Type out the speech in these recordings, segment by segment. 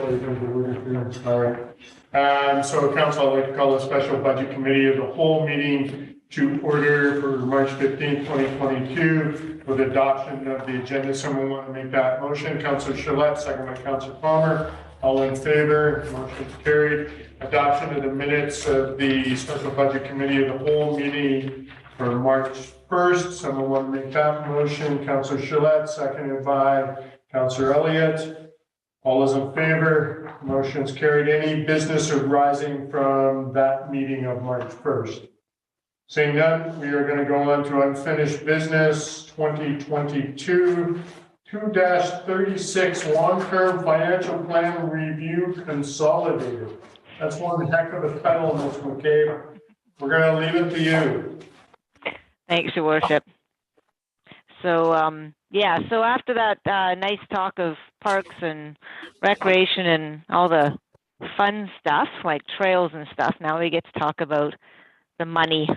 All right. So council, I'd like to call a special budget committee of the whole meeting to order for March 15th, 2022 with adoption of the agenda. Someone want to make that motion? Councillor Gillette, second by Councillor Palmer. All in favor? Motion carried. Adoption of the minutes of the special budget committee of the whole meeting for March 1st. Someone want to make that motion? Councillor Gillette, seconded by Councillor Elliott. All those in favor? Motion's carried. Any business arising from that meeting of March 1st? Seeing none, we are going to go on to unfinished business 2022 2-36 long-term financial plan review consolidated. That's one heck of a title, Ms. McCabe. We're going to leave it to you. Thanks, Your Worship. So, yeah, so after that nice talk of parks and recreation and all the fun stuff like trails and stuff, now we get to talk about the money.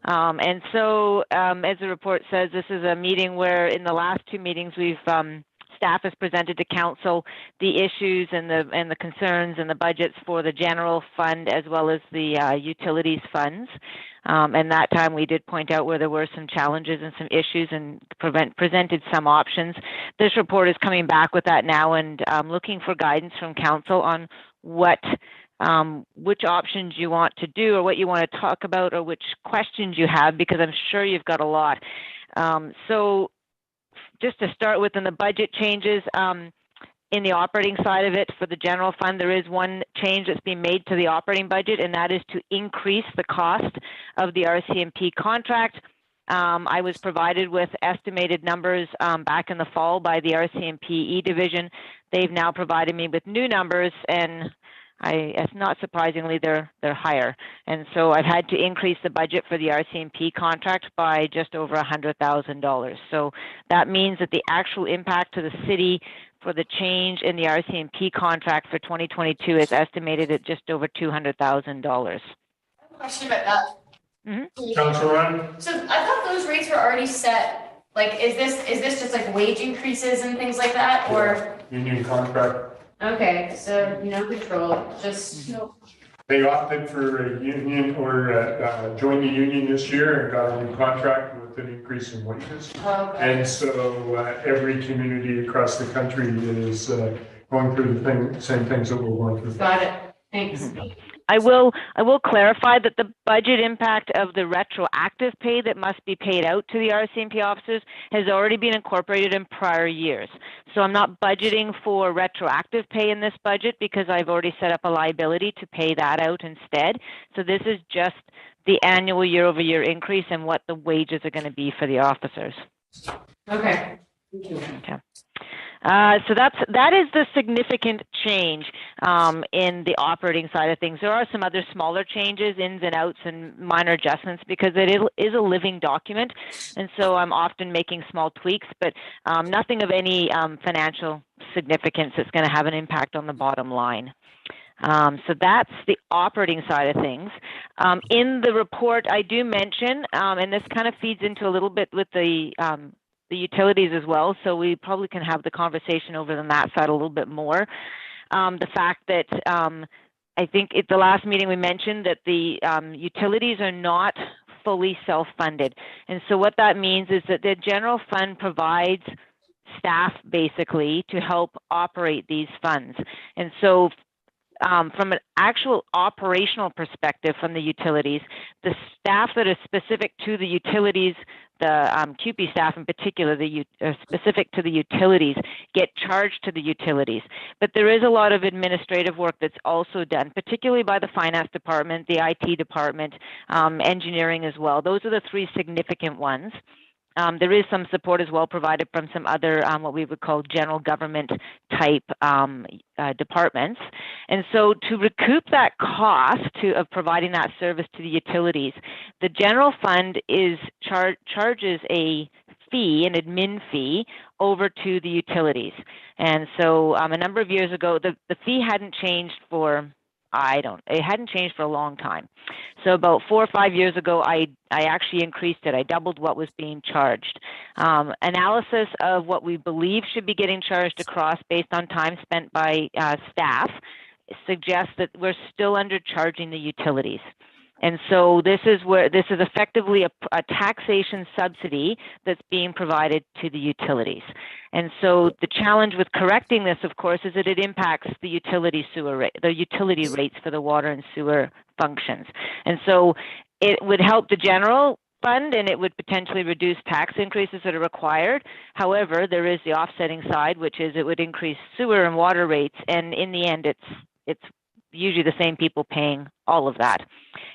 And so, as the report says, this is a meeting where in the last two meetings we've staff has presented to council the issues and the concerns and the budgets for the general fund as well as the utilities funds. And that time we did point out where there were some challenges and some issues and presented some options. This report is coming back with that now and looking for guidance from council on which options you want to do or what you want to talk about or which questions you have, because I'm sure you've got a lot. So just to start with, in the budget changes, in the operating side of it for the general fund, there is one change that's being made to the operating budget, and that is to increase the cost of the RCMP contract. I was provided with estimated numbers back in the fall by the RCMP division. They've now provided me with new numbers, and not surprisingly, they're higher. And so I've had to increase the budget for the RCMP contract by just over $100,000. So that means that the actual impact to the city for the change in the RCMP contract for 2022 is estimated at just over $200,000. I have a question about that. Mm-hmm. Councillor Ryan? So I thought those rates were already set. Like, is this just like wage increases and things like that, or Union contract. Okay, so no control, just They opted for a union or joined the union this year and got a new contract with an increase in wages. Okay. And so every community across the country is going through the same things that we're going through. Got it. Thanks. I will clarify that the budget impact of the retroactive pay that must be paid out to the RCMP officers has already been incorporated in prior years. So I'm not budgeting for retroactive pay in this budget because I've already set up a liability to pay that out instead. So this is just the annual year-over-year increase and what the wages are going to be for the officers. Okay. Thank you. Okay. So that is the significant change in the operating side of things. There are some other smaller changes, ins and outs and minor adjustments, because it is a living document. And so I'm often making small tweaks, but nothing of any financial significance that's going to have an impact on the bottom line. So that's the operating side of things. In the report, I do mention, and this kind of feeds into a little bit with the utilities as well, so we probably can have the conversation over on that side a little bit more. The fact that I think at the last meeting we mentioned that the utilities are not fully self-funded. And so what that means is that the general fund provides staff basically to help operate these funds. And so from an actual operational perspective from the utilities, the staff that are specific to the utilities, the QP staff in particular, are specific to the utilities, get charged to the utilities. But there is a lot of administrative work that's also done, particularly by the finance department, the IT department, engineering as well. Those are the three significant ones. There is some support as well provided from some other what we would call general government type departments. And so to recoup that cost of providing that service to the utilities, the general fund charges a fee, an admin fee, over to the utilities. And so a number of years ago, the fee hadn't changed for it hadn't changed for a long time. So about 4 or 5 years ago, I actually increased it. I doubled what was being charged. Analysis of what we believe should be getting charged across based on time spent by staff suggests that we're still undercharging the utilities. And so this is effectively a taxation subsidy that's being provided to the utilities. And so the challenge with correcting this, of course, is that it impacts the utility rates for the water and sewer functions. And so it would help the general fund, and it would potentially reduce tax increases that are required. However, there is the offsetting side, which is it would increase sewer and water rates, and in the end, it's usually the same people paying all of that.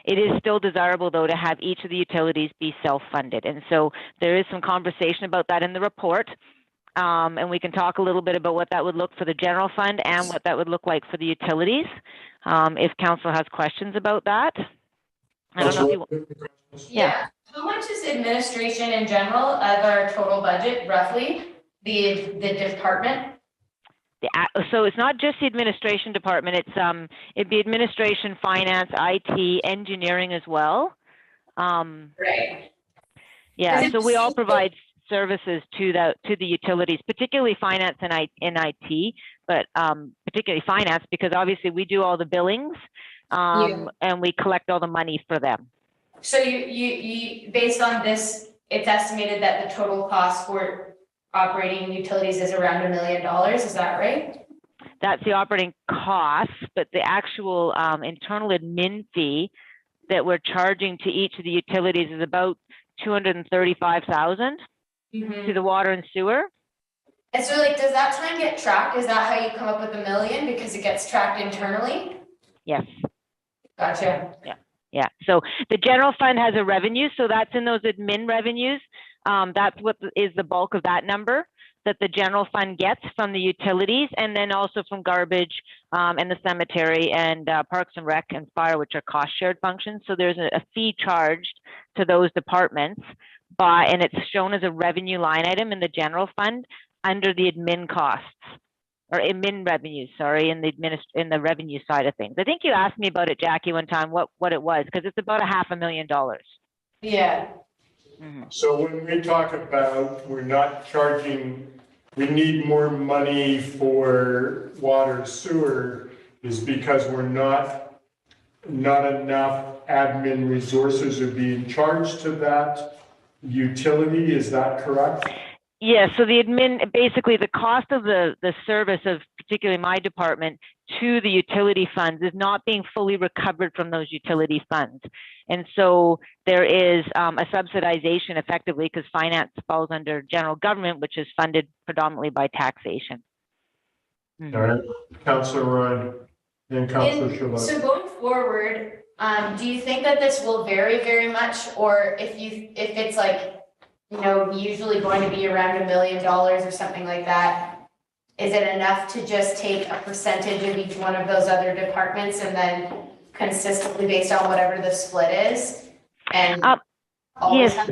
It is still desirable, though, to have each of the utilities be self-funded. And so there is some conversation about that in the report. And we can talk a little bit about what that would look for the general fund and what that would look like for the utilities. If council has questions about that. I don't know if you. Yeah. How much is administration in general of our total budget, roughly, the department? So it's not just the administration department. It'd be administration, finance, IT, engineering as well. Right. Yeah. So we all provide services to the utilities, particularly finance and IT, but particularly finance, because obviously we do all the billings and we collect all the money for them. So you based on this, it's estimated that the total cost for operating utilities is around $1 million. Is that right? That's the operating costs, but the actual internal admin fee that we're charging to each of the utilities is about $235,000 to the water and sewer. And so, like, does that time get tracked? Is that how you come up with $1 million, because it gets tracked internally? Yes. Gotcha. Yeah. So the general fund has a revenue, so that's in those admin revenues. That's what is the bulk of that number that the general fund gets from the utilities, and then also from garbage and the cemetery and parks and rec and fire, which are cost shared functions. So there's a fee charged to those departments, and it's shown as a revenue line item in the general fund under the admin costs. Or admin revenues, sorry, in the revenue side of things. I think you asked me about it, Jackie, one time, what it was, because it's about $500,000. Yeah. Mm-hmm. So when we talk about we're not charging, we need more money for water sewer, is because we're not enough admin resources are being charged to that utility. Is that correct? Yeah, so the admin, basically the cost of the service of particularly my department to the utility funds is not being fully recovered from those utility funds. And so there is a subsidization effectively, because finance falls under general government, which is funded predominantly by taxation. All right, Councillor Ryan and Councillor Chabot. So going forward, do you think that this will vary very much, or if it's like, usually going to be around $1 million or something like that, is it enough to just take a percentage of each one of those other departments and then consistently based on whatever the split is? And always have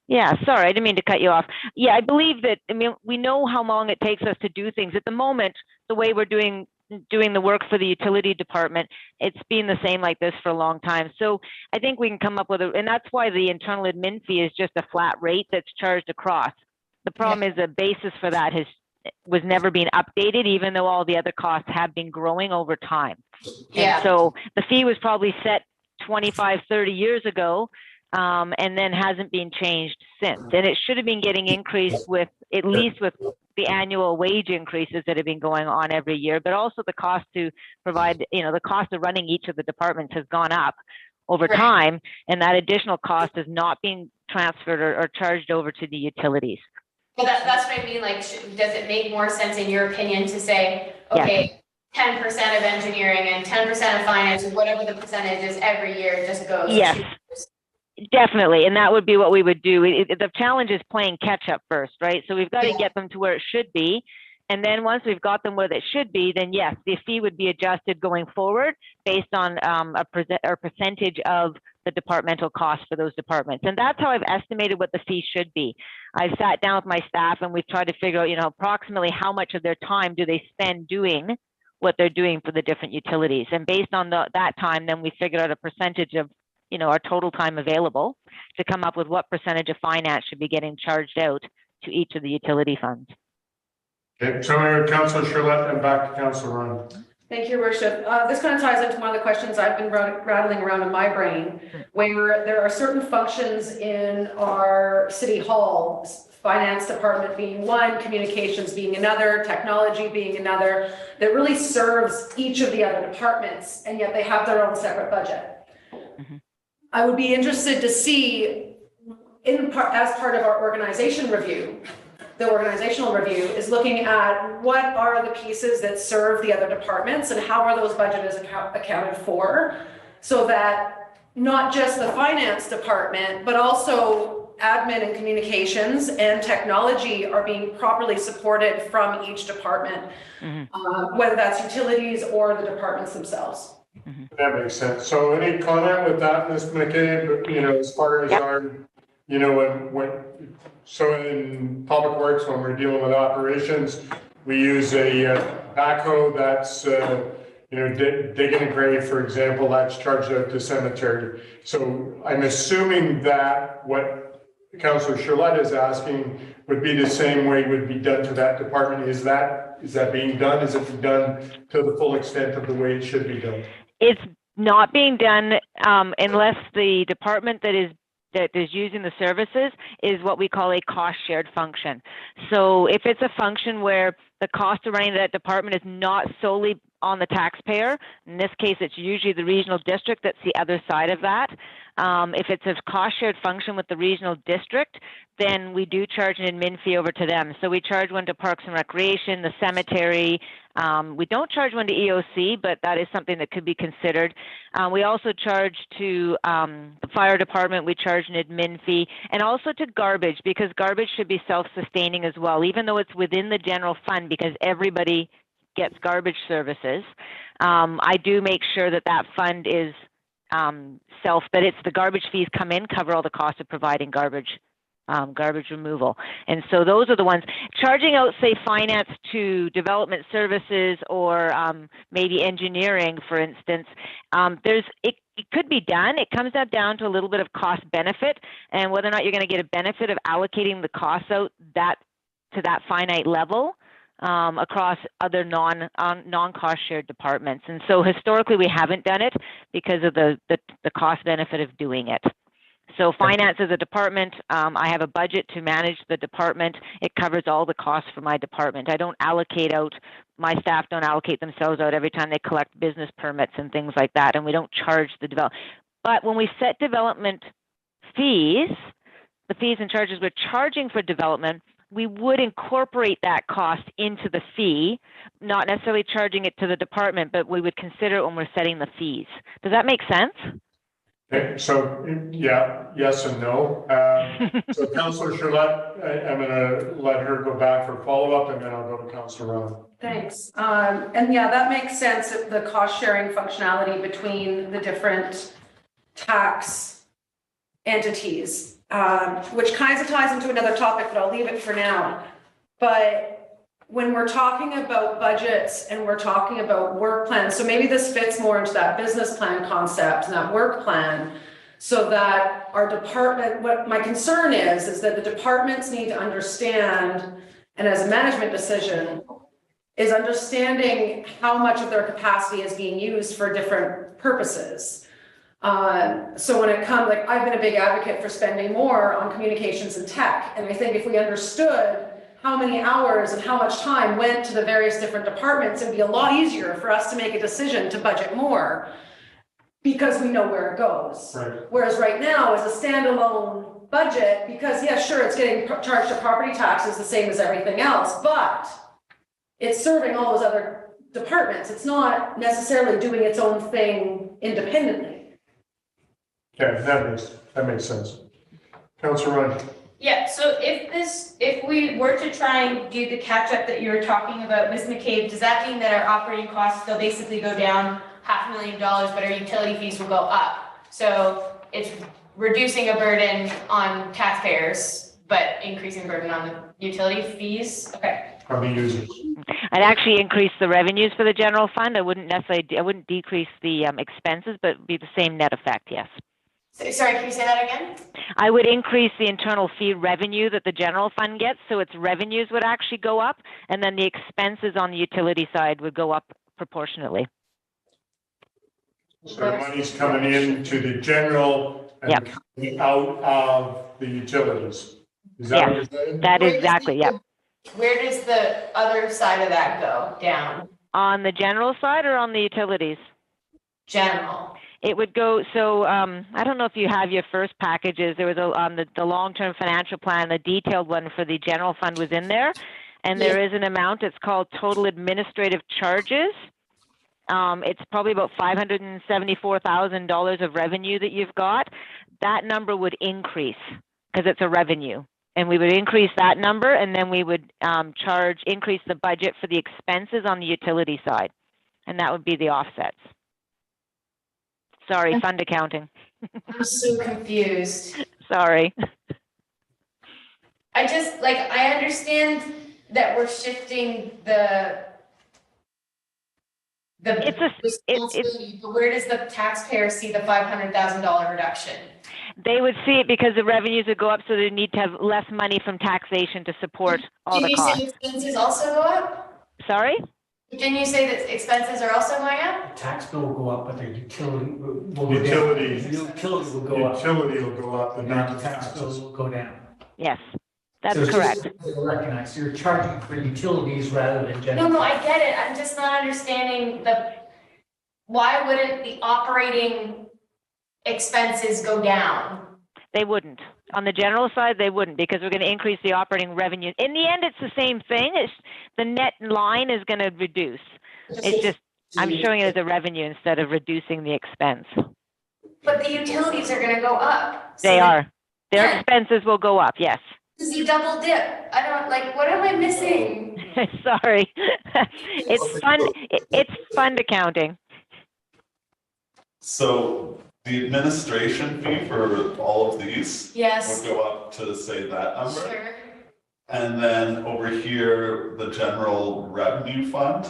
Yeah, sorry, I didn't mean to cut you off. Yeah, I believe that, we know how long it takes us to do things. At the moment, the way we're doing the work for the utility department, it's been the same like this for a long time. So I think we can come up with and that's why the internal admin fee is just a flat rate that's charged across. The problem is the basis for that was never being updated, even though all the other costs have been growing over time. Yeah. And so the fee was probably set 25, 30 years ago, and then hasn't been changed since. And it should have been getting increased with the annual wage increases that have been going on every year, but also the cost to provide, the cost of running each of the departments has gone up over time, and that additional cost is not being transferred or charged over to the utilities. Well, that's what I mean. Like, does it make more sense in your opinion to say, okay, 10% of engineering and 10% of finance, or whatever the percentage is every year, just goes? Yes. Definitely, and that would be what we would do. The challenge is playing catch up first, right? So we've got to get them to where it should be, and then once we've got them where they should be, then yes, the fee would be adjusted going forward based on a percentage of the departmental costs for those departments, and that's how I've estimated what the fee should be. I've sat down with my staff and we've tried to figure out, approximately how much of their time do they spend doing what they're doing for the different utilities. And based on that time, then we figured out a percentage of, our total time available to come up with what percentage of finance should be getting charged out to each of the utility funds. Okay, so Councillor Charlotte and back to Councillor Ryan. Thank you, Your Worship. This kind of ties into one of the questions I've been rattling around in my brain, where there are certain functions in our city hall, finance department being one, communications being another, technology being another, that really serves each of the other departments, and yet they have their own separate budget. I would be interested to see, as part of our organization review, the organizational review is looking at what are the pieces that serve the other departments and how are those budgets accounted for, so that not just the finance department, but also admin and communications and technology are being properly supported from each department, whether that's utilities or the departments themselves. That makes sense. So any comment with that, Ms. McCabe, as far as our, so in public works, when we're dealing with operations, we use a backhoe that's, digging a grave, for example, that's charged out to cemetery. So I'm assuming that what Councillor Charlotte is asking would be the same way would be done to that department. Is that being done? Is it being done to the full extent of the way it should be done? It's not being done unless the department that is using the services is what we call a cost shared function. So if it's a function where the cost of running that department is not solely on the taxpayer, in this case it's usually the regional district that's the other side of that. If it's a cost shared function with the regional district, then we do charge an admin fee over to them. So we charge one to Parks and Recreation, the cemetery. We don't charge one to EOC, but that is something that could be considered. We also charge to the fire department. We charge an admin fee, and also to garbage, because garbage should be self-sustaining as well, even though it's within the general fund, because everybody gets garbage services. I do make sure that that fund is that it's the garbage fees come in, cover all the costs of providing garbage removal. And so those are the ones. Charging out, say, finance to development services or maybe engineering, for instance, it could be done. It comes down to a little bit of cost benefit and whether or not you're going to get a benefit of allocating the costs out to that finite level across other non-cost shared departments. And so historically we haven't done it because of the cost benefit of doing it. So finance is a department. I have a budget to manage the department. It covers all the costs for my department. I don't allocate out, my staff don't allocate themselves out every time they collect business permits and things like that, and we don't charge the development. But when we set development fees, the fees and charges we're charging for development, we would incorporate that cost into the fee, not necessarily charging it to the department, but we would consider it when we're setting the fees. Does that make sense? Okay, so yeah, yes and no. So Councillor Charlotte, I'm going to let her go back for follow-up, and then I'll go to Councillor Ron. Thanks. And yeah, that makes sense, the cost sharing functionality between the different tax entities, which kind of ties into another topic, but I'll leave it for now. But when we're talking about budgets and we're talking about work plans, so maybe this fits more into that business plan concept and that work plan, so that our department, what my concern is that the departments need to understand, and as a management decision, is understanding how much of their capacity is being used for different purposes. So when it comes, like, I've been a big advocate for spending more on communications and tech, and I think if we understood how many hours and how much time went to the various different departments, it'd be a lot easier for us to make a decision to budget more because we know where it goes. Right. Whereas right now, as a standalone budget, because yeah, sure, it's getting charged to property taxes the same as everything else, but it's serving all those other departments. It's not necessarily doing its own thing independently. Okay, that makes sense. Councillor Ryan. Yeah, so if we were to try and do the catch up that you were talking about, Ms. McCabe, does that mean that our operating costs will basically go down $500,000, but our utility fees will go up? So it's reducing a burden on taxpayers, but increasing burden on the utility fees? Okay. from the users. I'd actually increase the revenues for the general fund. I wouldn't decrease the expenses, but it'd be the same net effect, yes. So, sorry, can you say that again? I would increase the internal fee revenue that the general fund gets, so its revenues would actually go up, and then the expenses on the utility side would go up proportionately. So the money's coming in to the general and Yep. coming out of the utilities. Is that what you're saying? That is exactly, yeah. Where does the other side of that go? Down? On the general side or on the utilities? General. It would go, so I don't know if you have your first packages. There was on the long-term financial plan, the detailed one for the general fund was in there. And there is an amount, it's called total administrative charges. It's probably about $574,000 of revenue that you've got. That number would increase because it's a revenue. And we would increase that number, and then we would increase the budget for the expenses on the utility side. And that would be the offsets. Sorry, fund accounting. I'm so confused. Sorry. I understand that we're shifting the responsibility, but where does the taxpayer see the $500,000 reduction? They would see it because the revenues would go up, so they need to have less money from taxation to support all the costs. Did you say expenses also go up? Sorry? Didn't you say that expenses are also going up? The tax bill will go up, but the utility will go down. Utilities. The utility will go up, Utility will go up, but and not the the tax bill taxes. will go down. Yes, that's So it's correct. just to recognize, you're charging for utilities rather than general. No, I get it. I'm just not understanding why wouldn't the operating expenses go down? They wouldn't. On the general side, they wouldn't, because we're going to increase the operating revenue. In the end, it's the same thing. It's the net line is going to reduce. It's just, I'm showing it as a revenue instead of reducing the expense. But the utilities are gonna go up. They are. Their Yeah. expenses will go up, yes. This is a double dip. I don't, what am I missing? Sorry. It's fund accounting. So the administration fee for all of these Yes, would go up to say that number. sure. And then over here, the general revenue fund,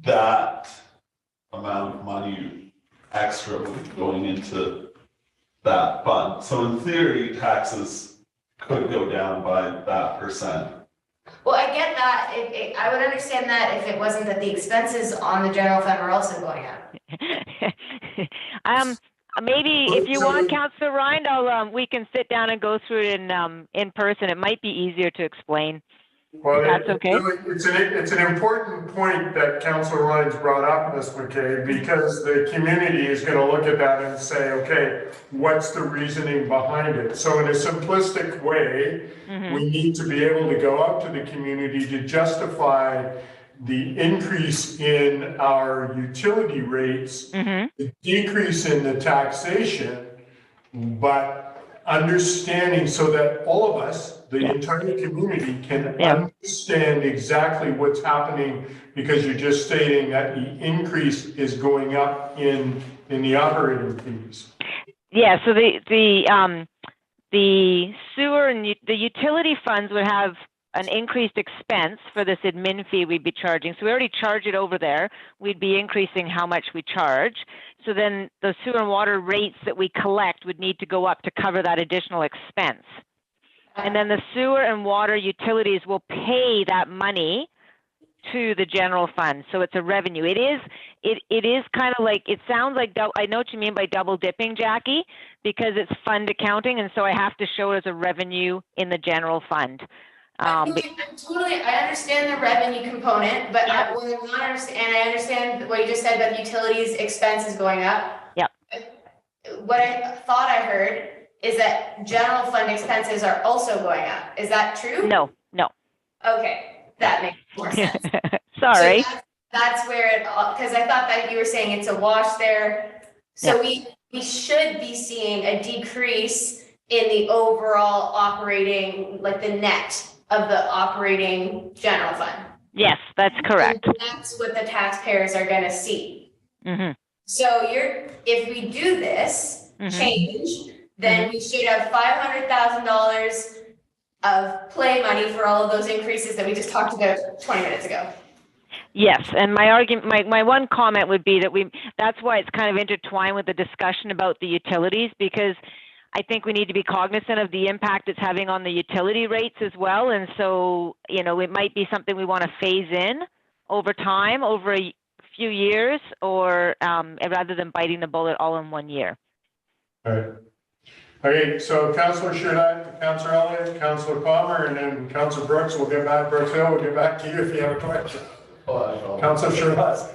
that amount of money extra would be going into that fund. So in theory, taxes could go down by that %. Well, I get that. I would understand that if it wasn't that the expenses on the general fund were also going up. Maybe if you want, Councillor Ryan, we can sit down and go through it in person. It might be easier to explain. Well, That's okay. It's an important point that Councillor Ryan's brought up, Ms. McKay, because the community is going to look at that and say, okay, what's the reasoning behind it? So in a simplistic way, we need to be able to go out to the community to justify the increase in our utility rates, the decrease in the taxation, but understanding so that all of us, the entire community, can understand exactly what's happening, because you're just stating that the increase is going up in the operating fees. Yeah, so the sewer and the utility funds would have an increased expense for this admin fee we'd be charging. So we already charge it over there. We'd be increasing how much we charge. So then the sewer and water rates that we collect would need to go up to cover that additional expense. And then the sewer and water utilities will pay that money to the general fund. So it's a revenue. It is kind of like, it sounds like, I know what you mean by double dipping, Jackie, because it's fund accounting. And so I have to show it as a revenue in the general fund. I understand the revenue component, but what I'm not understand, I understand what you just said about utilities expenses going up. Yep. What I thought I heard is that general fund expenses are also going up. Is that true? No. Okay, that makes more sense. Sorry. So that's where it, because I thought that you were saying it's a wash there. So we should be seeing a decrease in the overall operating, like the net of the operating general fund. Yes, that's correct. And that's what the taxpayers are going to see. So if we do this change, then we should have $500,000 of play money for all of those increases that we just talked about 20 minutes ago. Yes, and my argument, my one comment would be that that's why it's kind of intertwined with the discussion about the utilities, because I think we need to be cognizant of the impact it's having on the utility rates as well. And so, you know, it might be something we want to phase in over time, over a few years, or rather than biting the bullet all in 1 year. All right. Okay, so Councillor Shurlett, Councillor Elliott, Councillor Palmer, and then Councillor Brooks, we'll get back, Brooks Hill, we'll get back to you if you have a question. Councillor Shurlett.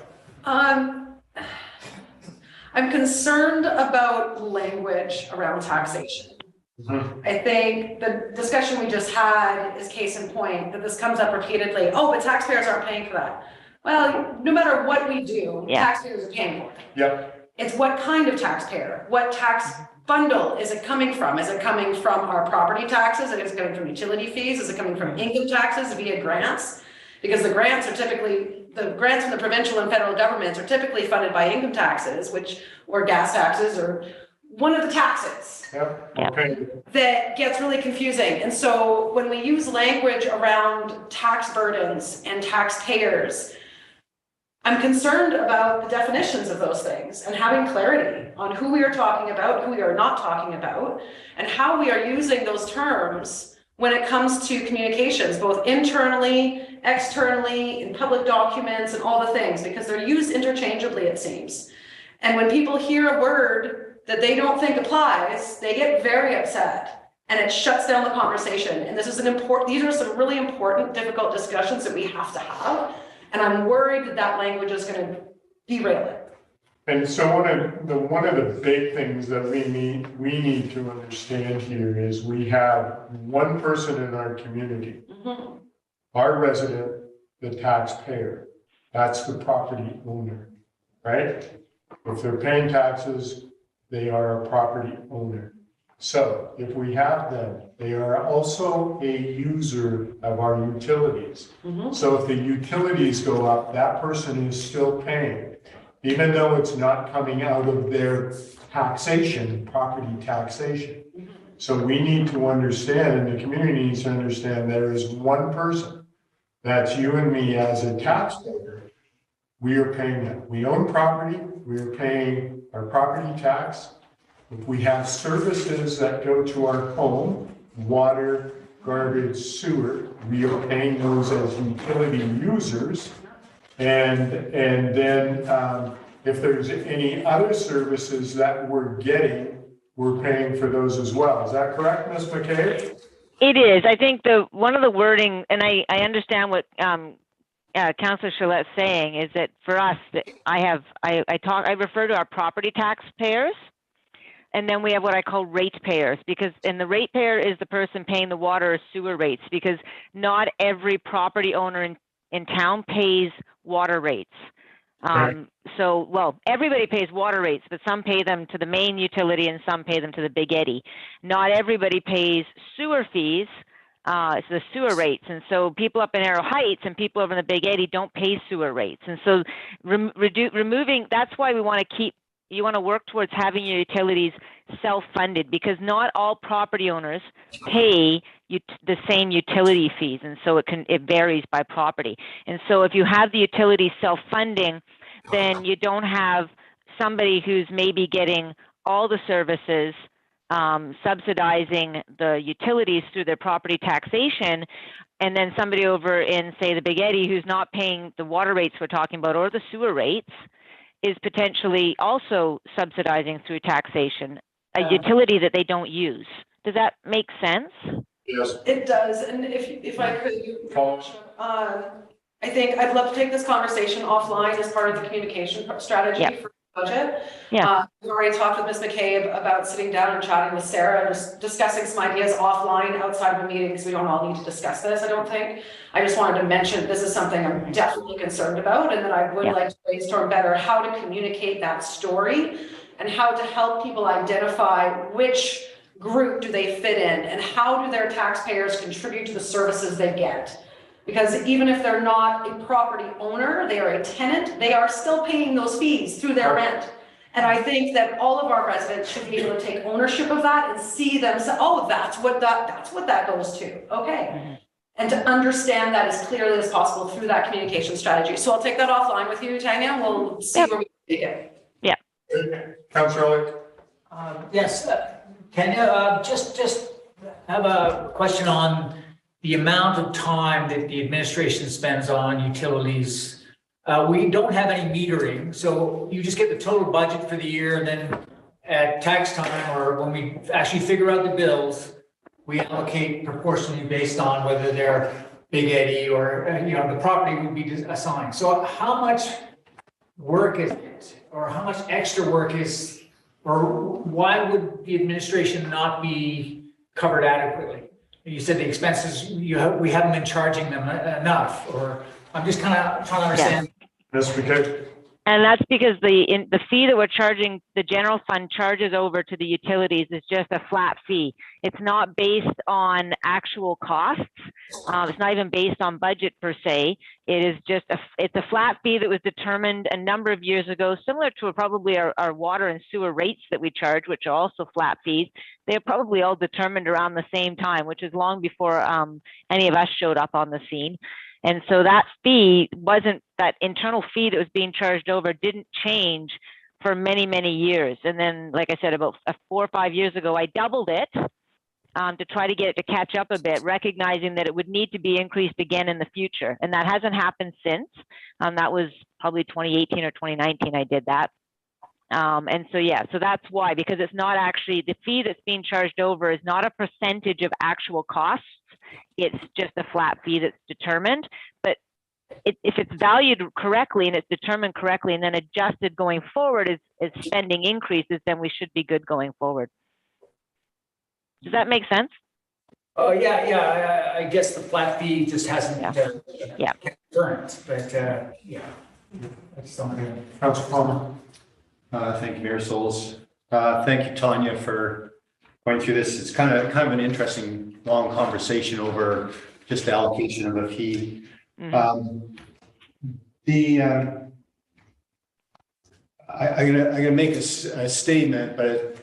I'm concerned about language around taxation. I think the discussion we just had is case in point that this comes up repeatedly. Oh, but taxpayers aren't paying for that. Well, no matter what we do, taxpayers are paying for it. Yep. It's what kind of taxpayer, what tax bundle is it coming from? Is it coming from our property taxes? Is it coming from utility fees? Is it coming from income taxes via grants? Because the grants from the provincial and federal governments are typically funded by income taxes, or gas taxes, or one of the taxes. Yep. Okay. That gets really confusing. And so when we use language around tax burdens and taxpayers, I'm concerned about the definitions of those things and having clarity on who we are talking about, who we are not talking about, and how we are using those terms when it comes to communications, both internally, externally, in public documents, and all the things, because they're used interchangeably, it seems. And when people hear a word that they don't think applies, they get very upset, and it shuts down the conversation. And these are some really important, difficult discussions that we have to have. And I'm worried that language is going to derail it. And so one of the big things that we need to understand here is we have one person in our community, our resident, the taxpayer. That's the property owner, right? If they're paying taxes, they are a property owner. So if we have them, they are also a user of our utilities. So if the utilities go up, that person is still paying, even though it's not coming out of their taxation, property taxation. So we need to understand, and the community needs to understand, there is one person, that's you and me as a taxpayer. We are paying that. We own property, we are paying our property tax. If we have services that go to our home, water, garbage, sewer, we are paying those as utility users. And then if there's any other services that we're getting, we're paying for those as well. Is that correct, Ms. McKay? It is. I think one of the wording, and I understand what Councillor Shurlett's saying, is that for us, I refer to our property taxpayers. And then we have what I call ratepayers, and the ratepayer is the person paying the water or sewer rates, because not every property owner in town pays water rates. So, well, everybody pays water rates, but some pay them to the main utility and some pay them to the Big Eddy. Not everybody pays sewer fees, it's the sewer rates. And so people up in Arrow Heights and people over in the Big Eddy don't pay sewer rates. And so removing, that's why we want to you want to work towards having your utilities self-funded, because not all property owners pay the same utility fees, and so it varies by property. And so if you have the utility self-funding, then you don't have somebody who's maybe getting all the services, subsidizing the utilities through their property taxation, and then somebody over in, say, the Big Eddy who's not paying the water rates we're talking about or the sewer rates, is potentially also subsidizing through taxation a utility that they don't use. Does that make sense? Yes. It does. And if I could, I think I'd love to take this conversation offline as part of the communication strategy for the budget. We've already talked with Ms. McCabe about sitting down and chatting with Sarah and just discussing some ideas offline outside of the meeting, because we don't all need to discuss this, I don't think. I just wanted to mention this is something I'm definitely concerned about, and that I would like to brainstorm better how to communicate that story and how to help people identify which group do they fit in and how do their taxpayers contribute to the services they get. Because even if they're not a property owner, they are a tenant, they are still paying those fees through their rent. And I think that all of our residents should be able to take ownership of that and see them say, oh, that's what that goes to, okay. And to understand that as clearly as possible through that communication strategy. So I'll take that offline with you, Tanya, and we'll see where we take it. Yeah. Councillor Yes, can you just have a question on the amount of time that the administration spends on utilities? We don't have any metering, so you just get the total budget for the year, and then at tax time, or when we actually figure out the bills, we allocate proportionally based on whether they're Big Eddy or, the property would be assigned. So how much work is it, or how much extra work is, or why would the administration not be covered adequately? You said the expenses, we haven't been charging them enough, or I'm just kind of trying to understand. Yes, we could. And that's because the fee that we're charging, the general fund charges over to the utilities is just a flat fee. It's not based on actual costs. It's not even based on budget per se. It is just it's a flat fee that was determined a number of years ago, similar to probably our water and sewer rates that we charge, which are also flat fees. They're probably all determined around the same time, which is long before any of us showed up on the scene. And so that fee that internal fee that was being charged over didn't change for many, many years. And then, like I said, about 4 or 5 years ago, I doubled it to try to get it to catch up a bit, recognizing that it would need to be increased again in the future. And that hasn't happened since. That was probably 2018 or 2019 I did that. And so, yeah, so that's why, because it's not actually, the fee that's being charged over is not a percentage of actual costs. It's just a flat fee that's determined. But if it's valued correctly and it's determined correctly and then adjusted going forward as spending increases, then we should be good going forward. Does that make sense? Oh, yeah, I guess the flat fee just hasn't current, but yeah. That's something. Councillor Palmer. Thank you, Mayor Sulz. Thank you, Tanya, for going through this. It's kind of an interesting long conversation over just the allocation of a fee. I'm gonna make a statement, but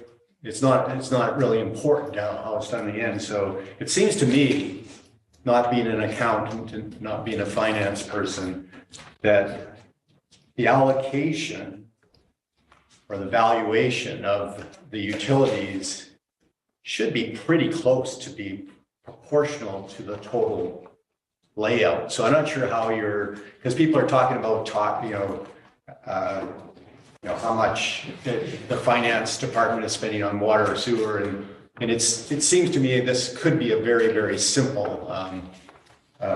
it's not really important how it's done in the end. So it seems to me, not being an accountant and not being a finance person, that the allocation or the valuation of the utilities should be pretty close to be proportional to the total layout. So I'm not sure how because people are talking about how much the finance department is spending on water or sewer, and it seems to me this could be a very, very simple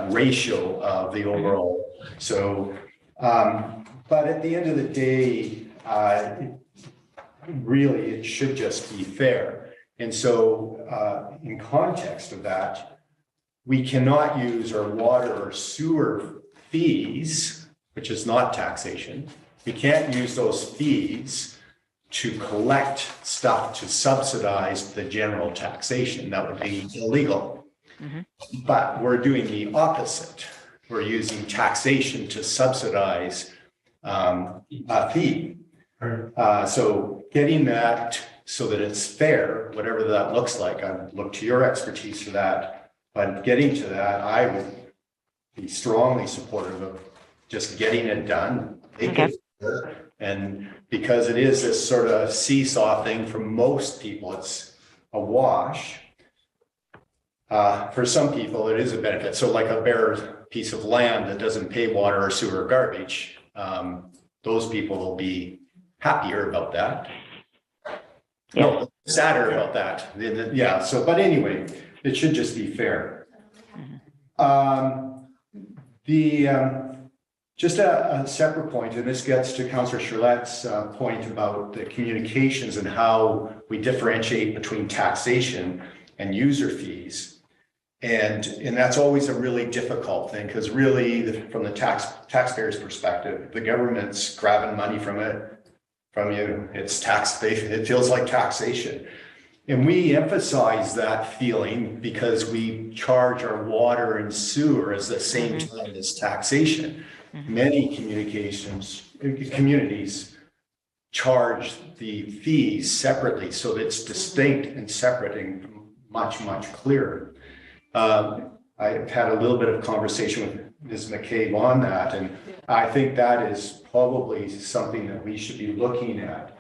ratio of the overall. So, but at the end of the day, really, it should just be fair. And so in context of that, we cannot use our water or sewer fees, which is not taxation. We can't use those fees to collect stuff to subsidize the general taxation. That would be illegal. Mm-hmm. But we're doing the opposite. We're using taxation to subsidize a fee. So getting that so that it's fair, whatever that looks like, I look to your expertise for that. But getting to that, I would be strongly supportive of just getting it done. Okay. And because it is this sort of seesaw thing, for most people, it's a wash. For some people, it is a benefit. So like a bare piece of land that doesn't pay water or sewer or garbage, those people will be happier about that. Yeah. No, sadder about that. Yeah. So, but anyway, it should just be fair. Just a separate point, and this gets to Councillor Charlette's point about the communications and how we differentiate between taxation and user fees. And that's always a really difficult thing, because really, from the taxpayer's perspective, the government's grabbing money from you. It's it feels like taxation. And we emphasize that feeling because we charge our water and sewer as the same time as taxation. Many communities charge the fees separately so that it's distinct and separate and much, much clearer. I've had a little bit of conversation with Ms. McCabe on that, and I think that is probably something that we should be looking at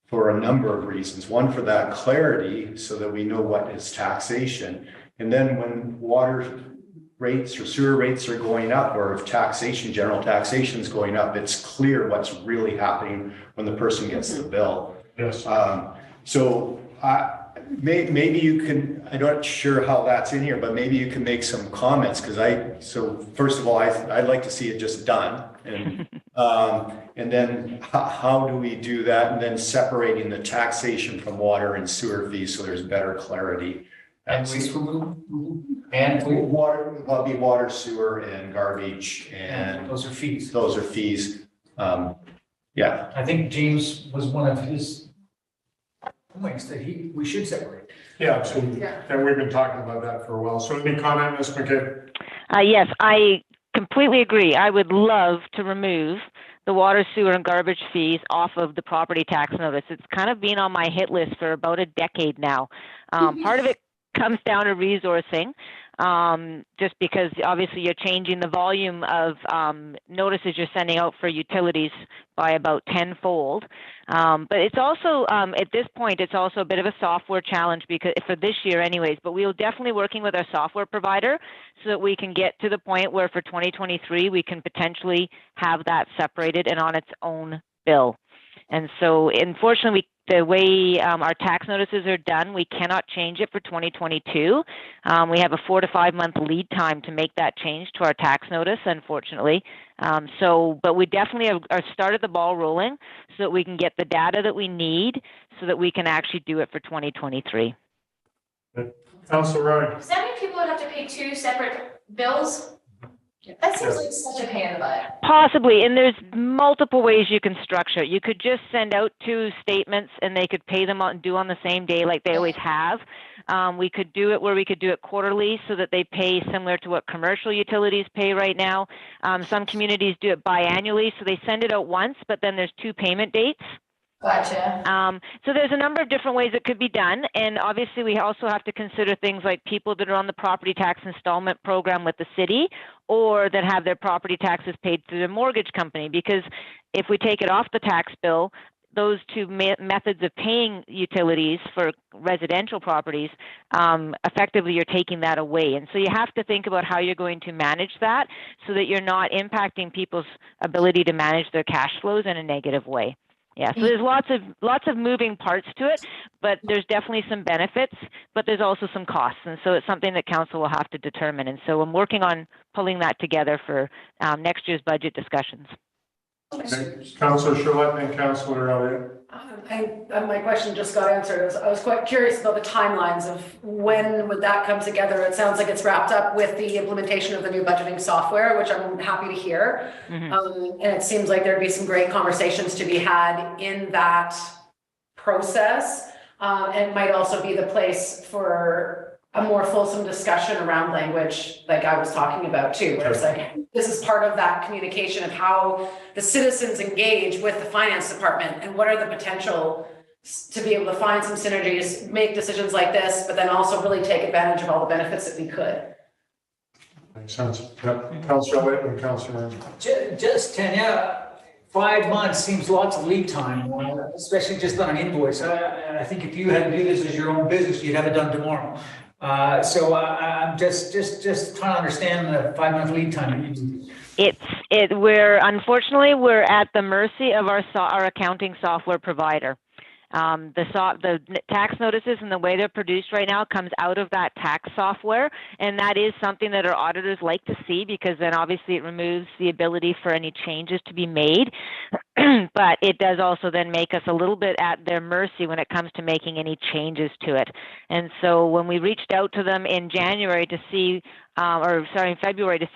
for a number of reasons. One, for that clarity, so that we know what is taxation. And then when water rates or sewer rates are going up, or if taxation, general taxation is going up, it's clear what's really happening when the person gets the bill. Yes. So maybe you can, I'm not sure how that's in here, but maybe you can make some comments, because so first of all, I'd like to see it just done. And then how do we do that? And then separating the taxation from water and sewer fees so there's better clarity. And waste removal? And Water, well, it'd be water, sewer, and garbage, and those are fees. those are fees. Yeah. I think James was one of his points that we should separate. Yeah, absolutely. And we've been talking about that for a while. So any comment, Ms. McCabe? Yes, I completely agree. I would love to remove the water, sewer, and garbage fees off of the property tax notice. It's kind of been on my hit list for about a decade now. Part of it comes down to resourcing, just because obviously you're changing the volume of notices you're sending out for utilities by about tenfold. But it's also, at this point, it's also a bit of a software challenge because for this year anyways, but we'll definitely working with our software provider so that we can get to the point where for 2023, we can potentially have that separated and on its own bill. And so unfortunately, the way our tax notices are done, we cannot change it for 2022. We have a 4 to 5 month lead time to make that change to our tax notice, unfortunately. But we definitely have started the ball rolling so that we can get the data that we need so that we can actually do it for 2023. Councilor Roy? Does that mean people would have to pay 2 separate bills? That seems like such a pain in the butt. Possibly, and there's multiple ways you can structure it. You could just send out 2 statements and they could pay them on the same day like they always have. We could do it where we could do it quarterly so that they pay similar to what commercial utilities pay right now. Some communities do it biannually, so they send it out once, but then there's 2 payment dates. Gotcha. So there's a number of different ways it could be done. And obviously we also have to consider things like people that are on the property tax installment program with the city or that have their property taxes paid through their mortgage company. Because if we take it off the tax bill, those 2 methods of paying utilities for residential properties, effectively you're taking that away. And so you have to think about how you're going to manage that so that you're not impacting people's ability to manage their cash flows in a negative way. Yeah, so there's lots of moving parts to it, but there's definitely some benefits, but there's also some costs. And so it's something that council will have to determine. And so I'm working on pulling that together for next year's budget discussions. Councilor Charlotte and Councilor Elliott. My question just got answered. I was quite curious about the timelines of when would that come together. It sounds like it's wrapped up with the implementation of the new budgeting software, which I'm happy to hear. And it seems like there'd be some great conversations to be had in that process. And might also be the place for a more fulsome discussion around language like I was talking about too, where it's like, this is part of that communication of how the citizens engage with the finance department and what are the potential to be able to find some synergies, make decisions like this, but then also really take advantage of all the benefits that we could. Makes sense. Yep. Councilor Elliott and Councilor. Just Tanya, 5 months seems lots of lead time, especially just on an invoice. I think if you had to do this as your own business, you'd have it done tomorrow. So I'm just trying to understand the 5 month lead time. Unfortunately we're at the mercy of our accounting software provider. The tax notices and the way they're produced right now comes out of that tax software, and that is something that our auditors like to see because then obviously it removes the ability for any changes to be made. But it does also then make us a little bit at their mercy when it comes to making any changes to it. And so when we reached out to them in February to see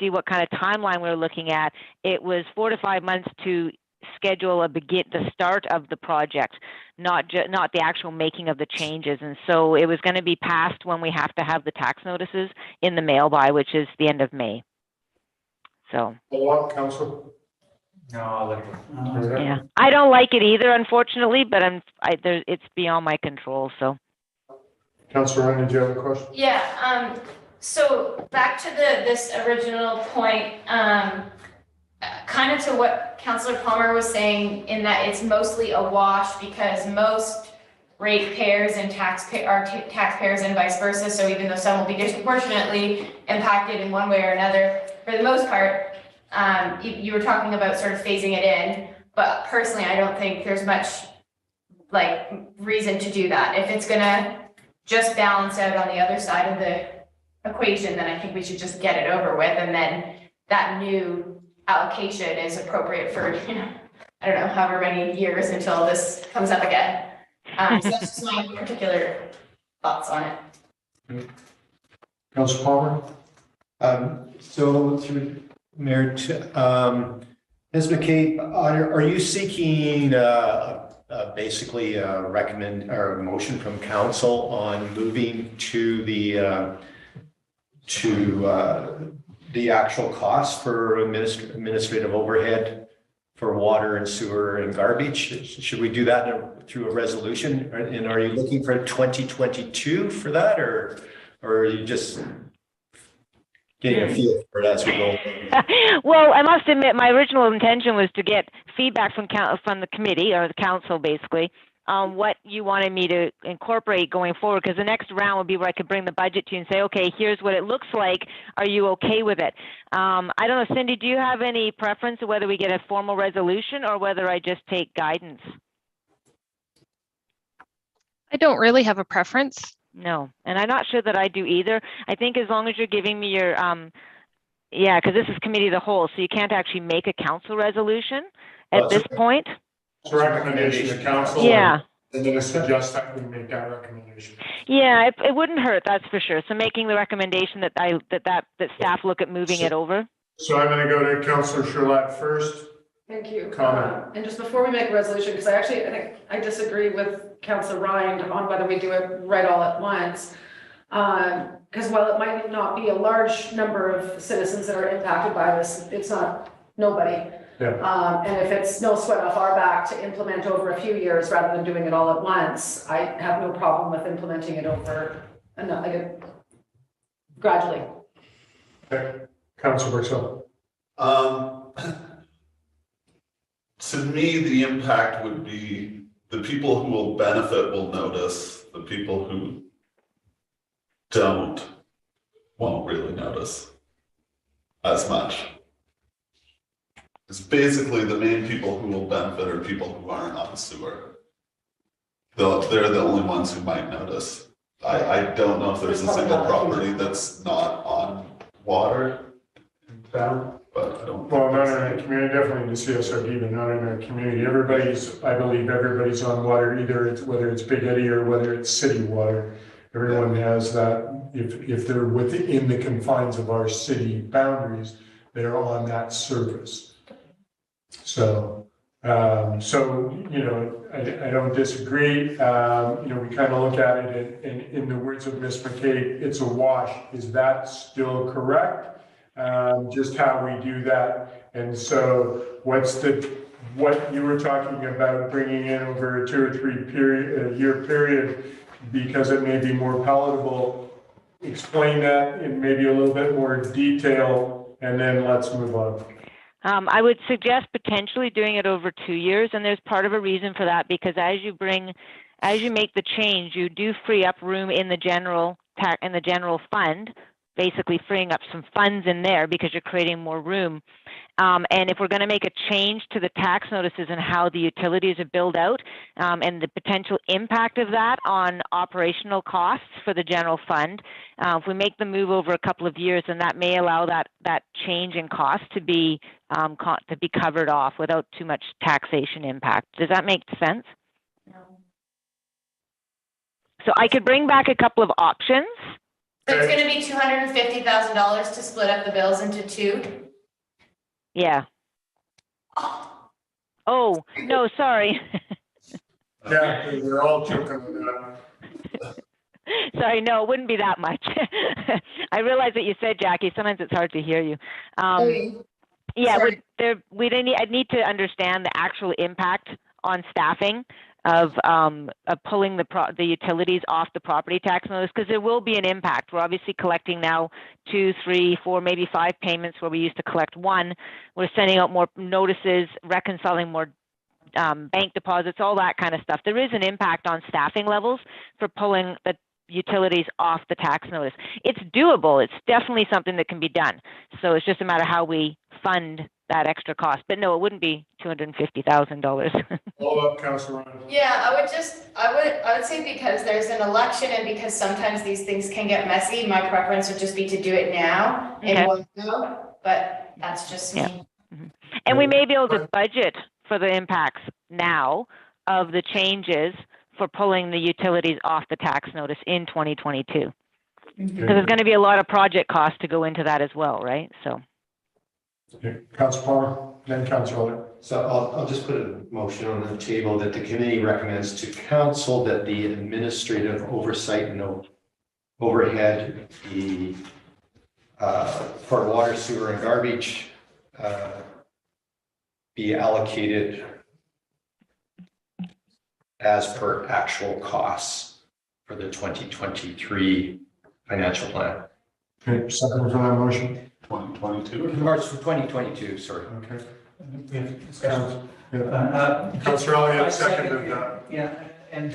what kind of timeline we were looking at, it was 4 to 5 months to schedule the start of the project, not the actual making of the changes. And so it was going to be past when we have to have the tax notices in the mail by, which is the end of May. So. Council. No, I'll let you. Yeah, I don't like it either, unfortunately, but it's beyond my control, so. Councillor Ryan, did you have a question? Yeah, so back to this original point, kind of to what Councillor Palmer was saying, in that it's mostly a wash because most ratepayers and taxpayers and vice versa. So even though some will be disproportionately impacted in one way or another, for the most part, you were talking about sort of phasing it in, but personally, I don't think there's much like reason to do that. If it's gonna just balance out on the other side of the equation, then I think we should just get it over with, and then that new allocation is appropriate for, I don't know, however many years until this comes up again. So that's just my particular thoughts on it. Councillor Palmer? So through Mayor, Ms. McCabe, are you seeking basically a motion from council on moving to the actual cost for administrative overhead for water and sewer and garbage? Should we do that through a resolution? And are you looking for 2022 for that, or are you just getting a feel for it as we go? Well, I must admit, my original intention was to get feedback from the committee, or the council basically, on what you wanted me to incorporate going forward, because the next round would be where I could bring the budget to you and say, okay, here's what it looks like. Are you okay with it? I don't know, Cindy, do you have any preference of whether we get a formal resolution or whether I just take guidance? I don't really have a preference. No, and I'm not sure that I do either. I think as long as you're giving me your, yeah, because this is committee of the whole, so you can't actually make a council resolution at this point. It's a recommendation to council. Yeah. And then suggest that we make that recommendation. Yeah, it wouldn't hurt, that's for sure. So making the recommendation that staff look at moving it over. So I'm going to go to Councillor Charlotte first. Thank you. Comment. And just before we make a resolution, because I think I disagree with Councillor Ryan on whether we do it right all at once. Because while it might not be a large number of citizens that are impacted by this, it's not nobody. Yeah. And if it's no sweat off our back to implement over a few years rather than doing it all at once, I have no problem with implementing it over gradually. Okay. Councillor Brixell. To me, the impact would be the people who will benefit will notice, the people who don't won't really notice as much. It's basically the main people who will benefit are people who aren't on the sewer. They're the only ones who might notice. I don't know if there's a single property that's not on water in town, but I don't. Well, not in our community, definitely in the CSRD, but not in our community. I believe everybody's on water, whether it's Big Eddy or whether it's city water. Everyone has that, if they're within the confines of our city boundaries, they're on that service. So, I don't disagree. We kind of look at it in the words of Ms. McCabe, it's a wash. Is that still correct? Just how we do that. And so what you were talking about bringing in over a 2 or 3 year period, because it may be more palatable, explain that in maybe a little bit more detail, and then let's move on. I would suggest potentially doing it over 2 years, and there's part of a reason for that, because as you make the change, you do free up room in the general fund, basically freeing up some funds in there because you're creating more room. And if we're going to make a change to the tax notices and how the utilities are billed out, and the potential impact of that on operational costs for the general fund, if we make the move over a couple of years, then that may allow that change in cost to be covered off without too much taxation impact. Does that make sense? No. So I could bring back a couple of options. So it's gonna be $250,000 to split up the bills into two? Yeah. Oh, no, sorry. Yeah, we're all joking on that. Sorry, no, it wouldn't be that much. I realize what you said, Jackie. Sometimes it's hard to hear you. Yeah, Sorry. I'd need to understand the actual impact on staffing of pulling the utilities off the property tax notice, because there will be an impact. We're obviously collecting now 2, 3, 4, maybe 5 payments where we used to collect 1. We're sending out more notices, reconciling more bank deposits, all that kind of stuff. There is an impact on staffing levels for pulling the utilities off the tax notice. It's doable. It's definitely something that can be done. So it's just a matter how we fund that extra cost. But no, it wouldn't be $250,000. Follow up, Councillor Ron. Yeah, I would say because there's an election and because sometimes these things can get messy, my preference would just be to do it now in Okay. one go, but that's just Yeah. me. And we may be able to budget for the impacts now of the changes for pulling the utilities off the tax notice in 2022. Because there's going to be a lot of project costs to go into that as well, right? So. Okay. Councillor Palmer, then Councillor. So I'll just put a motion on the table that the committee recommends to council that the administrative oversight and overhead be for water, sewer, and garbage be allocated as per actual costs for the 2023 financial plan. Okay, second for that motion. 2022. March 2022, sorry. Okay. Uh, Councillor Elliott I seconded that. Yeah, and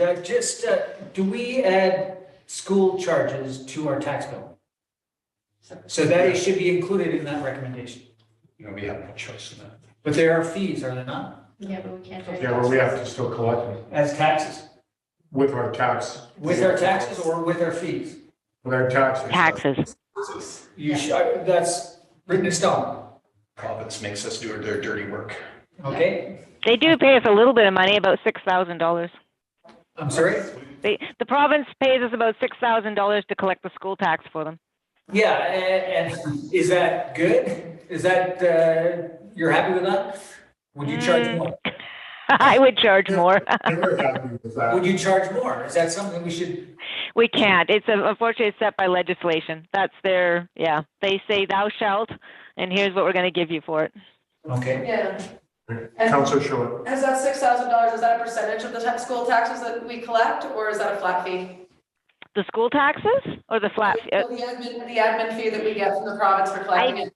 do we add school charges to our tax bill? So that should be included in that recommendation. No, we have no choice in that. But there are fees, are there not? Yeah, but we can't do it. Yeah, well, we have to still collect them As taxes? with our tax. With our taxes or with our fees? With our taxes. Taxes. That's written in stone, Province makes us do their dirty work. okay? They do pay us a little bit of money, about $6,000. I'm sorry? The province pays us about $6,000 to collect the school tax for them. Yeah, and is that good? Is that, you're happy with that? Would you charge more? I would charge more. We're happy with that. Would you charge more? Is that something we should? We can't. It's unfortunately it's set by legislation. That's their, yeah. They say thou shalt, and here's what we're going to give you for it. Okay. Yeah. Councillor Short. Is that $6,000, is that a percentage of the school taxes that we collect, or is that a flat fee? The school taxes or the flat? The admin fee that we get from the province for collecting it.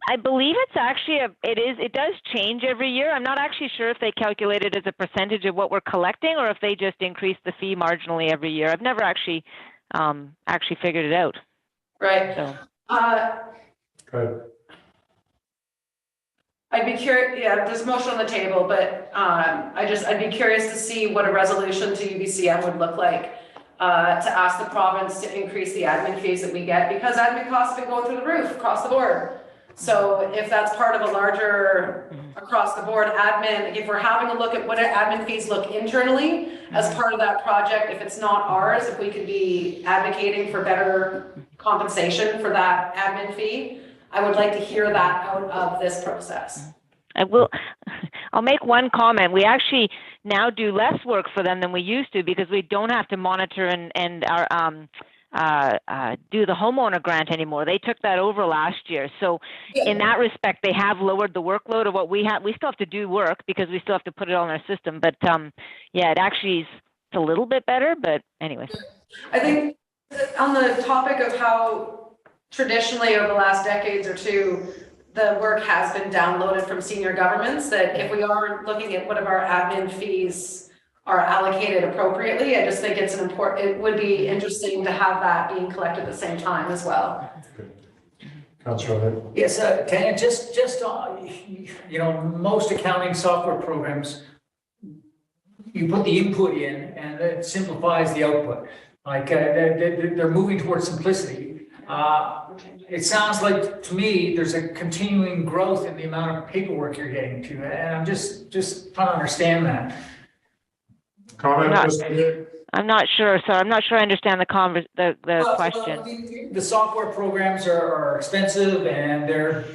I believe it's actually it does change every year. I'm not actually sure if they calculate it as a percentage of what we're collecting or if they just increase the fee marginally every year. I've never actually figured it out. Right. So. Good. I'd be curious, yeah, there's a motion on the table, but I'd be curious to see what a resolution to UBCM would look like to ask the province to increase the admin fees that we get, because admin costs have been going through the roof across the board. So if that's part of a larger across the board admin, if we're having a look at what admin fees look internally as part of that project, if it's not ours, if we could be advocating for better compensation for that admin fee, I would like to hear that out of this process. I'll make one comment. We actually now do less work for them than we used to because we don't have to monitor and do the homeowner grant anymore. They took that over last year. So in that respect, they have lowered the workload of what we have. We still have to do work because we still have to put it on our system. But yeah, it actually is a little bit better, but anyways. I think on the topic of how traditionally over the last decades or two, the work has been downloaded from senior governments, that if we are looking at what of our admin fees are allocated appropriately, I just think it's it would be interesting to have that being collected at the same time as well. Councillor. Yes, Tanya, just most accounting software programs, you put the input in and it simplifies the output. Like they're moving towards simplicity. It sounds like to me there's a continuing growth in the amount of paperwork you're getting to, and I'm just trying to understand that. Comment? I'm not sure. So I'm not sure I understand the question. Well, I mean, the software programs are expensive, and they're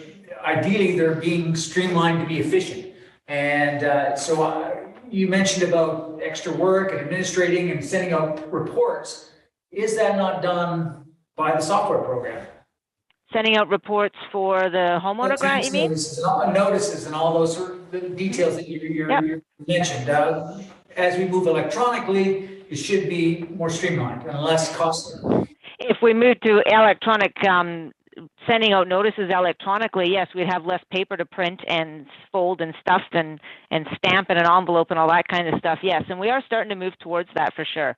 being streamlined to be efficient. And so you mentioned about extra work and administrating and sending out reports. Is that not done by the software program? Sending out reports for the homeowner grant, you mean? Notices and all those sort of the details that you mentioned. As we move electronically, it should be more streamlined and less costly. If we move to electronic, sending out notices electronically, yes, we'd have less paper to print and fold and stuff and stamp in an envelope and all that kind of stuff. Yes, and we are starting to move towards that for sure.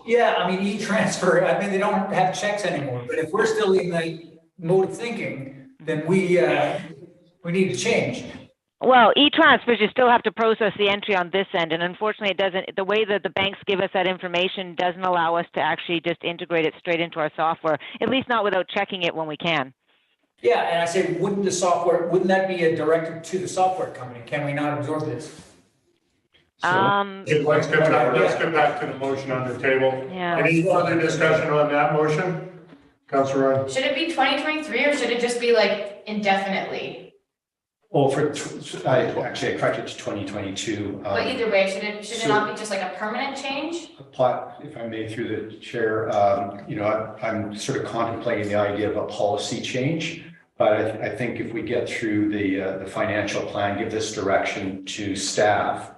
Yeah, I mean, e-transfer, I mean, they don't have checks anymore, but if we're still in the mode of thinking, then we need to change. Well, e-transfers, you still have to process the entry on this end, and unfortunately it doesn't, the way that the banks give us that information doesn't allow us to actually just integrate it straight into our software, at least not without checking it when we can. Yeah, and I say, wouldn't that be a directive to the software company? Can we not absorb this? Okay, let's get back to the motion on the table. Yeah. Any further discussion on that motion? Councillor Ryan? Should it be 2023 or should it just be like indefinitely? Well, actually, I corrected to 2022. But either way, should it not be just like a permanent change? If I may, through the chair, I'm sort of contemplating the idea of a policy change. But I think if we get through the financial plan, give this direction to staff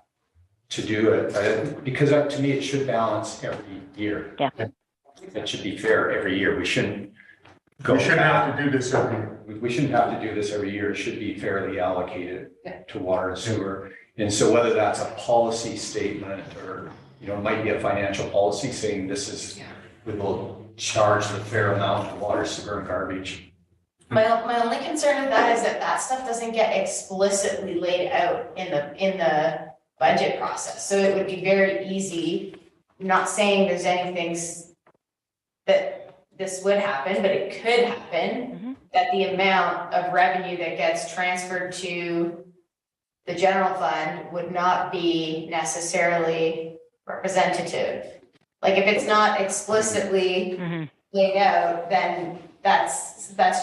to do it, because to me, it should balance every year. Yeah. It should be fair every year. We shouldn't go. We shouldn't have to do this every year. We shouldn't have to do this every year. It should be fairly allocated to water and sewer. And so whether that's a policy statement or, it might be a financial policy saying this is, we will charge the fair amount of water, sewer, and garbage. My only concern with that is that stuff doesn't get explicitly laid out in the budget process. So it would be very easy, I'm not saying there's anything that this would happen, but it could happen, that the amount of revenue that gets transferred to the general fund would not be necessarily representative. Like if it's not explicitly laid out, then that's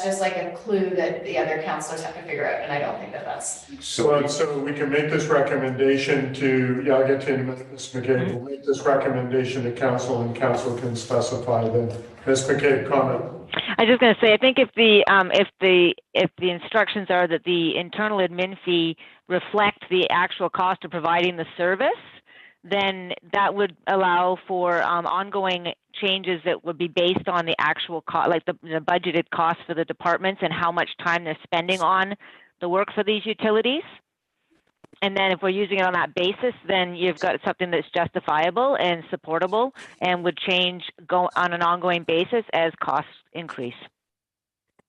just like a clue that the other councillors have to figure out, and I don't think that's. So we can make this recommendation to, I'll get to you in a minute, Ms. McCabe. We'll make this recommendation to council and council can specify then. Ms. McCabe, comment. I was just going to say, I think if the instructions are that the internal admin fee reflect the actual cost of providing the service, then that would allow for ongoing changes that would be based on the actual cost, like the budgeted costs for the departments and how much time they're spending on the work for these utilities. And then if we're using it on that basis, then you've got something that's justifiable and supportable and would change on an ongoing basis as costs increase.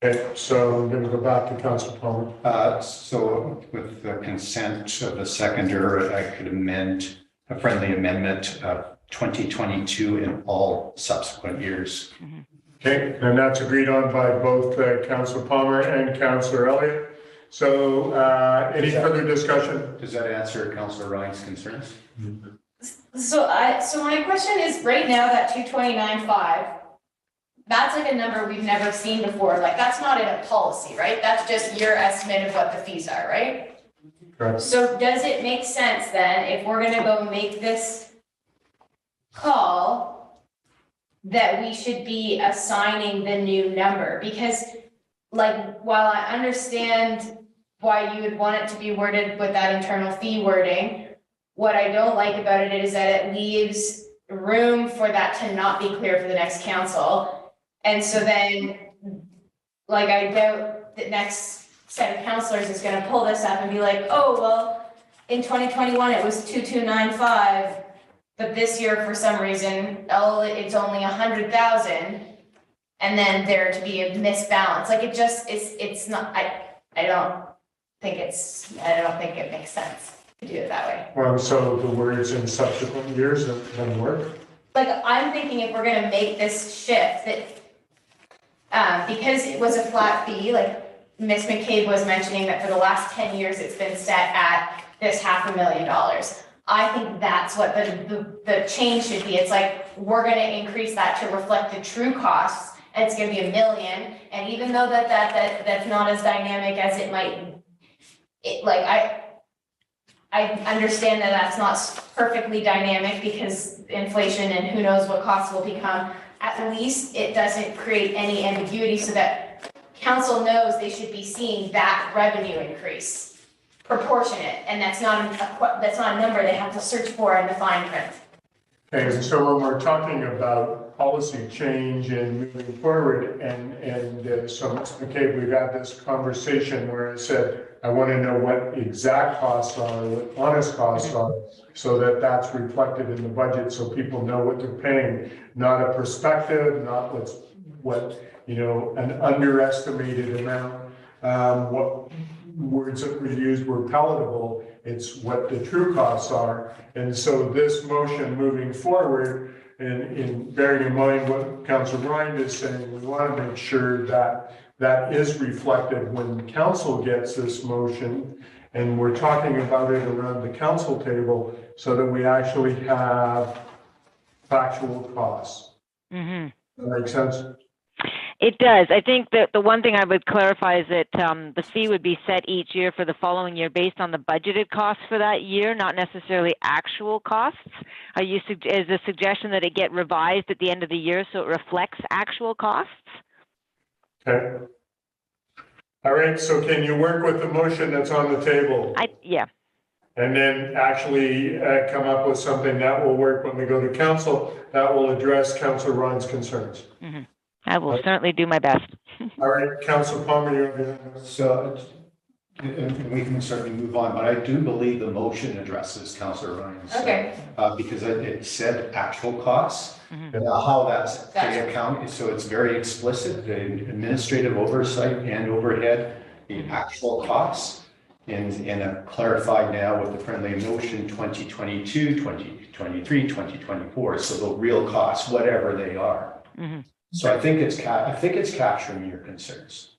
Okay, so I'm going to go back to Councillor Palmer. So with the consent of the seconder, I could amend a friendly amendment of 2022 in all subsequent years. Okay, and that's agreed on by both Councillor Palmer and Councillor Elliott. So any further discussion? Does that answer Councillor Ryan's concerns? So my question is, right now that 229.5, that's like a number we've never seen before. Like that's not in a policy, right? That's just your estimate of what the fees are, right? Correct. So does it make sense then, if we're gonna go make this call, that we should be assigning the new number? Because like, while I understand why you would want it to be worded with that internal fee wording, what I don't like about it is that it leaves room for that to not be clear for the next council. And so then, like, I doubt the next set of councillors is gonna pull this up and be like, oh, well, in 2021, it was 2295, but this year, for some reason, it's only 100,000. And then there to be a misbalance, like it's not, I don't think it makes sense to do it that way. Well, so the words in subsequent years doesn't work? Like, I'm thinking if we're gonna make this shift, that, because it was a flat fee, like Ms. McCabe was mentioning that for the last 10 years, it's been set at this $500,000. I think that's what the change should be. It's like, we're gonna increase that to reflect the true costs. It's going to be $1 million, and even though that's not as dynamic as it might, I understand that that's not perfectly dynamic because inflation and who knows what costs will become. At least it doesn't create any ambiguity, so that council knows they should be seeing that revenue increase proportionate, and that's not a number they have to search for in the fine print. Okay, so when we're talking about policy change and moving forward, so Ms. McCabe, we've had this conversation where I said, I want to know what exact costs are, what honest costs are, so that that's reflected in the budget, so people know what they're paying, not a perspective, not what an underestimated amount. What words that were used were palatable. It's what the true costs are. And so this motion moving forward, and in bearing in mind what Councillor Ryan is saying, we want to make sure that that is reflected when council gets this motion, and we're talking about it around the council table so that we actually have factual costs. Mm-hmm. That makes sense? It does. I think that the one thing I would clarify is that the fee would be set each year for the following year based on the budgeted costs for that year, not necessarily actual costs. Is the suggestion that it get revised at the end of the year so it reflects actual costs? Okay. All right, so can you work with the motion that's on the table? Yeah. And then actually come up with something that will work when we go to council, that will address Councillor Ron's concerns. Mm-hmm. I will certainly do my best. All right, Councillor Palmer, you're So, and we can certainly move on, but I do believe the motion addresses Councillor Ryan's. Okay. Because it said actual costs, Mm-hmm. and how that's Gotcha. the account, so it's very explicit, the administrative oversight and overhead, the actual costs, and clarified now with the friendly motion 2022, 2023, 2024, so the real costs, whatever they are. Mm-hmm. So I think it's capturing your concerns.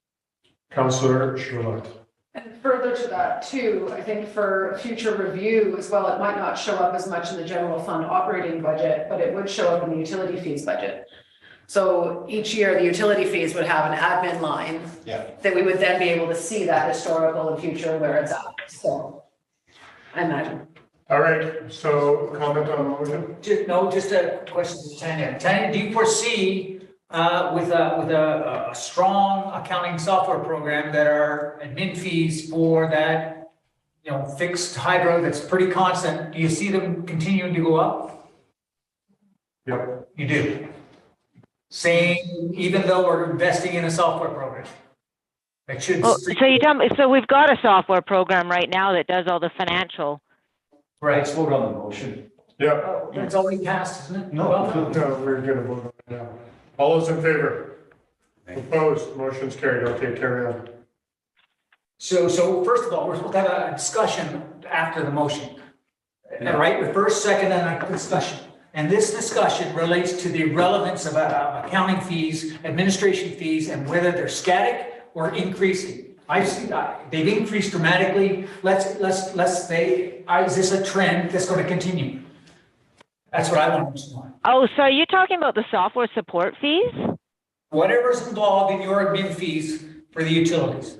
Councillor Charlotte. And further to that too, I think for future review as well, it might not show up as much in the general fund operating budget, but it would show up in the utility fees budget. So each year, the utility fees would have an admin line that we would then be able to see that historical and future where it's at. So I imagine. All right, so comment on the motion? Just a question to Tanya. Tanya, do you foresee with a strong accounting software program that are admin fees for that, fixed hydro that's pretty constant, do you see them continuing to go up? Yep. You do. Saying, even though we're investing in a software program. That should. So we've got a software program right now that does all the financial. Right. Let's vote on the motion. Yep. Oh, it's already passed, isn't it? No. No, we're gonna vote on it now. All those in favor? Opposed? Motion's carried. Okay, carry on. So first of all, we're supposed to have a discussion after the motion. Right, the first, second, and a discussion. And this discussion relates to the relevance of accounting fees, administration fees, and whether they're static or increasing. I see they've increased dramatically. Let's say, is this a trend that's going to continue? That's what I want to know. Oh, so you're talking about the software support fees? Whatever's involved in your admin fees for the utilities.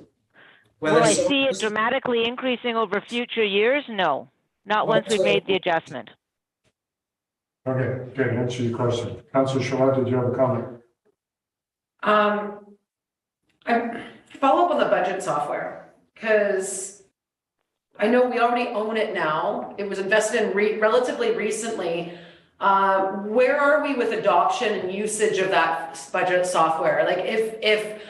Will I see it dramatically increasing over future years? No, not once we've made the adjustment. Okay, good. Answer your question. Councillor Charlotte, did you have a comment? I follow up on the budget software because I know we already own it now. It was invested in relatively recently. Where are we with adoption and usage of that budget software? Like if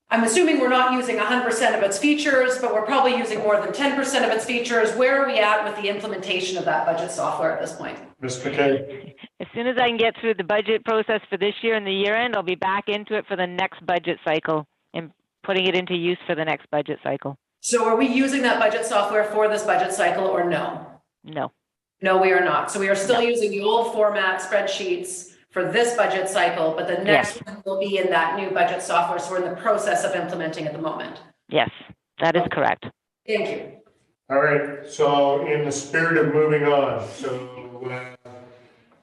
I'm assuming we're not using 100% of its features, but we're probably using more than 10% of its features. Where are we at with the implementation of that budget software at this point? Ms. McKay? As soon as I can get through the budget process for this year and the year end, I'll be back into it for the next budget cycle and putting it into use for the next budget cycle. So are we using that budget software for this budget cycle or no? No. No, we are not. So we are still using the old format spreadsheets for this budget cycle, but the next one will be in that new budget software. So we're in the process of implementing at the moment. Yes, that is correct. Thank you. All right, so in the spirit of moving on, so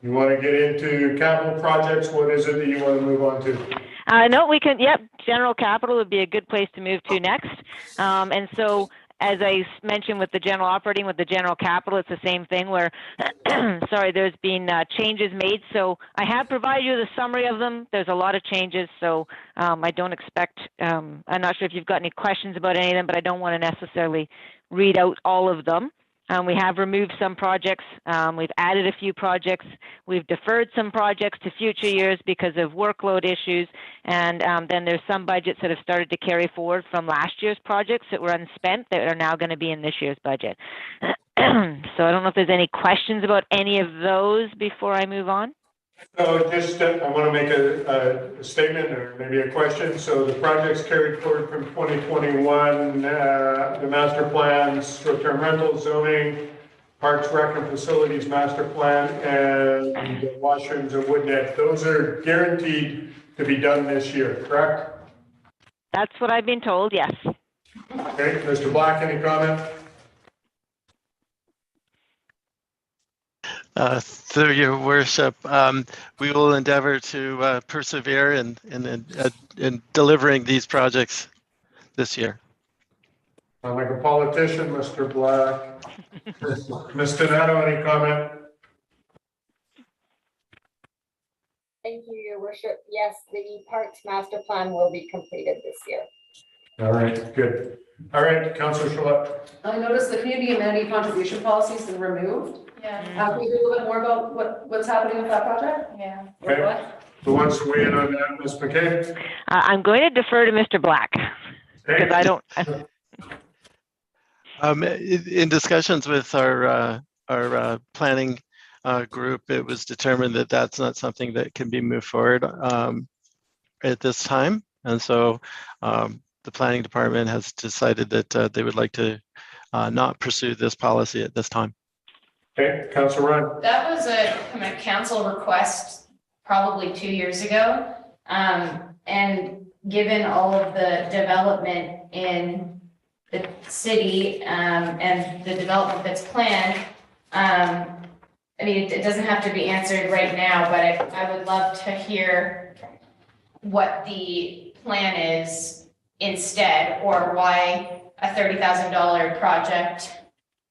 you want to get into capital projects, what is it that you want to move on to? No, we can, general capital would be a good place to move to next. And so as I mentioned with the general operating, with the general capital, it's the same thing where, sorry, there's been changes made. So I have provided you the summary of them. There's a lot of changes, so I don't expect, I'm not sure if you've got any questions about any of them, but I don't want to necessarily read out all of them. We have removed some projects. We've added a few projects. We've deferred some projects to future years because of workload issues. And then there's some budgets that have started to carry forward from last year's projects that were unspent that are now going to be in this year's budget. So I don't know if there's any questions about any of those before I move on. So just, I want to make a statement or maybe a question. So the projects carried forward from 2021, the master plans, short-term rental zoning, parks, rec, and facilities master plan, and the washrooms and woodnet, those are guaranteed to be done this year, correct? That's what I've been told, yes. Okay, Mr. Black, any comment? Through your worship, we will endeavor to persevere in delivering these projects this year. Sound like a politician, Mr. Black. Ms. Donato, any comment? Thank you, Your Worship. Yes, the Parks Master Plan will be completed this year. All right, good. All right, Councillor Charlotte. I noticed the community amenity contribution policy has been removed. Yeah. Can we hear a little bit more about what's happening with that project? Yeah. Okay. Who wants to weigh in on that, Ms. McKay? I'm going to defer to Mr. Black because I don't. In discussions with our planning group, it was determined that that's not something that can be moved forward at this time, and so the planning department has decided that they would like to not pursue this policy at this time. Okay, Councillor Ryan. That was a council request probably 2 years ago. And given all of the development in the city and the development that's planned, I mean, it doesn't have to be answered right now, but I would love to hear what the plan is instead, or why a $30,000 project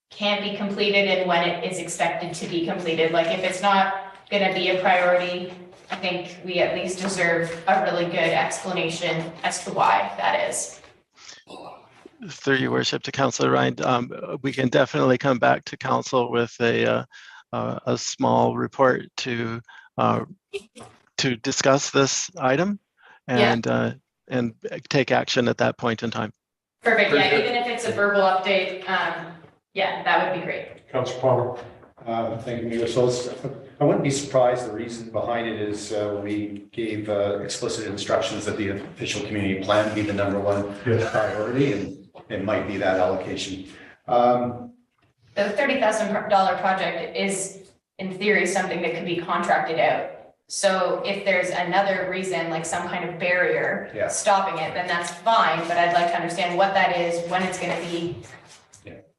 can be completed and when it is expected to be completed. Like, if it's not going to be a priority, I think we at least deserve a really good explanation as to why that is. Through your worship to Councillor Ryan, we can definitely come back to council with a small report to discuss this item and take action at that point in time. Perfect. Yeah, even if it's a verbal update, yeah, that would be great. Councillor Palmer. Thank you, Mayor Sulz. I wouldn't be surprised. The reason behind it is we gave explicit instructions that the official community plan be the #1 priority, and it might be that allocation. The $30,000 project is, in theory, something that could be contracted out. So if there's another reason, like some kind of barrier stopping it, then that's fine. But I'd like to understand what that is, when it's going to be,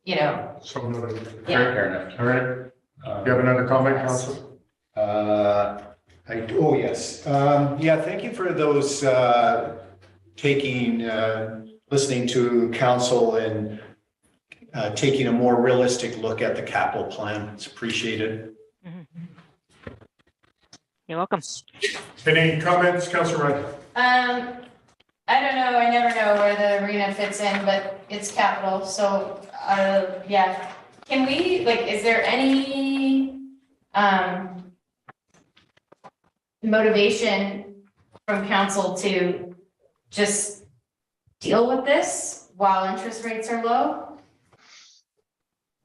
you know. So noted. Fair enough. All right. You have another comment, Councillor? Yes. Yeah, thank you for those listening to council and taking a more realistic look at the capital plan. It's appreciated. You're welcome. Any comments, Councillor Ryan? I don't know. I never know where the arena fits in, but it's capital. So, yeah. Can we, like, is there any motivation from council to just deal with this while interest rates are low?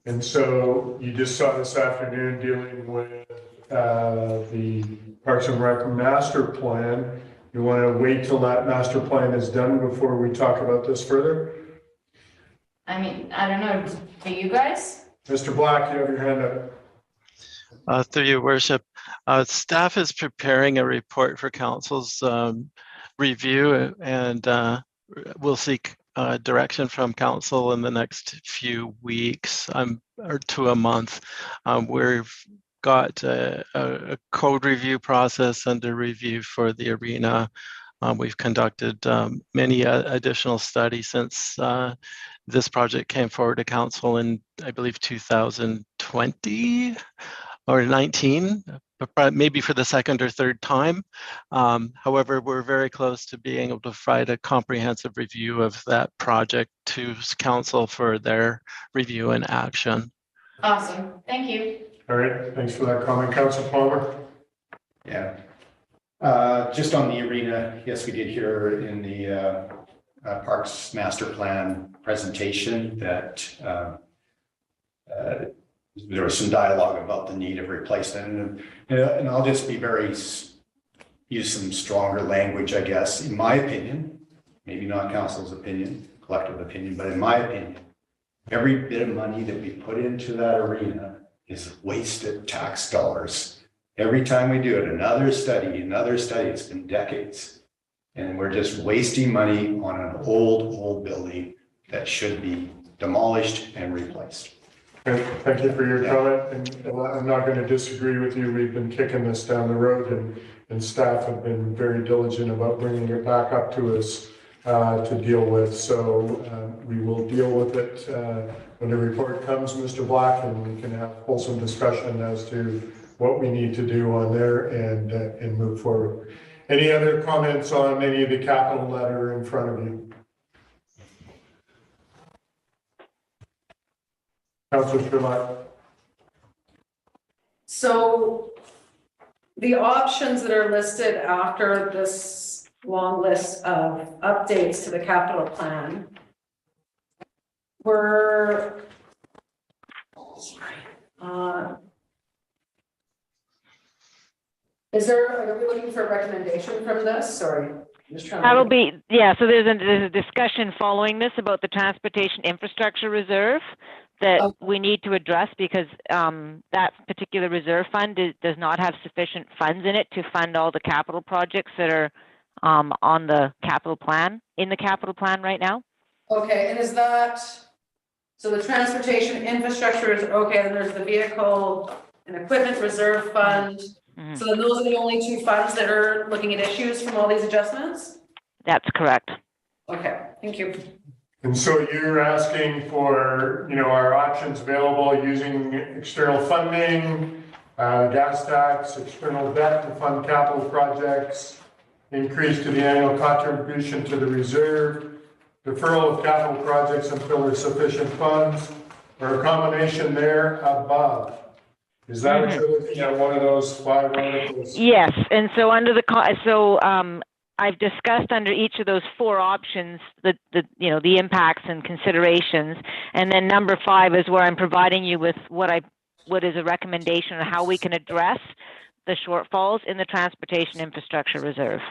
And so you just saw this afternoon dealing with the Parks and Rec master plan. You want to wait till that master plan is done before we talk about this further? I mean, I don't know. Do you guys? Mr. Black, you have your hand up. Through your worship, staff is preparing a report for council's review, and we'll seek direction from council in the next few weeks or to a month. We've got a code review process under review for the arena. We've conducted many additional studies since this project came forward to council in, I believe, 2020 or 19, but maybe for the second or third time. However, we're very close to being able to provide a comprehensive review of that project to council for their review and action. Awesome, thank you. All right, thanks for that comment, Council Palmer. Yeah. Just on the arena, yes, we did hear in the Parks Master Plan presentation that there was some dialogue about the need of replacement. And I'll just be use some stronger language, I guess, in my opinion, maybe not council's opinion, collective opinion, but in my opinion, every bit of money that we put into that arena is wasted tax dollars. Every time we do it, another study, it's been decades. And we're just wasting money on an old building that should be demolished and replaced. Okay, thank you for your comment, and I'm not going to disagree with you. We've been kicking this down the road, and staff have been very diligent about bringing it back up to us to deal with. So we will deal with it when the report comes, Mr. Black, and we can have wholesome discussion as to what we need to do on there and move forward. Any other comments on any of the capital letter in front of you? Councilor Sherlock. So the options that are listed after this long list of updates to the capital plan were, are we looking for a recommendation from this? Sorry, I'm just trying to. That'll be, yeah, so there's a discussion following this about the Transportation Infrastructure Reserve that we need to address because that particular reserve fund does not have sufficient funds in it to fund all the capital projects that are on the capital plan, in the capital plan right now. Okay, and is that, so the transportation infrastructure is, okay, then there's the vehicle and equipment reserve fund. Mm-hmm. So then those are the only two funds that are looking at issues from all these adjustments? That's correct. Okay, thank you. And so you're asking for, our options available using external funding, gas tax, external debt to fund capital projects, increase to the annual contribution to the reserve, deferral of capital projects until there's sufficient funds, or a combination there above. Is that what you're looking at, one of those 5 articles? Yes, and so under the, I've discussed under each of those 4 options, the impacts and considerations. And then number 5 is where I'm providing you with what is a recommendation on how we can address the shortfalls in the Transportation Infrastructure Reserve.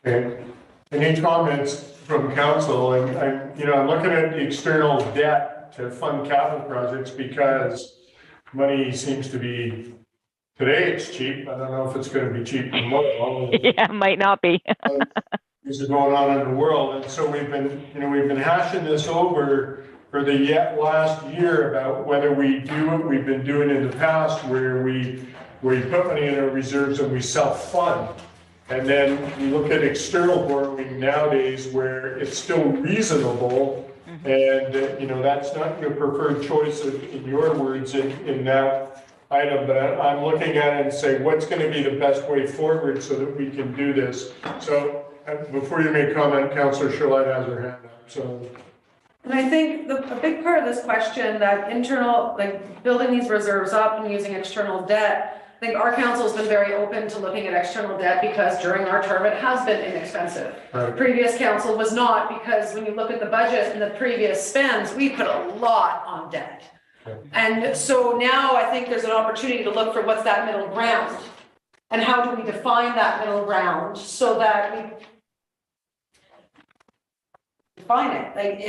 Okay. Any comments from council? I'm looking at the external debt to fund capital projects because money seems to be, today it's cheap. I don't know if it's going to be cheap tomorrow. Yeah, might not be. Things are going on in the world. And so we've been hashing this over for the last year about whether we do what we've been doing in the past where we put money in our reserves and we self-fund. And then we look at external borrowing nowadays where it's still reasonable. And, that's not your preferred choice in your words in that item, but I'm looking at it and say, what's going to be the best way forward so that we can do this? So before you make comment, Councillor Charlotte has her hand up. So. And I think a big part of this question, that internal, like building these reserves up and using external debt, I think our council has been very open to looking at external debt because during our term it has been inexpensive. Right. Previous council was not, because when you look at the budget and the previous spends, we put a lot on debt. Okay. And so now I think there's an opportunity to look for what's that middle ground and how do we define that middle ground so that we define it. Like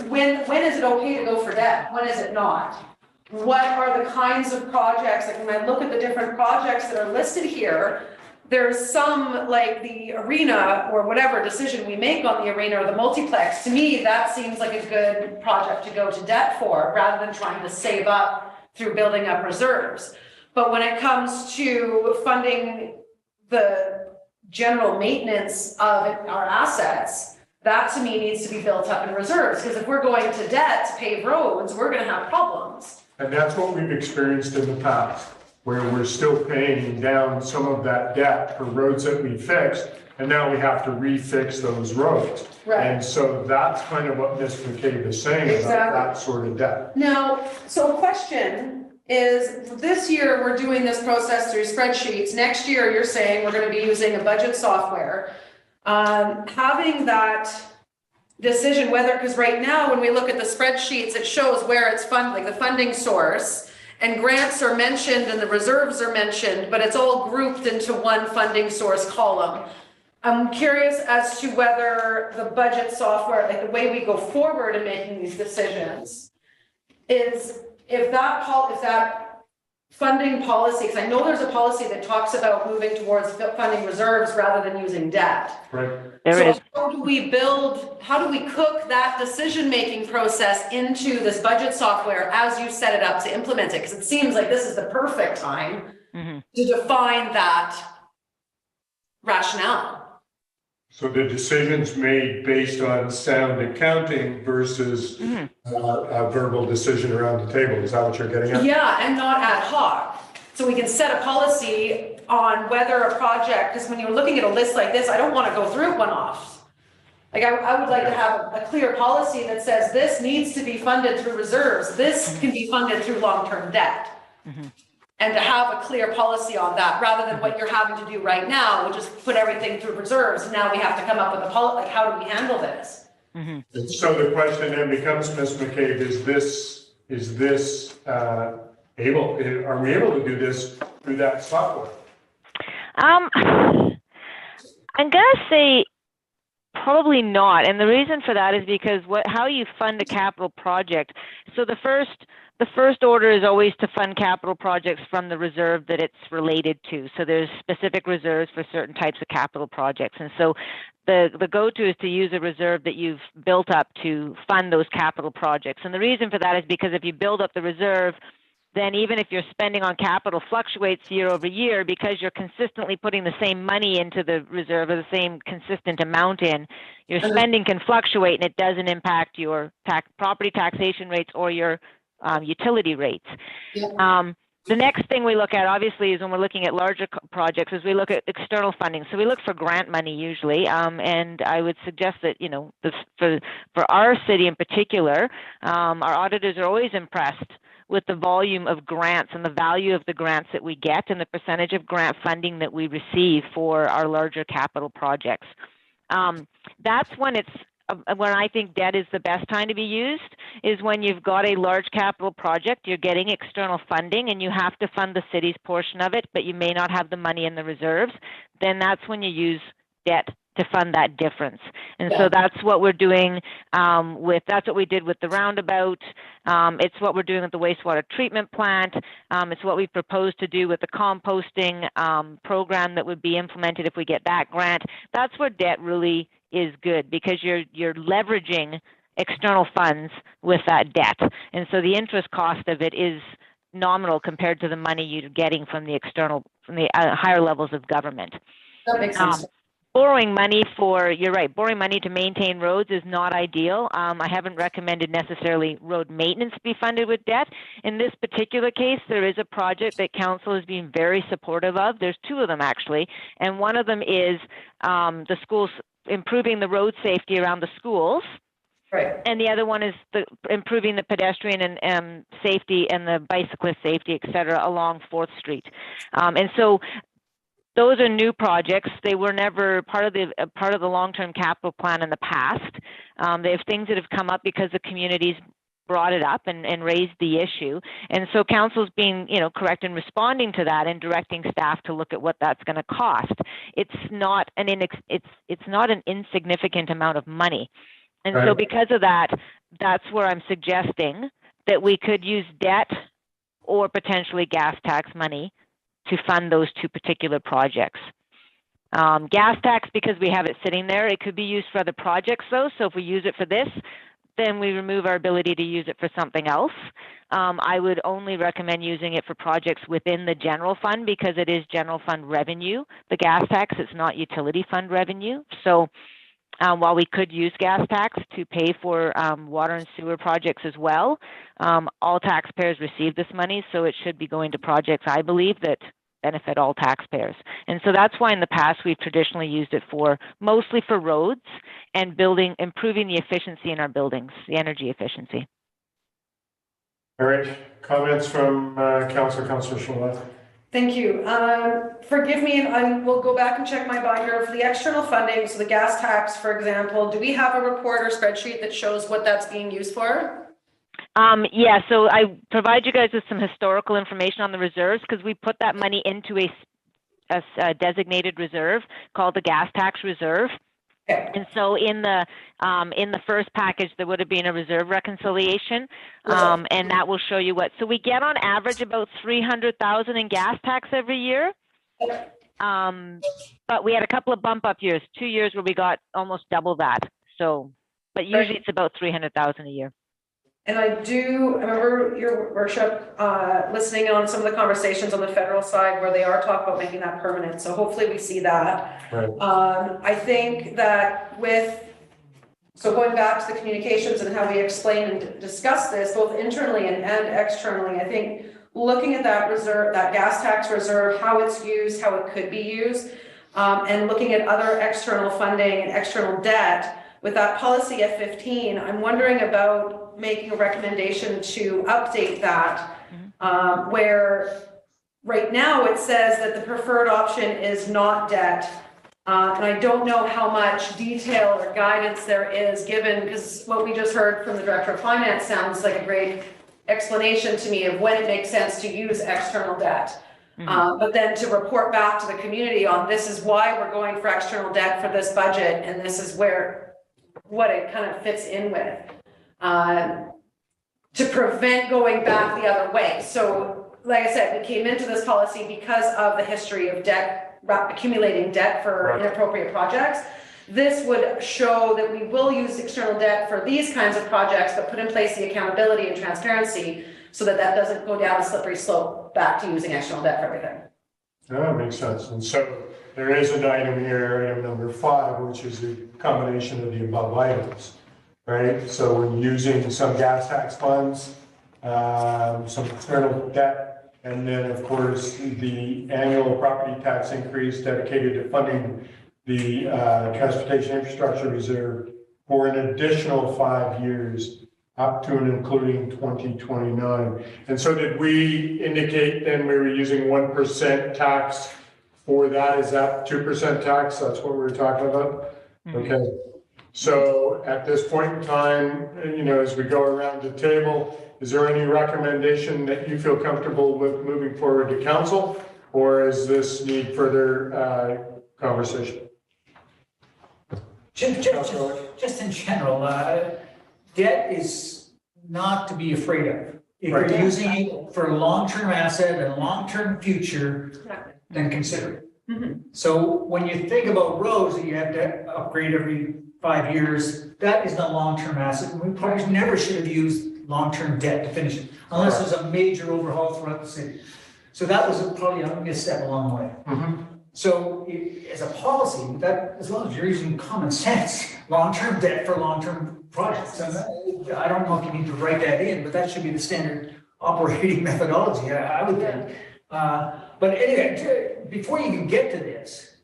when is it okay to go for debt? When is it not? What are the kinds of projects, like when I look at the different projects that are listed here, there's some like the arena or whatever decision we make on the arena or the multiplex, to me, that seems like a good project to go to debt for rather than trying to save up through building up reserves. But when it comes to funding the general maintenance of our assets, that to me needs to be built up in reserves, because if we're going to debt to pave roads, we're gonna have problems. And that's what we've experienced in the past, where we're still paying down some of that debt for roads that we fixed, and now we have to refix those roads. Right. And so that's kind of what Ms. McCabe is saying about Exactly. that sort of debt. Now, so a question is, this year, we're doing this process through spreadsheets. Next year, you're saying we're gonna be using a budget software. Having that decision whether, because right now, when we look at the spreadsheets, it shows where it's like the funding source, and grants are mentioned and the reserves are mentioned, but it's all grouped into one funding source column. I'm curious as to whether the budget software, like the way we go forward in making these decisions, is if that funding policy, because I know there's a policy that talks about moving towards funding reserves rather than using debt. Right. There is. How do we cook that decision-making process into this budget software as you set it up to implement it? Because it seems like this is the perfect time to define that rationale. So the decisions made based on sound accounting versus a verbal decision around the table. Is that what you're getting at? Yeah, and not ad hoc. So we can set a policy on whether a project, because when you're looking at a list like this, I don't want to go through one-offs. Like I would like to have a clear policy that says this needs to be funded through reserves. This can be funded through long-term debt. And to have a clear policy on that, rather than what you're having to do right now, which is put everything through reserves. And now we have to come up with a policy, like how do we handle this? And so the question then becomes, Ms. McCabe, are we able to do this through that software? I'm gonna say probably not, and the reason for that is because how you fund a capital project. So the first order is always to fund capital projects from the reserve that it's related to. So there's specific reserves for certain types of capital projects, and so the go-to is to use a reserve that you've built up to fund those capital projects. And the reason for that is because if you build up the reserve, then even if your spending on capital fluctuates year over year, because you're consistently putting the same money into the reserve or the same consistent amount in, your spending can fluctuate and it doesn't impact your property taxation rates or your utility rates. The next thing we look at, obviously, is when we're looking at larger projects, is we look at external funding. So we look for grant money usually, and I would suggest that, for our city in particular, our auditors are always impressed with the volume of grants and the value of the grants that we get and the percentage of grant funding that we receive for our larger capital projects. That's when I think debt is the best time to be used, is when you've got a large capital project, you're getting external funding and you have to fund the city's portion of it, but you may not have the money in the reserves. Then that's when you use debt to fund that difference. And so that's what we're doing that's what we did with the roundabout. It's what we're doing with the wastewater treatment plant. It's what we propose to do with the composting program that would be implemented if we get that grant. That's where debt really is good, because you're leveraging external funds with that debt. And so the interest cost of it is nominal compared to the money you're getting from the higher levels of government. That makes sense. Borrowing money borrowing money to maintain roads is not ideal. I haven't recommended necessarily road maintenance be funded with debt. In this particular case, there is a project that council has been very supportive of. There's two of them actually, and one of them is the schools, improving the road safety around the schools. Right. And the other one is improving the pedestrian and safety and the bicyclist safety, et cetera, along 4th Street. And so those are new projects. They were never part of the long-term capital plan in the past. They have things that have come up because the communities brought it up and raised the issue. And so council's being, correct in responding to that and directing staff to look at what that's going to cost. It's not an insignificant amount of money. And so because of that, that's where I'm suggesting that we could use debt or potentially gas tax money to fund those two particular projects. Gas tax, because we have it sitting there, it could be used for other projects though. So if we use it for this, then we remove our ability to use it for something else. I would only recommend using it for projects within the general fund because it is general fund revenue. The gas tax is not utility fund revenue. So while we could use gas tax to pay for water and sewer projects as well, all taxpayers receive this money, so it should be going to projects, I believe, that benefit all taxpayers. And so that's why in the past we've traditionally used it for mostly for roads and improving the efficiency in our buildings, the energy efficiency. All right, comments from Councillor Schultz. Thank you. Forgive me, and I will go back and check my binder for the external funding. So the gas tax, for example, do we have a report or spreadsheet that shows what that's being used for? Yeah, so I provide you guys with some historical information on the reserves because we put that money into a designated reserve called the gas tax reserve. Okay. And so in the first package, there would have been a reserve reconciliation, and that will show you what. So we get on average about $300,000 in gas tax every year. But we had a couple of bump up years, 2 years where we got almost double that. So, but usually it's about $300,000 a year. And I remember your worship listening on some of the conversations on the federal side where they are talking about making that permanent. So hopefully we see that. Right. I think that so going back to the communications and how we explain and discuss this, both internally and externally, I think looking at that reserve, that gas tax reserve, how it's used, how it could be used, and looking at other external funding and external debt, with that policy F15, I'm wondering about making a recommendation to update that, where right now it says that the preferred option is not debt. And I don't know how much detail or guidance there is given, because what we just heard from the Director of Finance sounds like a great explanation to me of when it makes sense to use external debt. But then to report back to the community on this is why we're going for external debt for this budget, and this is what it kind of fits in with, to prevent going back the other way. So like I said, we came into this policy because of the history of debt, accumulating debt for inappropriate projects. This would show that we will use external debt for these kinds of projects, but put in place the accountability and transparency so that that doesn't go down a slippery slope back to using external debt for everything. That makes sense. And so there is an item here, item number 5, which is the combination of the above items, right? So we're using some gas tax funds, some external debt, and then of course the annual property tax increase dedicated to funding the transportation infrastructure reserve for an additional 5 years, up to and including 2029. And so did we indicate then we were using 1% tax for that? Is that 2% tax? That's what we were talking about? Okay. So at this point in time, as we go around the table, is there any recommendation that you feel comfortable with moving forward to council, or is this need further conversation? Just in general, debt is not to be afraid of. If you're using it for a long-term asset and long-term future, then consider it. So when you think about roads that you have to upgrade every 5 years, that is not a long-term asset. We probably never should have used long-term debt to finish it, unless there's a major overhaul throughout the city. So that was probably a misstep along the way. So as a policy, that as long as you're using common sense, long-term debt for long-term projects. And I don't know if you need to write that in, but that should be the standard operating methodology, I would think. But anyway, before you can get to this,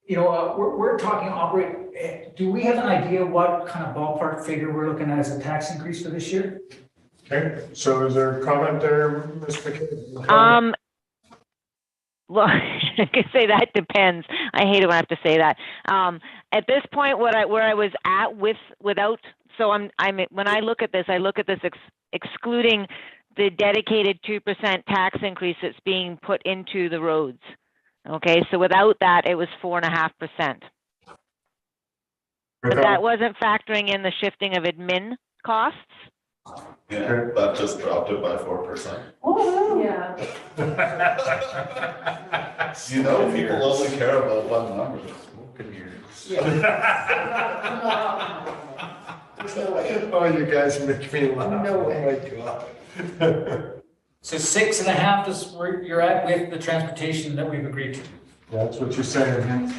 we're talking operate. Do we have an idea what kind of ballpark figure we're looking at as a tax increase for this year? Okay, so is there a comment there, Ms. McKay? Well, I could say that depends. I hate it when I have to say that. At this point, where I was at without, so when I look at this, excluding the dedicated 2% tax increase that's being put into the roads. Okay, so without that, it was 4.5%. But that wasn't factoring in the shifting of admin costs. Yeah, that just dropped it by 4%. Yeah. People only care about one number. Oh, you guys make me laugh. No way. Oh, my God. So 6.5 is where you're at with the transportation that we've agreed to. That's what you're saying, huh?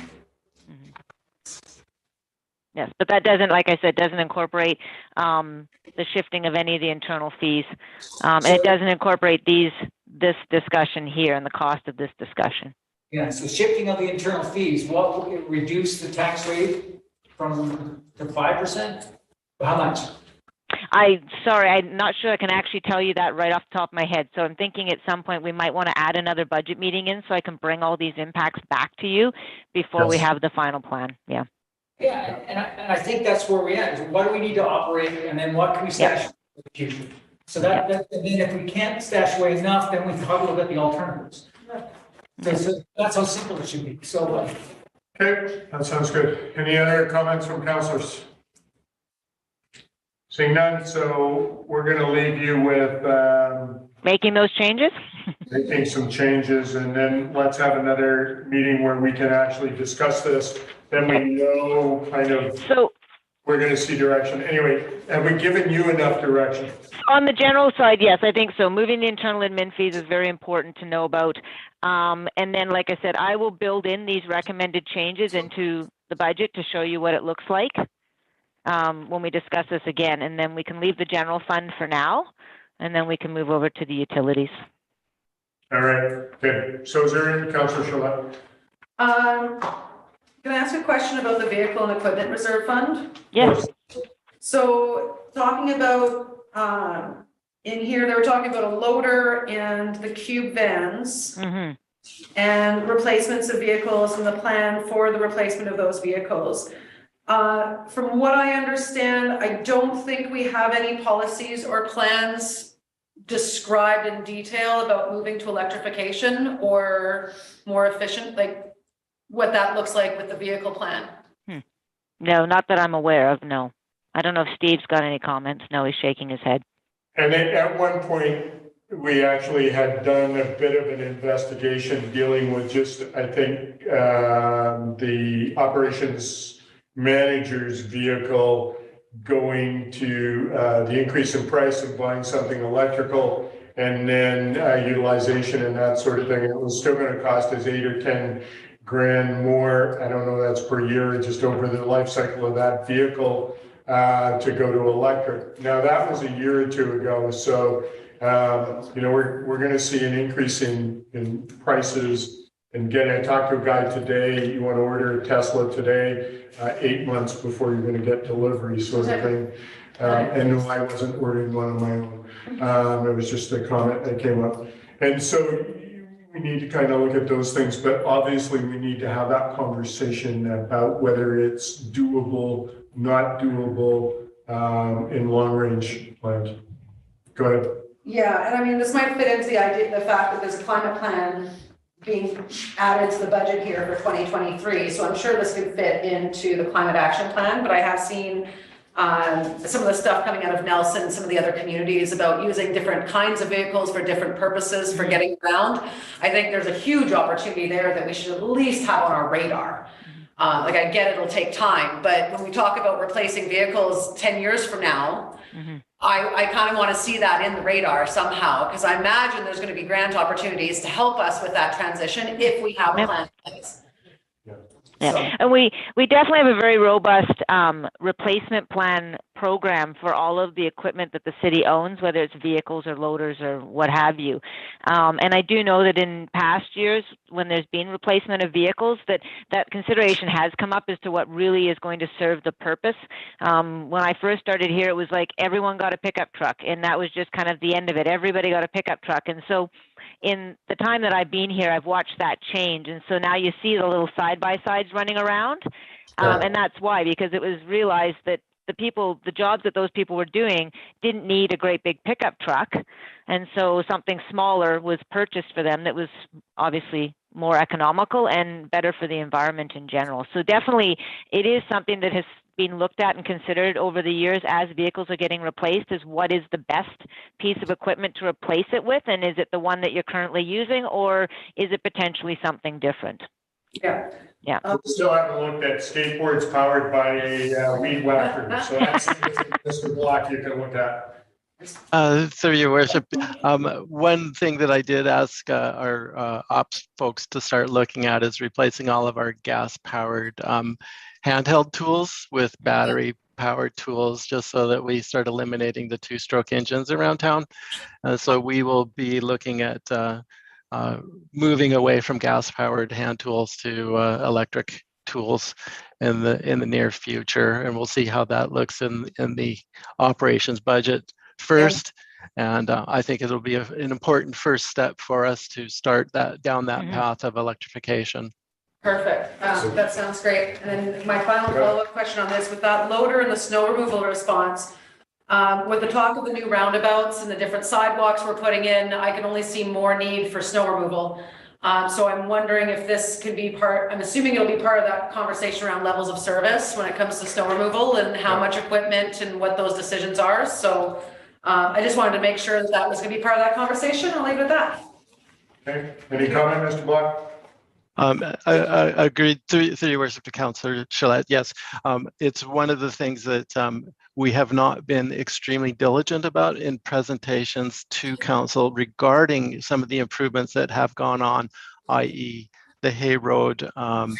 Yes, but that doesn't, like I said, doesn't incorporate the shifting of any of the internal fees. And it doesn't incorporate this discussion here and the cost of this discussion. Yeah, so shifting of the internal fees, what will it reduce the tax rate from to 5%? How much? Sorry, I'm not sure I can actually tell you that right off the top of my head. So I'm thinking at some point we might want to add another budget meeting in so I can bring all these impacts back to you before we Yes. have the final plan. Yeah. Yeah, and I think that's where we're at. What do we need to operate, and then what can we stash in the future? So and then if we can't stash away enough, then we probably look at the alternatives. That's how simple it should be. So. Okay, that sounds good. Any other comments from councilors? Seeing none, so we're gonna leave you with, Making those changes? making some changes, and then let's have another meeting where we can actually discuss this. Then we know kind of, So we're gonna see direction. Anyway, have we given you enough direction? on the general side, yes, I think so. Moving the internal admin fees is very important to know about. And then, like I said, I will build in these recommended changes into the budget to show you what it looks like when we discuss this again. And then we can leave the general fund for now, and then we can move over to the utilities. All right, good. So is there any, Councillor Charlotte? Can I ask a question about the vehicle and equipment reserve fund? Yes. So talking about, in here, they were talking about a loader and the cube vans Mm-hmm. and replacements of vehicles and the plan for the replacement of those vehicles. From what I understand, I don't think we have any policies or plans described in detail about moving to electrification or more efficient, like what that looks like with the vehicle plan. No, not that I'm aware of, no. I don't know if Steve's got any comments. No, he's shaking his head. And at one point, we actually had done a bit of an investigation dealing with just, I think, the operations manager's vehicle going to the increase in price of buying something electrical and then utilization and that sort of thing. It was still going to cost us 8 or 10 grand more. I don't know, that's per year, just over the life cycle of that vehicle to go to electric. Now that was a year or two ago. So, you know, we're going to see an increase in prices. And again, I talked to a guy today, you want to order a Tesla today, 8 months before you're going to get delivery sort of thing. And no, I wasn't ordering one on my own. It was just a comment that came up. And so we need to kind of look at those things, but obviously we need to have that conversation about whether it's doable, not doable in long range plans. Go ahead. Yeah, and I mean, this might fit into the idea, the fact that there's a climate plan being added to the budget here for 2023. So I'm sure this could fit into the climate action plan, but I have seen some of the stuff coming out of Nelson, some of the other communities about using different kinds of vehicles for different purposes for getting around. I think there's a huge opportunity there that we should at least have on our radar. Like I get it'll take time, but when we talk about replacing vehicles 10 years from now, I kind of want to see that in the radar somehow, because I imagine there's going to be grant opportunities to help us with that transition if we have a plan in place. Yeah, So- and we definitely have a very robust replacement plan program for all of the equipment that the city owns, whether it's vehicles or loaders or what have you. And I do know that in past years, when there's been replacement of vehicles, that consideration has come up as to what really is going to serve the purpose. When I first started here, it was like everyone got a pickup truck, and that was just kind of the end of it. Everybody got a pickup truck, and so in the time that I've been here, I've watched that change. And so now you see the little side-by-sides running around. And that's why, because it was realized that the jobs that those people were doing didn't need a great big pickup truck. And so something smaller was purchased for them that was obviously more economical and better for the environment in general. So definitely it is something that has been looked at and considered over the years as vehicles are getting replaced, is what is the best piece of equipment to replace it with, and is it the one that you're currently using, or is it potentially something different? Yeah. Yeah. Still haven't looked at skateboards powered by a weed whacker, so that's Mr. Block you can look at. Through your worship, one thing that I did ask our ops folks to start looking at is replacing all of our gas-powered handheld tools with battery-powered tools, just so that we start eliminating the two-stroke engines around town. So we will be looking at moving away from gas-powered hand tools to electric tools in the near future, and we'll see how that looks in the operations budget first. And I think it'll be an important first step for us to start down that path of electrification. Perfect. That sounds great. And then my final follow-up question on this, with that loader and the snow removal response, with the talk of the new roundabouts and the different sidewalks we're putting in, I can only see more need for snow removal. So I'm wondering if this could be I'm assuming it'll be part of that conversation around levels of service when it comes to snow removal and how much equipment and what those decisions are. So I just wanted to make sure that was going to be part of that conversation. I'll leave it at that. Okay, any comment, Mr. Block? I agreed through your worship to Councillor Gillette. Yes, it's one of the things that we have not been extremely diligent about in presentations to council regarding some of the improvements that have gone on, i.e. the Hay Road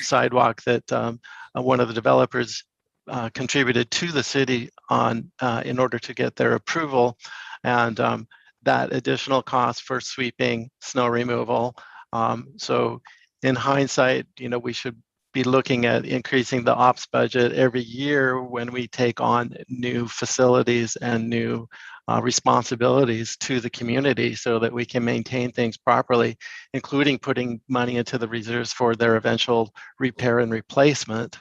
sidewalk that one of the developers contributed to the city on in order to get their approval, and that additional cost for sweeping, snow removal. So in hindsight, we should be looking at increasing the ops budget every year when we take on new facilities and new responsibilities to the community, so that we can maintain things properly, including putting money into the reserves for their eventual repair and replacement.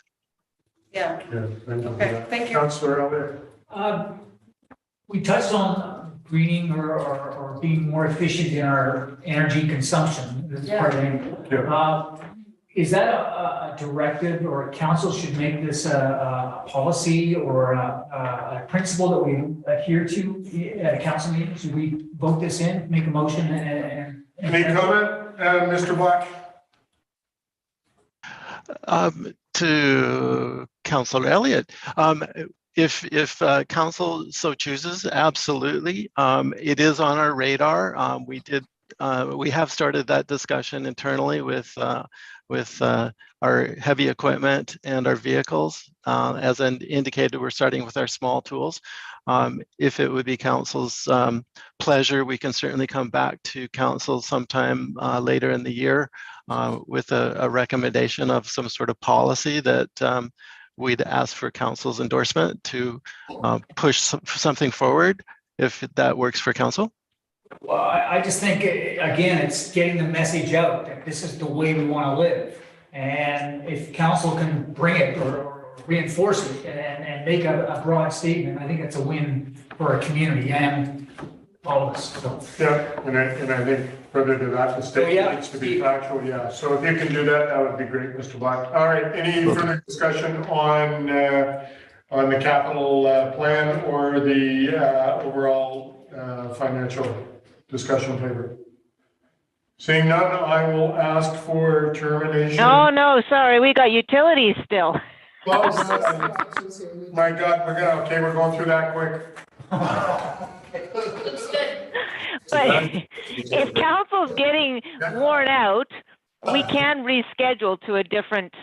Yeah. Okay, thank you. Councillor Elliott. We touched on greening or being more efficient in our energy consumption. This is part of it. Is that a directive, or a council should make this a policy or a principle that we adhere to at a council meeting? Should we vote this in, make a motion and Any comment, Mr. Black? To Councillor Elliott, if council so chooses, absolutely. It is on our radar. We have started that discussion internally with our heavy equipment and our vehicles. As indicated, we're starting with our small tools. If it would be council's pleasure, we can certainly come back to council sometime later in the year with a recommendation of some sort of policy that we'd ask for council's endorsement to push something forward, if that works for council. Well, I just think, again, it's getting the message out that this is the way we want to live. And if council can bring it or reinforce it and make a broad statement, I think it's a win for our community and all of us. So. Yeah, and I think further to that, the statement needs to be factual, yeah. So if you can do that, that would be great, Mr. Black. All right, any further discussion on the capital plan or the overall financial discussion paper? Seeing none, I will ask for termination. No, sorry, we got utilities still. Well, my God, we're going through that quick. But if council's getting worn out, we can reschedule to a different.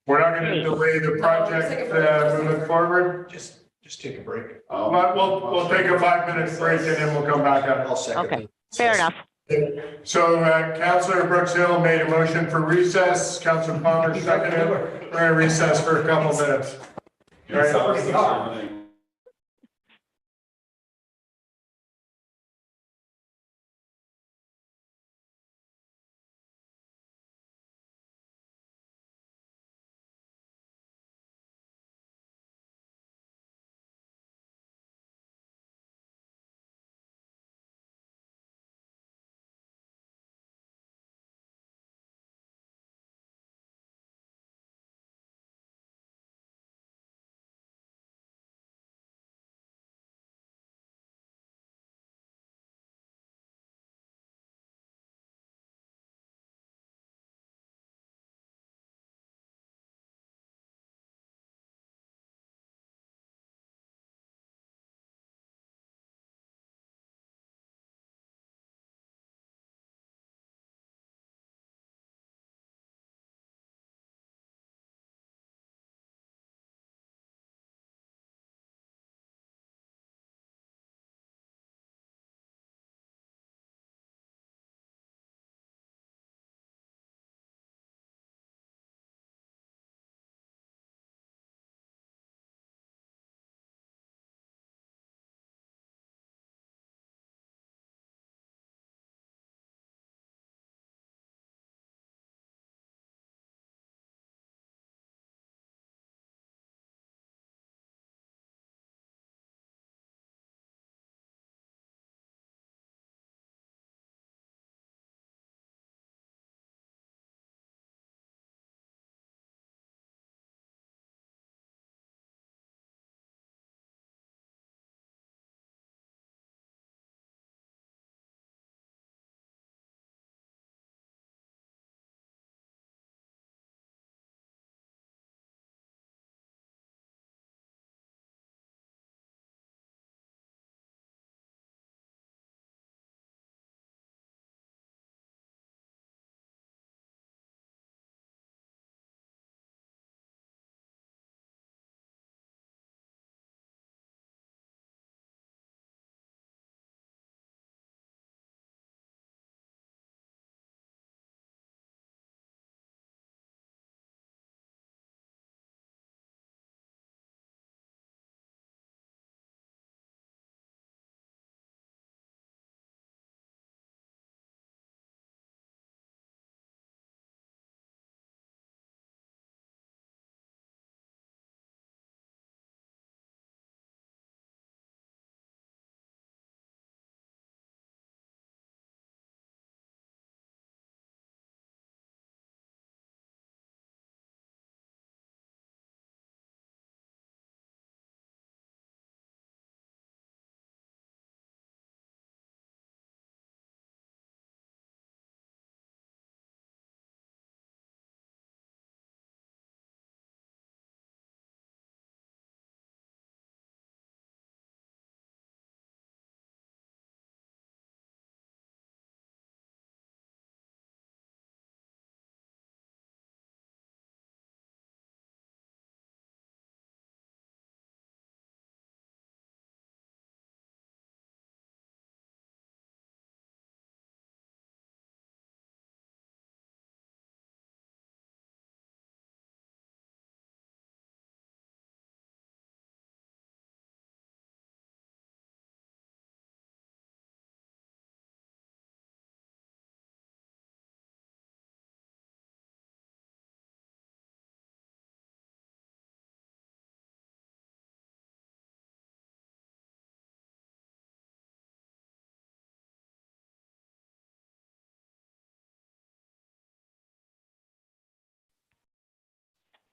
We're not going to delay the project moving forward. Just take a break. We'll take a 5-minute break and then we'll come back up. I'll second Okay, it. fair enough. So Councillor Brooks Hill made a motion for recess. Councillor Palmer seconded. We're going to recess for a couple minutes. Right.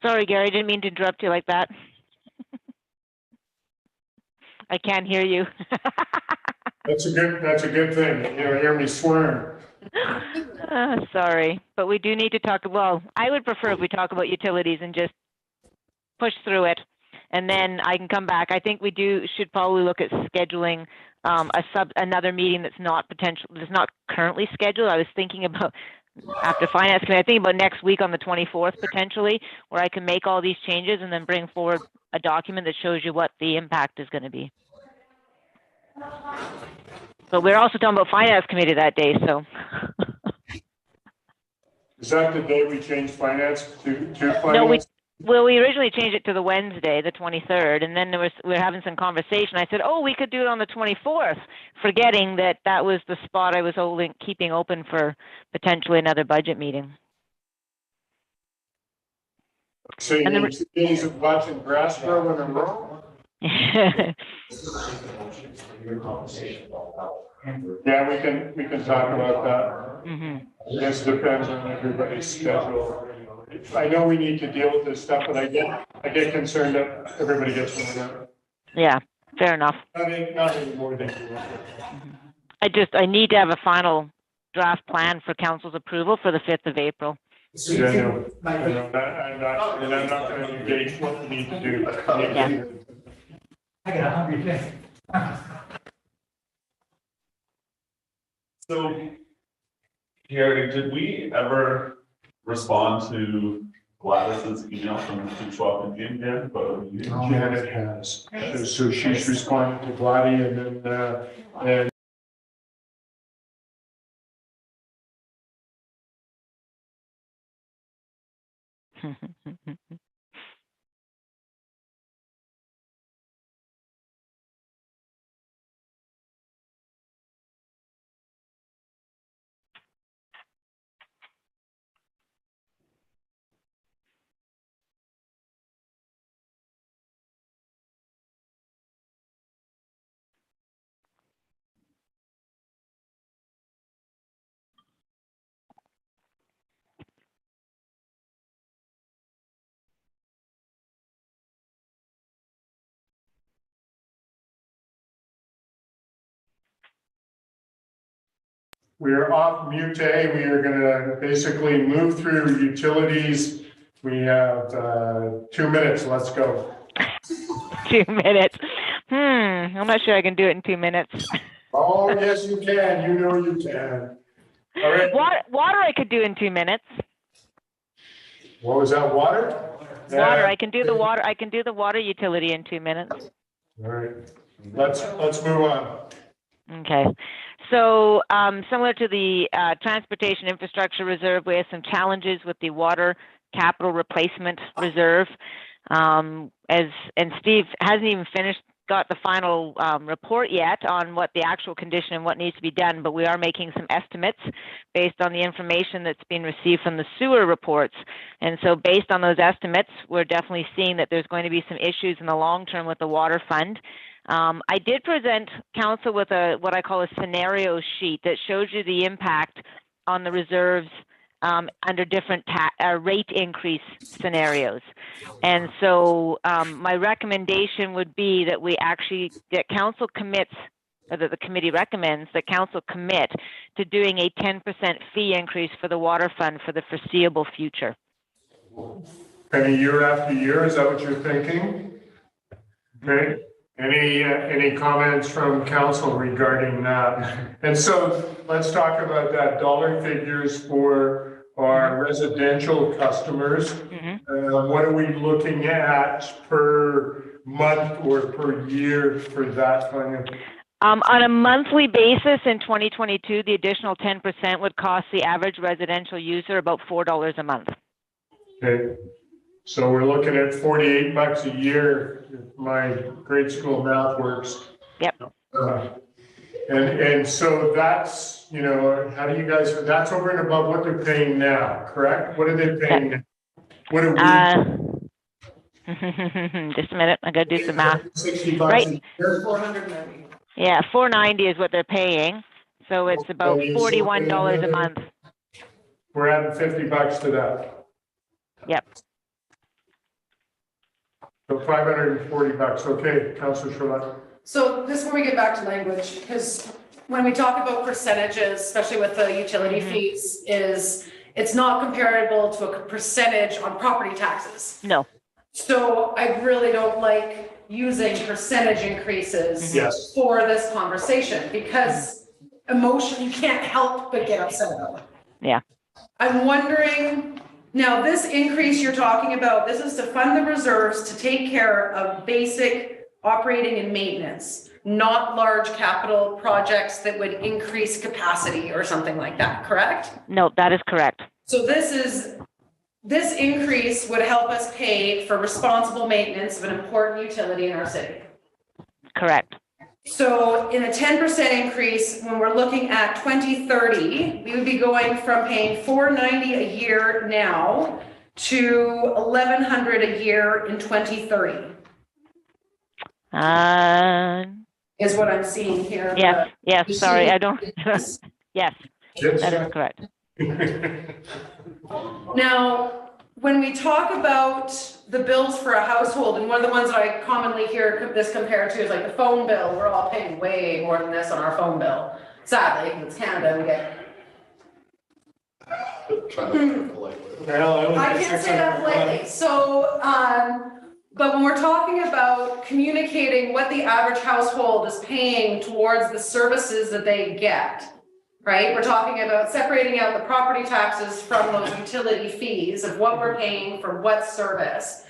Sorry, Gary, didn't mean to interrupt you like that. I can't hear you. That's a good thing. You don't hear me swearing. Sorry, but we do need to talk, well, I would prefer if we talk about utilities and just push through it. And then I can come back. I think we should probably look at scheduling another meeting that's not currently scheduled. I was thinking about after finance committee, I think about next week on the 24th potentially, where I can make all these changes and then bring forward a document that shows you what the impact is going to be. But we're also talking about finance committee that day, so. Is that the day we changed finance to finance? No, we originally changed it to the Wednesday, the 23rd, and then we were having some conversation. I said, oh, we could do it on the 24th, forgetting that that was the spot I was keeping open for potentially another budget meeting. So you need 2 days of watching grass grow in a row? Yeah, we can talk about that. Mm-hmm. This depends on everybody's schedule. I know we need to deal with this stuff, but I get concerned that everybody gets one out. Yeah, fair enough. Not any more than you want. I need to have a final draft plan for council's approval for the 5th of April. Yeah, I know. I'm not going to engage what we need to do. Yeah. I got a hungry thing. So, Gary, did we ever respond to Gladys's email from 2/12 and Jim again? But Janet has. So she's responded to Gladys and then, we are off mute. We are going to basically move through utilities. We have 2 minutes. Let's go. 2 minutes. I'm not sure I can do it in 2 minutes. Oh, yes, you can. You know you can. All right. Water I could do in 2 minutes. What was that, water? Water, I can do the water. I can do the water utility in 2 minutes. All right. Let's move on. Okay. So similar to the Transportation Infrastructure Reserve, we have some challenges with the Water Capital Replacement Reserve. And Steve hasn't even got the final report yet on what the actual condition and what needs to be done, but we are making some estimates based on the information that's been received from the sewer reports. And so based on those estimates, we're definitely seeing that there's going to be some issues in the long term with the water fund. I did present council with what I call a scenario sheet that shows you the impact on the reserves under different rate increase scenarios. And so my recommendation would be that that council commits, or that the committee recommends that council commit to doing a 10% fee increase for the water fund for the foreseeable future. And year after year, is that what you're thinking? Okay. Any comments from council regarding that? And so let's talk about that dollar figures for our residential customers. What are we looking at per month or per year for that kind of? On a monthly basis in 2022, the additional 10% would cost the average residential user about $4 a month. Okay. So we're looking at $48 a year, if my grade school math works. Yep. And so that's, how do you guys, that's over and above what they're paying now, correct? What are they paying now? What are we? Just a minute, I gotta do some math. $60 Right. a year? $490. Yeah, $490 is what they're paying. So it's about $41 a month. We're adding $50 to that. Yep. So $540, okay, Councillor Charlotte. So this is where we get back to language, because when we talk about percentages, especially with the utility fees, it's not comparable to a percentage on property taxes. No. So I really don't like using percentage increases Yes. for this conversation, because emotion, you can't help but get upset about it. Yeah. I'm wondering, now this increase you're talking about, this is to fund the reserves to take care of basic operating and maintenance, not large capital projects that would increase capacity or something like that, correct? No, that is correct. So this increase would help us pay for responsible maintenance of an important utility in our city. Correct. So in a 10% increase, when we're looking at 2030, we would be going from paying $490 a year now to $1,100 a year in 2030, is what I'm seeing here. Yes, sorry, I don't, yes, Yes. that is correct. Now, when we talk about the bills for a household, and one of the ones that I commonly hear this compared to is like the phone bill. We're all paying way more than this on our phone bill. Sadly, because it's Canada, we get. Trying to think politely. Well, I can't say that politely. So, but when we're talking about communicating what the average household is paying towards the services that they get, right? We're talking about separating out the property taxes from those utility fees of what we're paying for what service.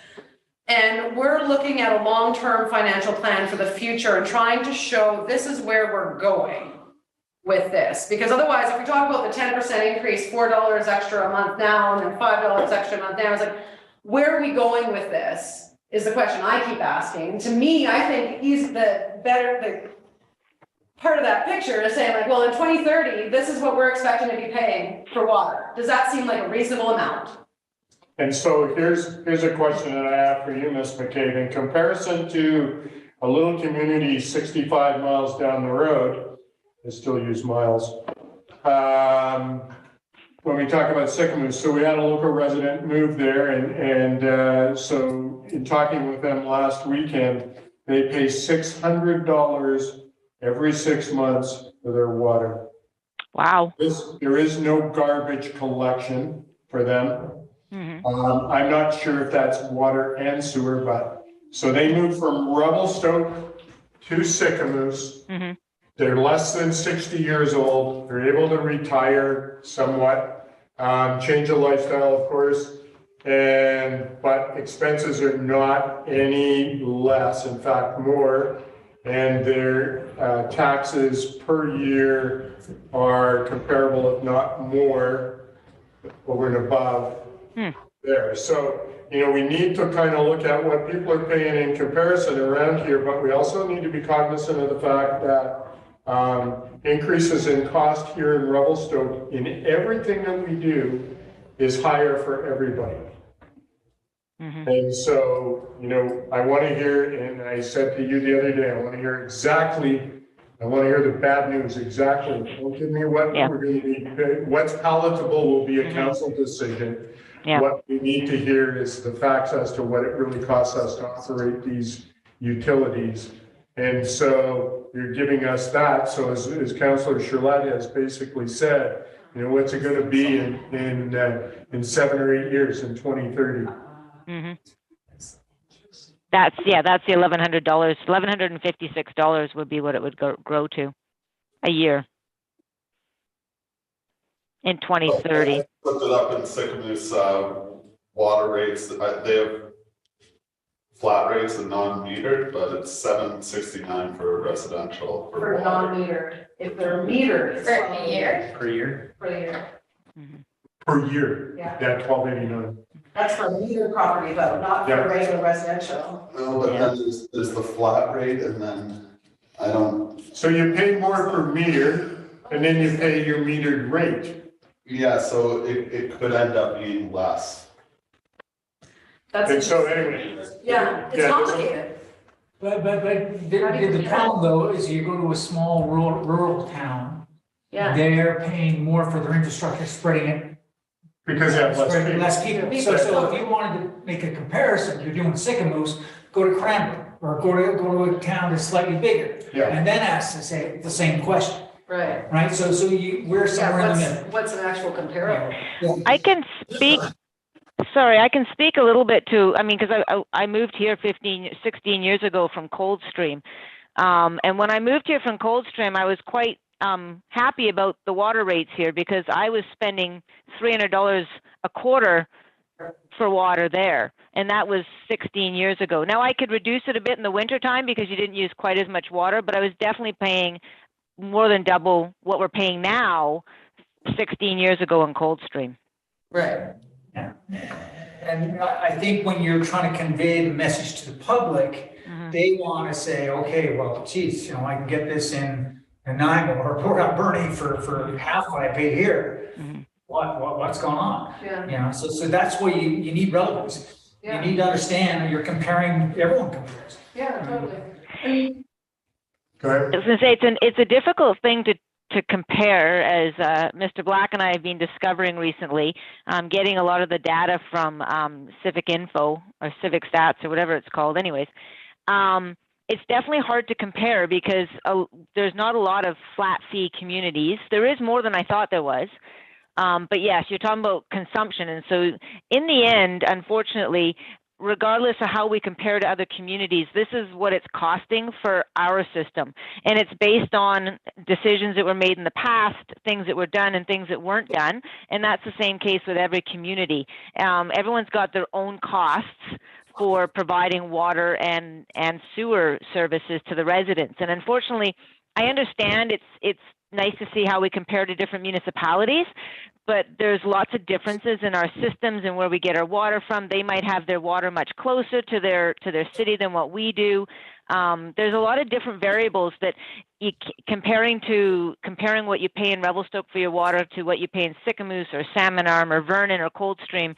And we're looking at a long-term financial plan for the future and trying to show this is where we're going with this. Because otherwise, if we talk about the 10% increase, $4 extra a month now, and then $5 extra a month now, it's like, where are we going with this is the question I keep asking. To me, I think the part of that picture is saying like, well, in 2030, this is what we're expecting to be paying for water. Does that seem like a reasonable amount? And so here's a question that I have for you, Ms. McCabe. In comparison to a little community 65 miles down the road, I still use miles. When we talk about Sycamore, so we had a local resident move there, and so in talking with them last weekend, they pay $600 every 6 months for their water. Wow. There is no garbage collection for them. I'm not sure if that's water and sewer, but, so they moved from Revelstoke to Sycamoose. They're less than 60 years old. They're able to retire somewhat, change of lifestyle, of course, but expenses are not any less, in fact, more. And their taxes per year are comparable, if not more, over and above there. So, we need to kind of look at what people are paying in comparison around here, but we also need to be cognizant of the fact that increases in cost here in Revelstoke in everything that we do is higher for everybody. And so, I want to hear, and I said to you the other day, I want to hear the bad news exactly. Don't give me what we're going to need. What's palatable will be a council decision. What we need to hear is the facts as to what it really costs us to operate these utilities. And so you're giving us that. So as Councillor Charlotte has basically said, what's it going to be in 7 or 8 years, in 2030? That's the $1,100. $1,156 would be what it would grow to a year in 2030. I looked it up in Sycamoose, water rates. They have flat rates and non-metered, but it's $7.69 for residential. For non-metered. If they're metered, it's For a year? Per year? per year. Per year, Yeah. that $1,289. That's for metered property though, not for regular residential. No, but then there's the flat rate, and then I don't. So you pay more per meter, and then you pay your metered rate. Yeah, so it could end up being less. And so anyway. Yeah, it's complicated. But the problem though is you go to a small rural town, Yeah. they're paying more for their infrastructure, spreading it Because they have less Right, people. less people. So if you wanted to make a comparison, you're doing Sycamoose, go to Cranbrook, or go to a town that's slightly bigger. Yeah. And then ask to say the same question, Right. right? So we're somewhere in the middle. What's an actual comparable? I can speak, sorry, I can speak a little bit to, I mean, because I moved here 16 years ago from Coldstream. And when I moved here from Coldstream, I was quite happy about the water rates here because I was spending $300 a quarter for water there. And that was 16 years ago. Now I could reduce it a bit in the wintertime because you didn't use quite as much water, but I was definitely paying more than double what we're paying now 16 years ago in Coldstream. Right. Yeah. And I think when you're trying to convey the message to the public, they want to say, okay, well, geez, you know, I can get this in Nanaimo or Port Alberni for half what I pay here. What's going on? Yeah. You know, so that's where you need relevance. Yeah. You need to understand you're comparing, everyone compares. Yeah, totally. Go ahead. I was going to say it's a difficult thing to compare, as Mr. Black and I have been discovering recently. Getting a lot of the data from Civic Info or Civic Stats or whatever it's called. Anyways, it's definitely hard to compare because there's not a lot of flat fee communities. There is more than I thought there was. But yes, you're talking about consumption. And so in the end, unfortunately, regardless of how we compare to other communities, this is what it's costing for our system. And it's based on decisions that were made in the past, things that were done and things that weren't done. And that's the same case with every community. Everyone's got their own costs for providing water and sewer services to the residents. And unfortunately, I understand it's nice to see how we compare to different municipalities, but there's lots of differences in our systems and where we get our water from. They might have their water much closer to their city than what we do. There's a lot of different variables that comparing what you pay in Revelstoke for your water to what you pay in Sycamoose or Salmon Arm or Vernon or Coldstream.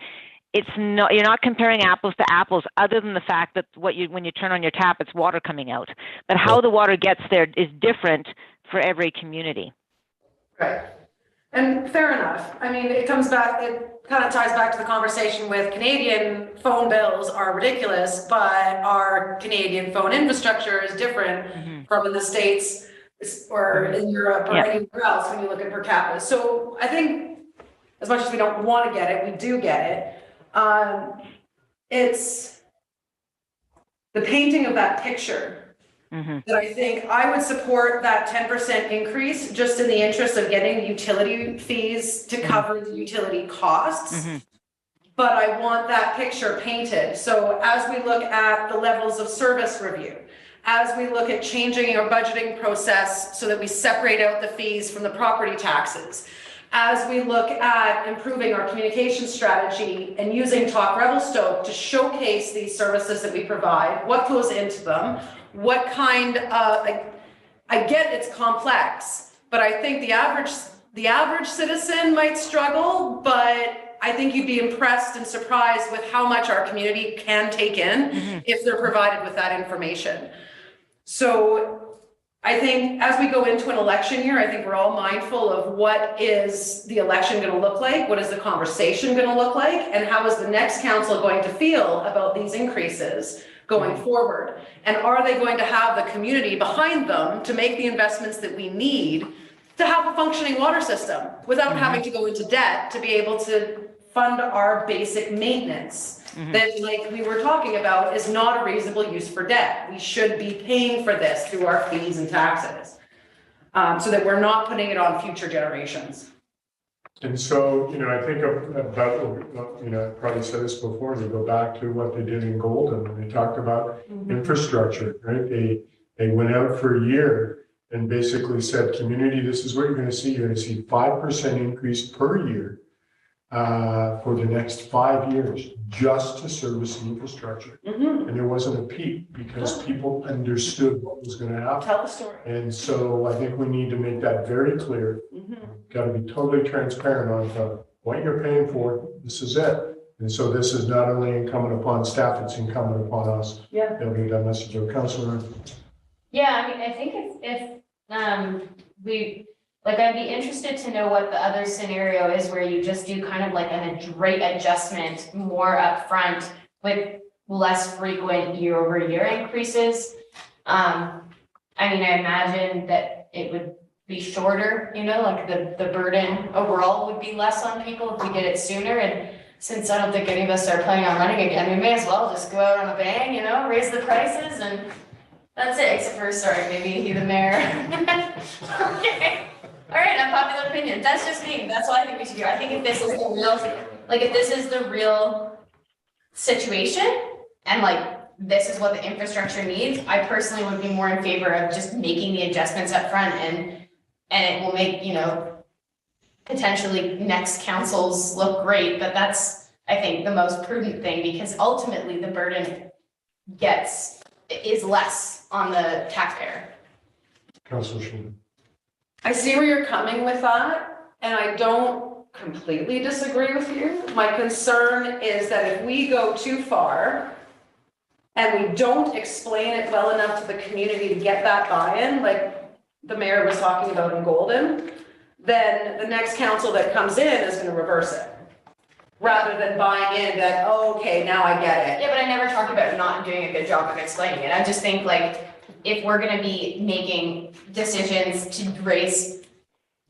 You're not comparing apples to apples, other than the fact that when you turn on your tap, it's water coming out. But how the water gets there is different for every community. Right. And fair enough. I mean, it kind of ties back to the conversation with Canadian phone bills are ridiculous, but our Canadian phone infrastructure is different from in the States or in Europe or anywhere else when you look at per capita. So I think as much as we don't want to get it, we do get it. It's the painting of that picture that I think I would support that 10% increase just in the interest of getting utility fees to cover the utility costs. But I want that picture painted. So as we look at the levels of service review, as we look at changing our budgeting process so that we separate out the fees from the property taxes, as we look at improving our communication strategy and using Talk Revelstoke to showcase these services that we provide, what goes into them, what kind of, I get it's complex, but I think the average citizen might struggle, but I think you'd be impressed and surprised with how much our community can take in if they're provided with that information. So I think as we go into an election year, I think we're all mindful of what is the election going to look like, what is the conversation going to look like, and how is the next council going to feel about these increases going forward? And are they going to have the community behind them to make the investments that we need to have a functioning water system without having to go into debt to be able to fund our basic maintenance? That, like we were talking about, is not a reasonable use for debt. We should be paying for this through our fees and taxes, so that we're not putting it on future generations. And so, I think about, I probably said this before, to go back to what they did in Golden, when they talked about infrastructure, right? They went out for a year and basically said, community, this is what you're going to see. You're going to see 5% increase per year for the next 5 years, just to service the infrastructure. And there wasn't a peak because people understood what was going to happen. Tell the story. And so I think we need to make that very clear. Got to be totally transparent on what you're paying for. This is it. And so this is not only incumbent upon staff, it's incumbent upon us. Yeah. They'll get that message of Councilor. Yeah, I mean, I think if we, Like, I'd be interested to know what the other scenario is where you just do kind of like a rate adjustment more upfront with less frequent year-over-year increases. I mean, I imagine that it would be shorter, you know, like the burden overall would be less on people if we did it sooner. And since I don't think any of us are planning on running again, we may as well just go out on a bang, you know, raise the prices and that's it, except for, sorry, maybe the mayor. Okay. All right, unpopular opinion. That's just me. That's what I think we should do. I think if this is the real, like, if this is the real situation and like, this is what the infrastructure needs, I personally would be more in favor of just making the adjustments up front and it will make, you know, potentially next councils look great, but that's, I think, the most prudent thing because ultimately the burden is less on the taxpayer. Councillor Schumann. I see where you're coming with that, and I don't completely disagree with you. My concern is that if we go too far and we don't explain it well enough to the community to get that buy-in, like the mayor was talking about in Golden, then the next council that comes in is going to reverse it. Rather than buying in that, oh, okay, now I get it. Yeah, but I never talked about not doing a good job of explaining it. I just think like, if we're gonna be making decisions to raise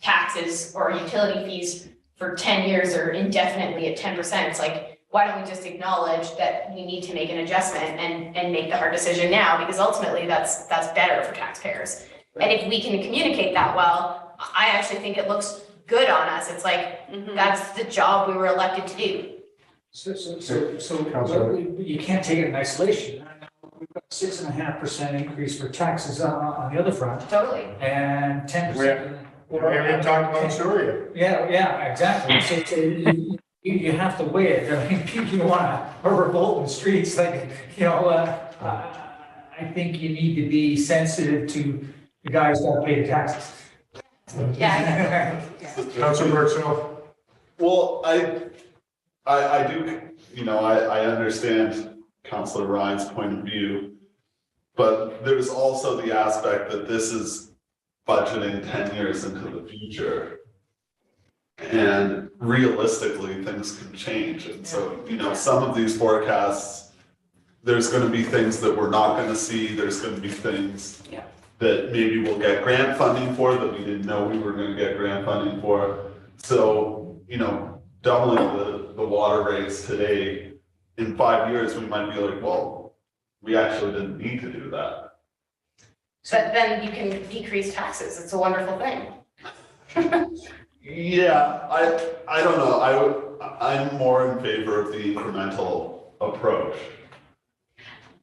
taxes or utility fees for 10 years or indefinitely at 10%, it's like, why don't we just acknowledge that we need to make an adjustment and make the hard decision now? Because ultimately that's better for taxpayers. And if we can communicate that well, I actually think it looks good on us. It's like, that's the job we were elected to do. So you can't take it in isolation. We've got 6.5% increase for taxes on the other front Totally. and 10%. We haven't talked about Surya. Yeah, exactly. So you have to weigh it. I mean, you don't want to revolt in the streets. Like, you know, I think you need to be sensitive to the guys who don't pay the taxes. Yeah. Councillor Burksville. Well, I do, you know, I understand Councillor Ryan's point of view, but there's also the aspect that this is budgeting 10 years into the future. And realistically, things can change. And so, you know, some of these forecasts, there's going to be things that we're not going to see. There's going to be things that maybe we'll get grant funding for that we didn't know we were going to get grant funding for. So, you know, doubling the water rates today, in 5 years, we might be like, well, we actually didn't need to do that. But then you can decrease taxes. It's a wonderful thing. Yeah, I don't know. I'm more in favor of the incremental approach.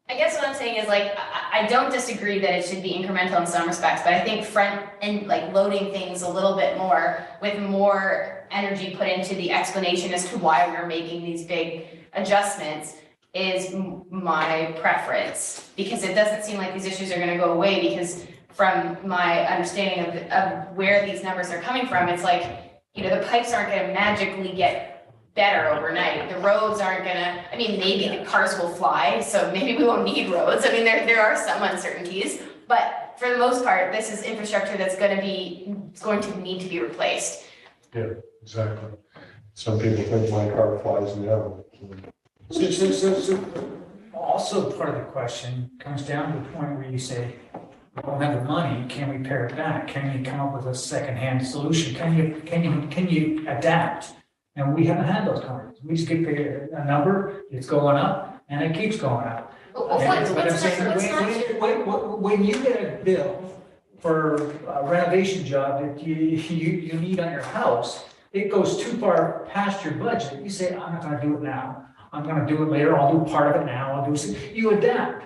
I guess what I'm saying is like, I don't disagree that it should be incremental in some respects, but I think front and like loading things a little bit more with more energy put into the explanation as to why we're making these big adjustments is my preference, because it doesn't seem like these issues are going to go away, because from my understanding of where these numbers are coming from, it's like, you know, the pipes aren't going to magically get better overnight. The roads aren't going to, I mean, maybe the cars will fly, so maybe we won't need roads. I mean, there are some uncertainties, but for the most part, this is infrastructure that's going to need to be replaced. Yeah, exactly. Some people think my car flies in the oven. So also part of the question comes down to the point where you say, we don't have the money, can we pare it back? Can you come up with a second-hand solution? Can you adapt? And we haven't had those conversations. We just get paid a number, it's going up, and it keeps going up. When you get a bill for a renovation job that you need on your house, it goes too far past your budget. You say, I'm not gonna do it now. I'm gonna do it later. I'll do part of it now. I'll do it. You adapt,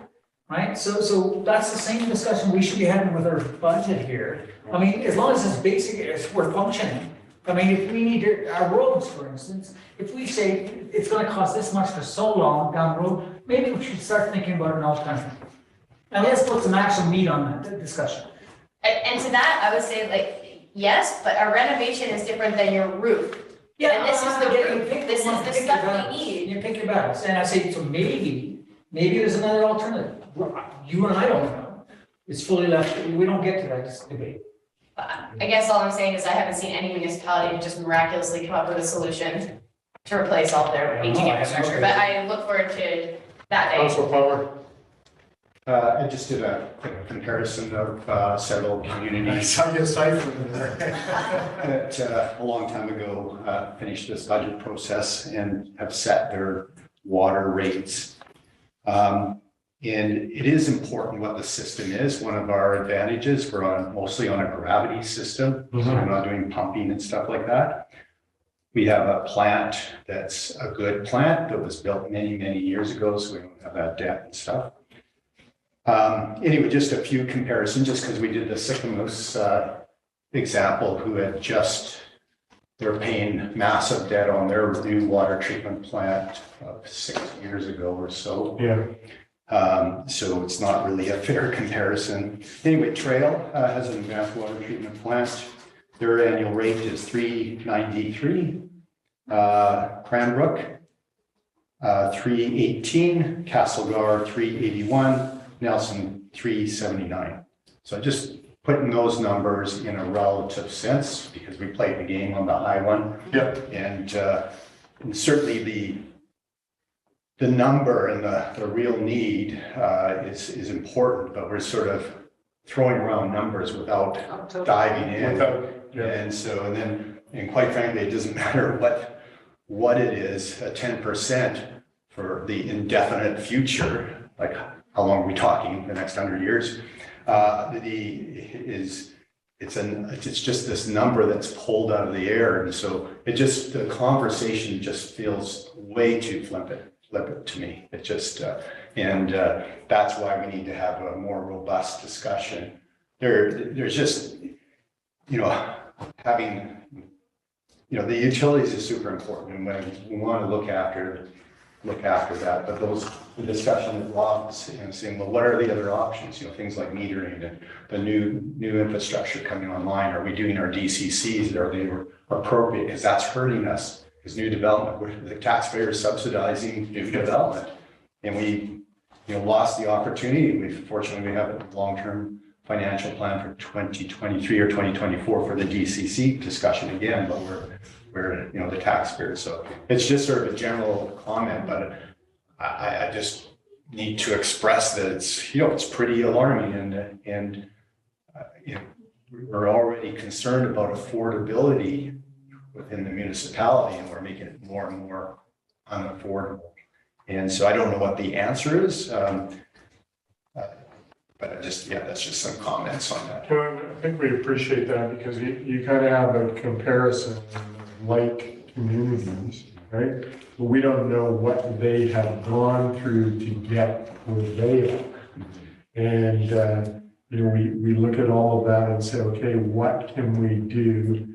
right? So that's the same discussion we should be having with our budget here. I mean, as long as it's basic, it's we're functioning. I mean, if we need our roads, for instance, if we say it's gonna cost this much for so long down the road, maybe we should start thinking about an alternative. And let's put some actual meat on that discussion. And to that, I would say like, yes, but a renovation is different than your roof. Yeah, and this is the roof. This is the stuff we need. You pick your battles, and I say, so maybe there's another alternative. You and I don't know. It's fully left, we don't get to that debate. I guess all I'm saying is I haven't seen any municipality just miraculously come up with a solution to replace all their aging infrastructure, but I look forward to that day. Council Palmer. I just did a quick comparison of several communities I guess I put there. that a long time ago finished this budget process and have set their water rates. And it is important what the system is. One of our advantages, we're mostly on a gravity system, so we're not doing pumping and stuff like that. We have a plant that's a good plant that was built many, many years ago, so we don't have that debt and stuff. Anyway, just a few comparisons, just because we did the Sycamore example, who had they're paying massive debt on their new water treatment plant 6 years ago or so. Yeah. So it's not really a fair comparison. Anyway, Trail has an advanced water treatment plant. Their annual rate is $393. Cranbrook, $318. Castlegar, $381. Nelson, $379. So just putting those numbers in a relative sense, because we played the game on the high one. Yep. And certainly the number and the real need is important, but we're sort of throwing around numbers without diving in. And quite frankly, it doesn't matter what it is, 10% for the indefinite future, like how long are we talking, the next 100 years? It's just this number that's pulled out of the air. And so the conversation just feels way too flippant to me. It just, that's why we need to have a more robust discussion. There's just, having, the utilities is super important, and we want to look after that, but the discussion that Rob's saying, well, what are the other options? Things like metering and the new infrastructure coming online. Are we doing our DCCs? Are they appropriate? Because that's hurting us. Because new development, the taxpayers subsidizing new development, and we lost the opportunity. Fortunately, we have a long-term financial plan for 2023 or 2024 for the DCC discussion again, but we're the taxpayers. So it's just sort of a general comment, but I just need to express that it's pretty alarming, and we're already concerned about affordability within the municipality, and we're making it more and more unaffordable. And so I don't know what the answer is, but that's just some comments on that. Well, I think we appreciate that, because you kind of have a comparison like communities, right? But we don't know what they have gone through to get where they are. And, we look at all of that and say, okay, what can we do?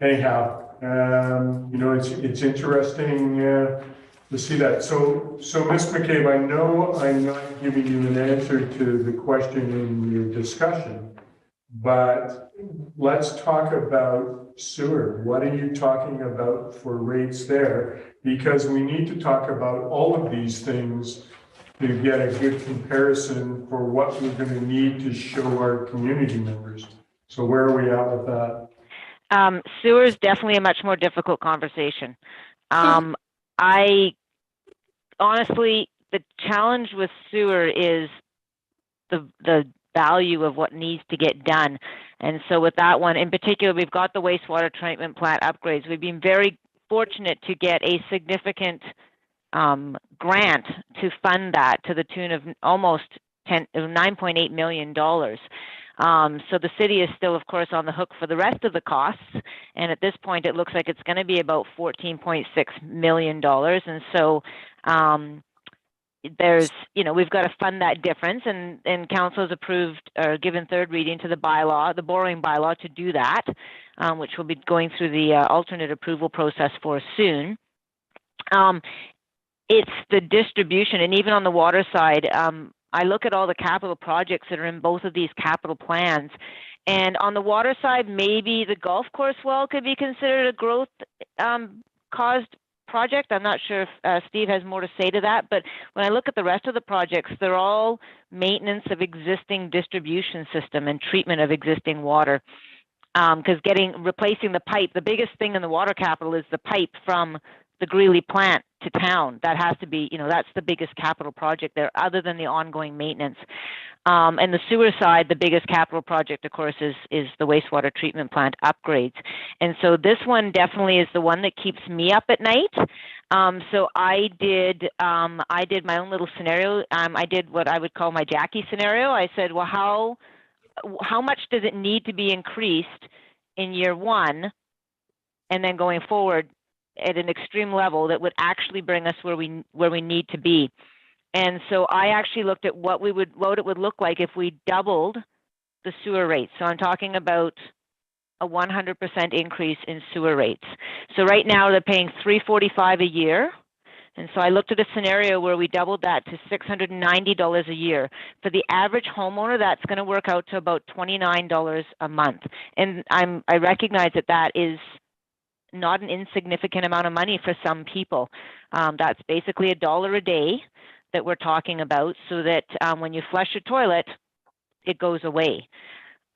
Anyhow, it's interesting to see that. So Ms. McCabe, I know I'm not giving you an answer to the question in your discussion, but let's talk about sewer. What are you talking about for rates there? Because we need to talk about all of these things to get a good comparison for what we're going to need to show our community members. So where are we at with that? Sewer is definitely a much more difficult conversation. I honestly, the challenge with sewer is the value of what needs to get done. And so with that one in particular, we've got the wastewater treatment plant upgrades. We've been very fortunate to get a significant grant to fund that to the tune of almost $9.8 million. So the city is still, of course, on the hook for the rest of the costs. And at this point, it looks like it's going to be about $14.6 million. And so we've got to fund that difference. And council has approved or given third reading to the borrowing bylaw to do that, which we'll be going through the alternate approval process for soon. It's the distribution. And even on the water side, I look at all the capital projects that are in both of these capital plans. And on the water side, maybe the golf course well could be considered a growth caused project. I'm not sure if Steve has more to say to that, but when I look at the rest of the projects, they're all maintenance of existing distribution system and treatment of existing water. Because replacing the pipe, the biggest thing in the water capital is the pipe from the Greeley plant to town. That has to be, that's the biggest capital project there, other than the ongoing maintenance. And the sewer side, the biggest capital project, of course, is the wastewater treatment plant upgrades. And so this one definitely is the one that keeps me up at night. So I did my own little scenario. I did what I would call my Jackie scenario. I said, well, how much does it need to be increased in year one, and then going forward at an extreme level that would actually bring us where we need to be. And so I actually looked at what it would look like if we doubled the sewer rates. So I'm talking about a 100% increase in sewer rates. So right now they're paying $345 a year. And so I looked at a scenario where we doubled that to $690 a year. For the average homeowner, that's going to work out to about $29 a month. And I recognize that is not an insignificant amount of money for some people. That's basically $1 a day that we're talking about, so that when you flush your toilet, it goes away.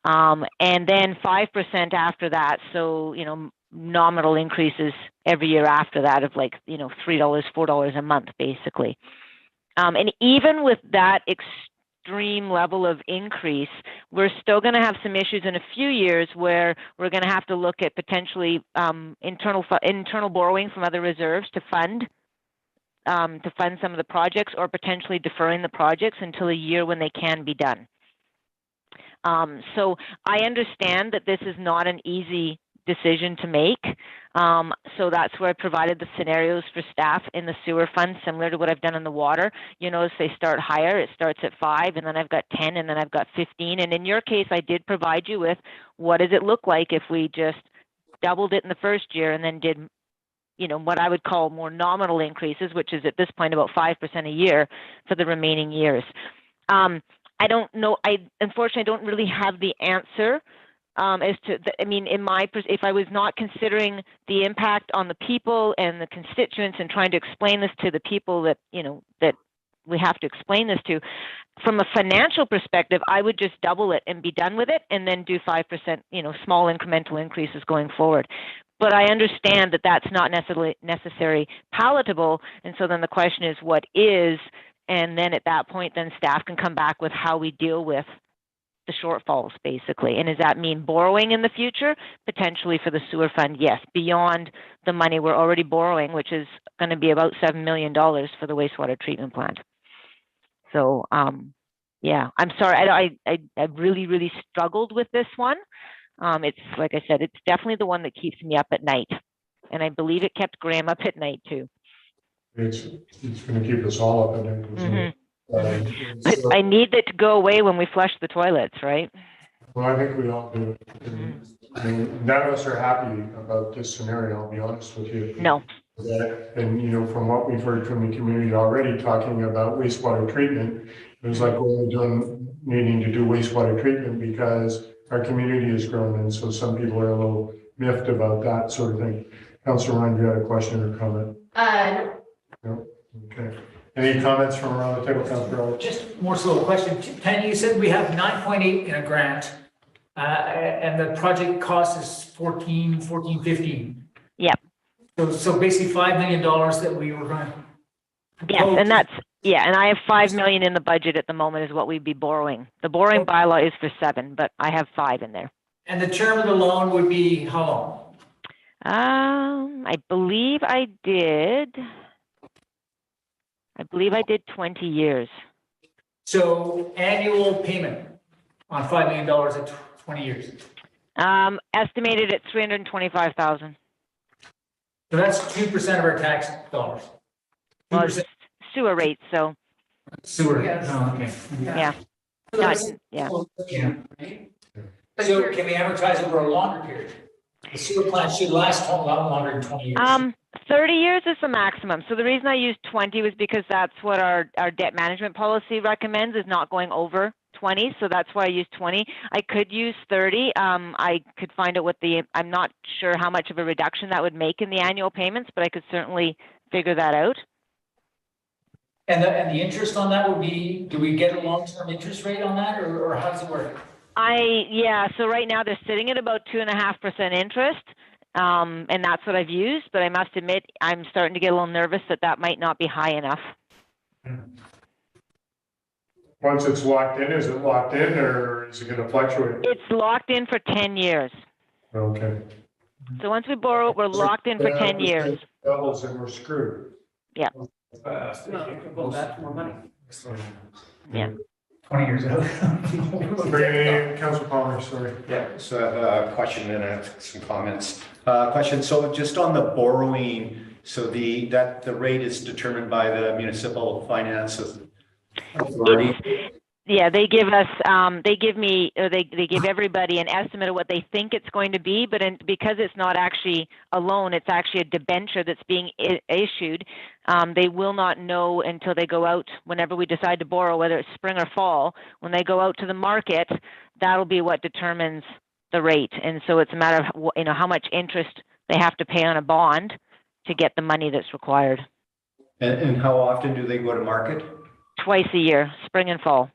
And then 5% after that. So, nominal increases every year after that of $3, $4 a month, basically. And even with that extreme level of increase, we're still going to have some issues in a few years where we're going to have to look at potentially internal borrowing from other reserves to fund some of the projects, or potentially deferring the projects until a year when they can be done. So I understand that this is not an easy decision to make. So that's where I provided the scenarios for staff in the sewer fund, similar to what I've done in the water. If they start higher, it starts at 5, and then I've got 10, and then I've got 15. And in your case, I did provide you with what does it look like if we just doubled it in the first year and then did what I would call more nominal increases, which is at this point about 5% a year for the remaining years. I don't know. Unfortunately, I don't really have the answer as to, if I was not considering the impact on the people and the constituents and trying to explain this to the people that, that we have to explain this to, from a financial perspective, I would just double it and be done with it, and then do 5%, small incremental increases going forward. But I understand that that's not necessarily palatable. And so then the question is, what is? And then at that point, then staff can come back with how we deal with the shortfalls, basically. And does that mean borrowing in the future? Potentially for the sewer fund, yes, beyond the money we're already borrowing, which is going to be about $7 million for the wastewater treatment plant. So, yeah, I'm sorry. I really, really struggled with this one. It's, like I said, it's definitely the one that keeps me up at night. And I believe it kept Graham up at night too. It's going to keep us all up at night. Mm-hmm. But I need that to go away when we flush the toilets, right? Well, I think we all do. None of us are happy about this scenario, I'll be honest with you. No. And, from what we've heard from the community already, talking about wastewater treatment, it was like we're needing to do wastewater treatment because our community has grown, and so some people are a little miffed about that sort of thing. Councilor Ryan, you had a question or comment? No? Okay. Any comments from around the table, Councilor? Just more so a question. Penny, you said we have 9.8 in a grant, and the project cost is 15. Yep. So basically $5 million that we were going to. Yes, and and I have $5 million in the budget at the moment is what we'd be borrowing. The borrowing bylaw is for 7, but I have 5 in there. And the term of the loan would be how long? I believe I did 20 years. So annual payment on $5 million at 20 years. Estimated at $325,000. So that's 2% of our tax dollars. Well, it's sewer rates, so. Sewer. Yes. Oh, okay. Yeah. Yeah. So can we amortize over a longer period? The sewer plant should last a lot longer than 20 years. 30 years is the maximum. So the reason I used 20 was because that's what our debt management policy recommends, is not going over 20, so that's why I used 20. I could use 30. I could find out I'm not sure how much of a reduction that would make in the annual payments, but I could certainly figure that out. And the interest on that would be, do we get a long-term interest rate on that, or how does it work? So right now they're sitting at about 2.5% interest. And that's what I've used, but I must admit, I'm starting to get a little nervous that might not be high enough. Once it's locked in, is it locked in or is it going to fluctuate? It's locked in for 10 years. Okay. So once we borrow, we're locked in for 10 years. Doubles and we're screwed. Yeah. Well, that's more money. Yeah. 20 years out. Council Palmer, sorry. Yeah, so I have a question and I have some comments. Question, so just on the borrowing, so the rate is determined by the municipal finance authority? Yeah, they give us, they give everybody an estimate of what they think it's going to be, but because it's not actually a loan, it's actually a debenture that's being issued. They will not know until they go out, whenever we decide to borrow, whether it's spring or fall. When they go out to the market, that'll be what determines the rate. And so it's a matter of, how much interest they have to pay on a bond to get the money that's required. And how often do they go to market? Twice a year, spring and fall.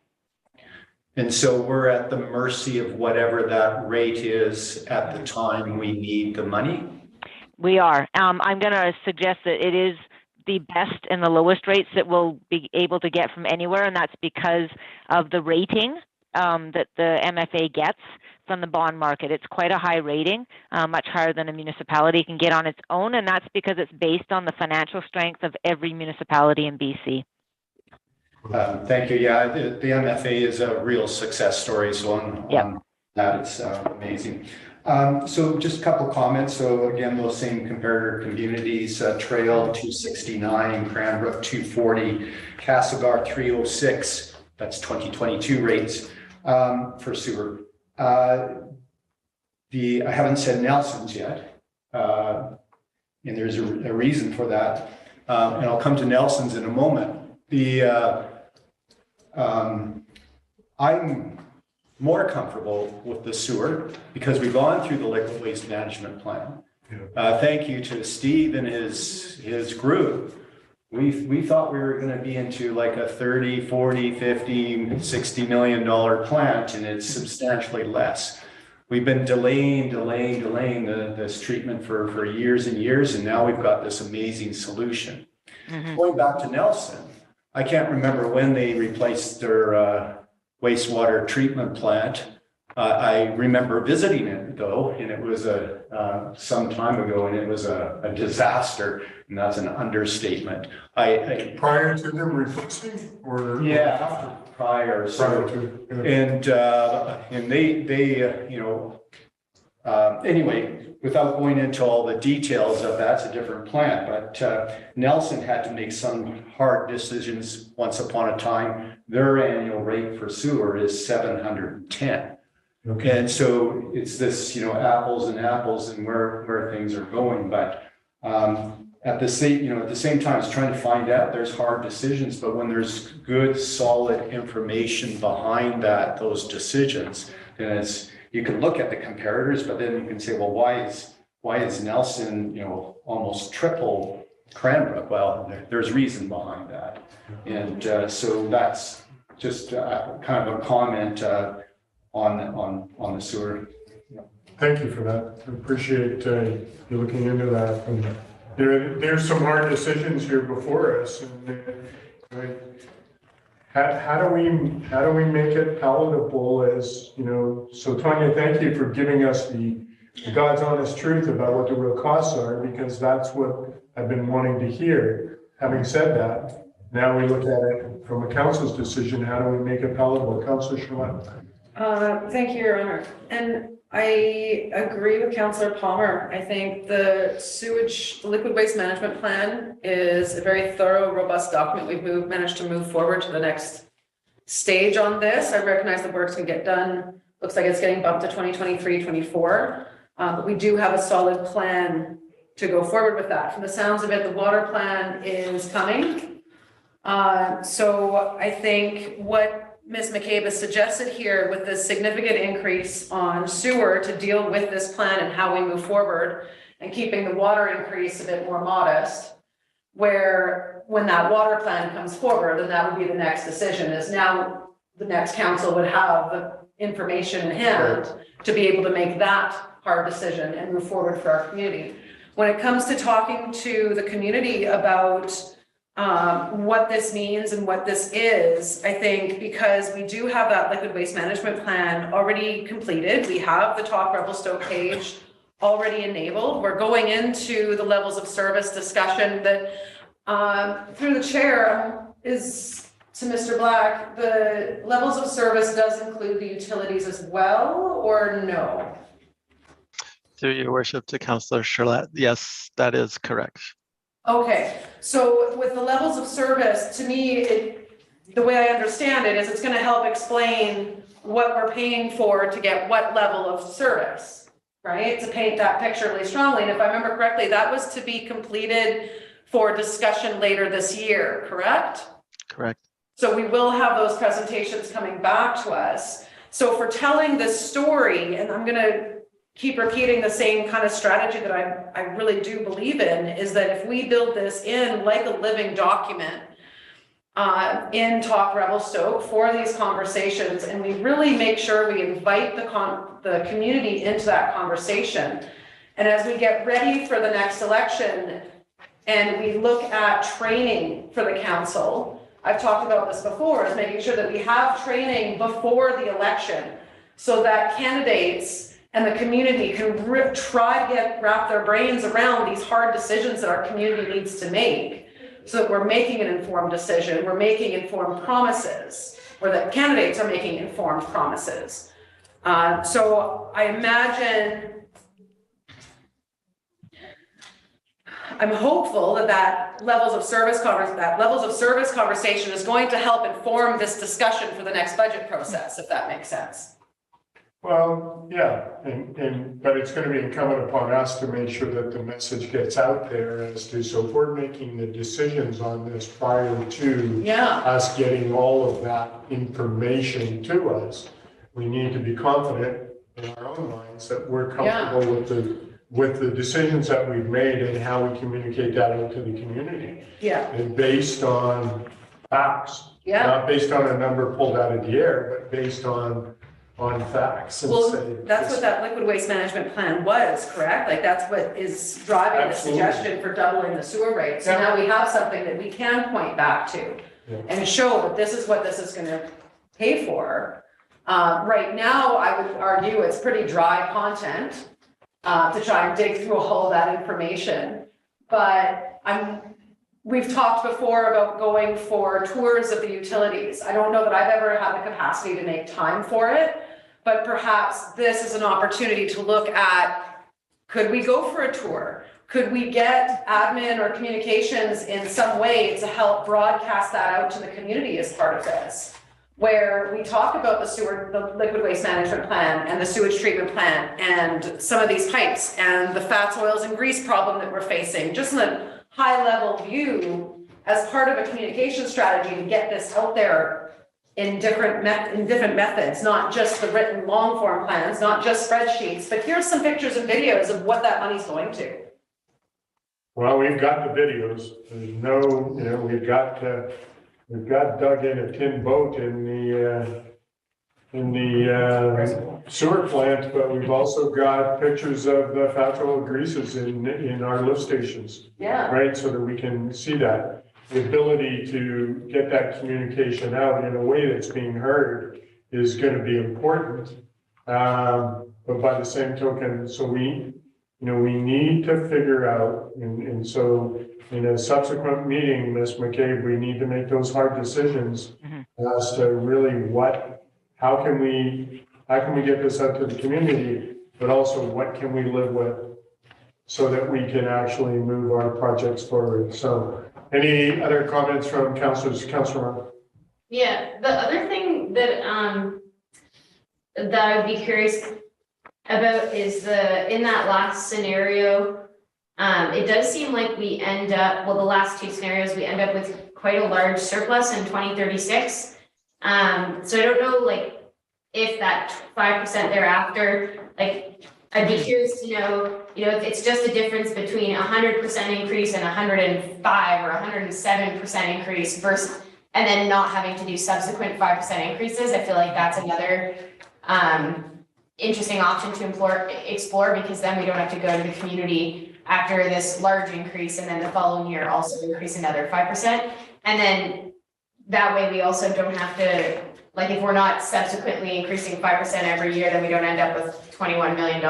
And so we're at the mercy of whatever that rate is at the time we need the money? We are. I'm going to suggest that it is the best and the lowest rates that we'll be able to get from anywhere, and that's because of the rating that the MFA gets from the bond market. It's quite a high rating, much higher than a municipality can get on its own, and that's because it's based on the financial strength of every municipality in BC. Thank you. Yeah, the MFA is a real success story. So on that, it's amazing. So just a couple comments. So again, those same comparator communities, Trail 269, Cranbrook 240, Castlegar 306. That's 2022 rates for sewer. I haven't said Nelson's yet, and there's a reason for that. And I'll come to Nelson's in a moment. I'm more comfortable with the sewer because we've gone through the liquid waste management plan. Thank you to Steve and his group. We thought we were going to be into like a 30, 40, 50, $60 million plant, and it's substantially less. We've been delaying this treatment for years and years, and now we've got this amazing solution. Mm-hmm. Going back to Nelson, I can't remember when they replaced their wastewater treatment plant. I remember visiting it though, and it was some time ago, and it was a disaster, and that's an understatement. Prior to them replacing, or yeah, prior. So, and they anyway, without going into all the details of that's a different plant, but Nelson had to make some hard decisions once upon a time. Their annual rate for sewer is $710. Okay. And so it's this, apples and apples and where things are going. But at the same time, it's trying to find out. There's hard decisions, but when there's good, solid information behind those decisions, then you can look at the comparators, but then you can say, well, why is Nelson, almost triple Cranbrook? Well, there's reason behind that. And so that's just kind of a comment on the sewer. Thank you for that. I appreciate you looking into that. And there's some hard decisions here before us. And how do we make it palatable as, so Tanya, thank you for giving us the God's honest truth about what the real costs are, because that's what I've been wanting to hear. Having said that, now we look at it from a council's decision. How do we make it palatable? Councillor Charlotte. Thank you, Your Honor. And I agree with Councillor Palmer. I think the liquid waste management plan is a very thorough, robust document. We've managed to move forward to the next stage on this. I recognize the work's can get done. Looks like it's getting bumped to 2023, 24. But we do have a solid plan to go forward with that. From the sounds of it, the water plan is coming. So I think what Ms. McCabe has suggested here with this significant increase on sewer to deal with this plan and how we move forward and keeping the water increase a bit more modest, where when that water plan comes forward, then that would be the next decision, is now the next council would have the information in hand to be able to make that hard decision and move forward for our community. When it comes to talking to the community about what this means and what this is, I think because we do have that liquid waste management plan already completed, we have the Talk Revelstoke page already enabled. We're going into the levels of service discussion that through the chair is to Mr. Black, the levels of service does include the utilities as well, or no? Through your worship to Councillor Charlotte, yes, that is correct. Okay, so with the levels of service, to me, the way I understand it is it's going to help explain what we're paying for to get what level of service, right? To paint that picture really strongly. And if I remember correctly, that was to be completed for discussion later this year, correct? Correct. So we will have those presentations coming back to us. So for telling this story, and I'm going to keep repeating the same kind of strategy that I really do believe in, is that if we build this in like a living document in Talk Revelstoke for these conversations, and we really make sure we invite the community into that conversation. And as we get ready for the next election and we look at training for the council, I've talked about this before, is making sure that we have training before the election so that candidates and the community can try to wrap their brains around these hard decisions that our community needs to make, so that we're making an informed decision, we're making informed promises, or that candidates are making informed promises. So I imagine, I'm hopeful that levels of service conversation is going to help inform this discussion for the next budget process, if that makes sense. Well, yeah, but it's going to be incumbent upon us to make sure that the message gets out there as to, so if we're making the decisions on this prior to us getting all of that information to us, we need to be confident in our own minds that we're comfortable with the decisions that we've made and how we communicate that out to the community. Yeah. And based on facts. Yeah. Not based on a number pulled out of the air, but based on facts. Well, that's what that liquid waste management plan was, correct? Like that's what is driving the suggestion for doubling the sewer rates. So now we have something that we can point back to and show that this is what this is going to pay for. Right now, I would argue it's pretty dry content to try and dig through all of that information. But we've talked before about going for tours of the utilities. I don't know that I've ever had the capacity to make time for it, but perhaps this is an opportunity to look at, could we go for a tour? Could we get admin or communications in some way to help broadcast that out to the community as part of this? Where we talk about the liquid waste management plan and the sewage treatment plant and some of these pipes and the fats, oils, and grease problem that we're facing, just in a high level view as part of a communication strategy to get this out there in different methods, not just the written long form plans, not just spreadsheets, but here's some pictures and videos of what that money's going to. Well, we've got the videos. There's no, we've got dug in a tin boat in the sewer plant, but we've also got pictures of the fat oil greases in our lift stations. Yeah. Right, so that we can see that. The ability to get that communication out in a way that's being heard is going to be important. But by the same token, so we need to figure out, and so in a subsequent meeting, Ms. McCabe, we need to make those hard decisions as to really how can we get this out to the community, but also what can we live with so that we can actually move our projects forward. So any other comments from councilors? Councilor? Yeah, the other thing that that I'd be curious about is in that last scenario, it does seem like we end up, the last two scenarios, we end up with quite a large surplus in 2036. So I don't know, like, if that 5% thereafter, like, I'd be curious to know, if it's just a difference between 100% increase and 105 or 107% increase versus, and then not having to do subsequent 5% increases. I feel like that's another interesting option to explore, because then we don't have to go to the community after this large increase and then the following year also increase another 5%. And then that way we also don't have to, like, if we're not subsequently increasing 5% every year, then we don't end up with $21 million,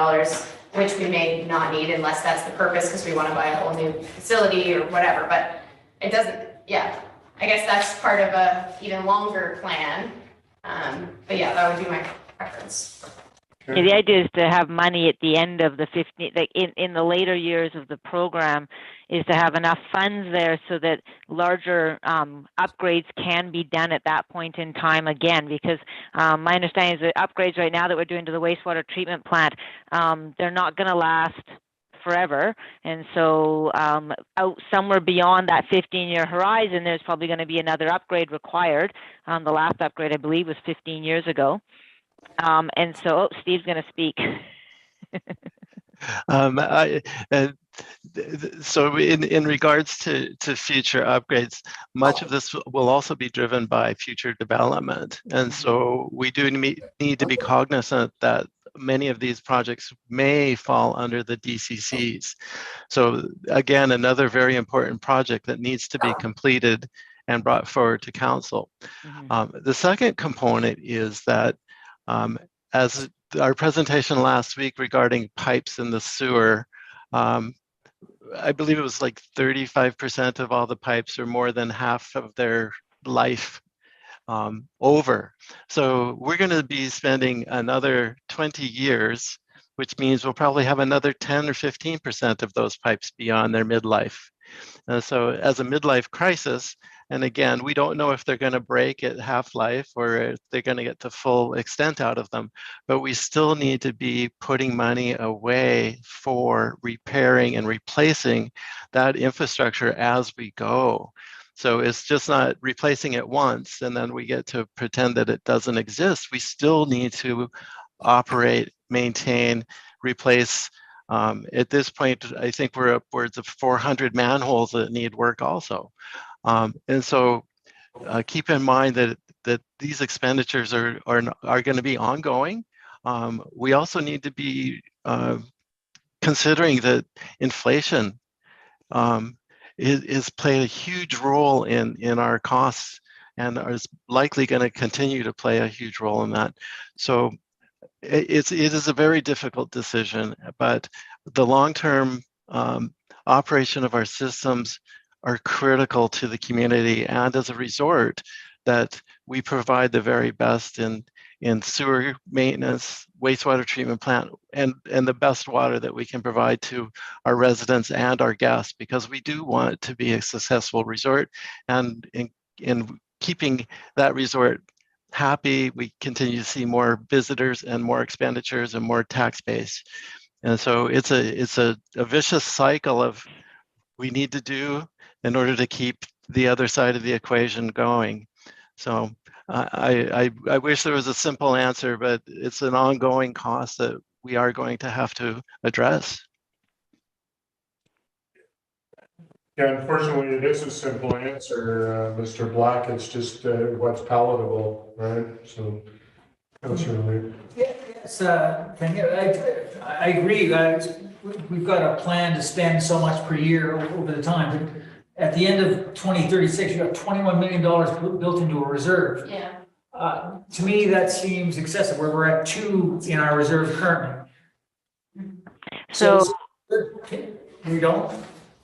which we may not need unless that's the purpose, because we want to buy a whole new facility or whatever. But it doesn't, yeah, I guess that's part of a even longer plan. But yeah, that would be my preference. Yeah, the idea is to have money at the end of the 15, like in the later years of the program, is to have enough funds there so that larger upgrades can be done at that point in time again. Because my understanding is that upgrades right now that we're doing to the wastewater treatment plant, they're not going to last forever. And so out somewhere beyond that 15-year horizon, there's probably going to be another upgrade required. The last upgrade, I believe, was 15 years ago. And so, Steve's going to speak. So in regards to future upgrades, much of this will also be driven by future development. And so we do need to be cognizant that many of these projects may fall under the DCCs. So again, another very important project that needs to be completed and brought forward to council. The second component is that as our presentation last week regarding pipes in the sewer, I believe it was like 35% of all the pipes are more than half of their life over. So we're going to be spending another 20 years, which means we'll probably have another 10 or 15% of those pipes beyond their midlife. So as a midlife crisis, and again, we don't know if they're going to break at half-life or if they're going to get the full extent out of them, but we still need to be putting money away for repairing and replacing that infrastructure as we go. So it's just not replacing it once and then we get to pretend that it doesn't exist. We still need to operate, maintain, replace. At this point, I think we're upwards of 400 manholes that need work also. And so keep in mind that these expenditures are going to be ongoing. We also need to be considering that inflation is playing a huge role in our costs and is likely going to continue to play a huge role in that. So it is a very difficult decision, but the long-term operation of our systems are critical to the community, and as a resort that we provide the very best in sewer maintenance, wastewater treatment plant, and the best water that we can provide to our residents and our guests, because we do want it to be a successful resort, and in keeping that resort happy, we continue to see more visitors and more expenditures and more tax base. And so it's a vicious cycle of we need to do in order to keep the other side of the equation going. So I wish there was a simple answer, but it's an ongoing cost that we are going to have to address. Yeah, unfortunately, it is a simple answer, Mr. Black. It's just what's palatable, right? So, Councillor Lee. Yes, I agree. We've got a plan to spend so much per year over the time. But at the end of 2036, you have $21 million built into a reserve. Yeah. To me, that seems excessive, where we're at 2 in our reserve currently. So we don't.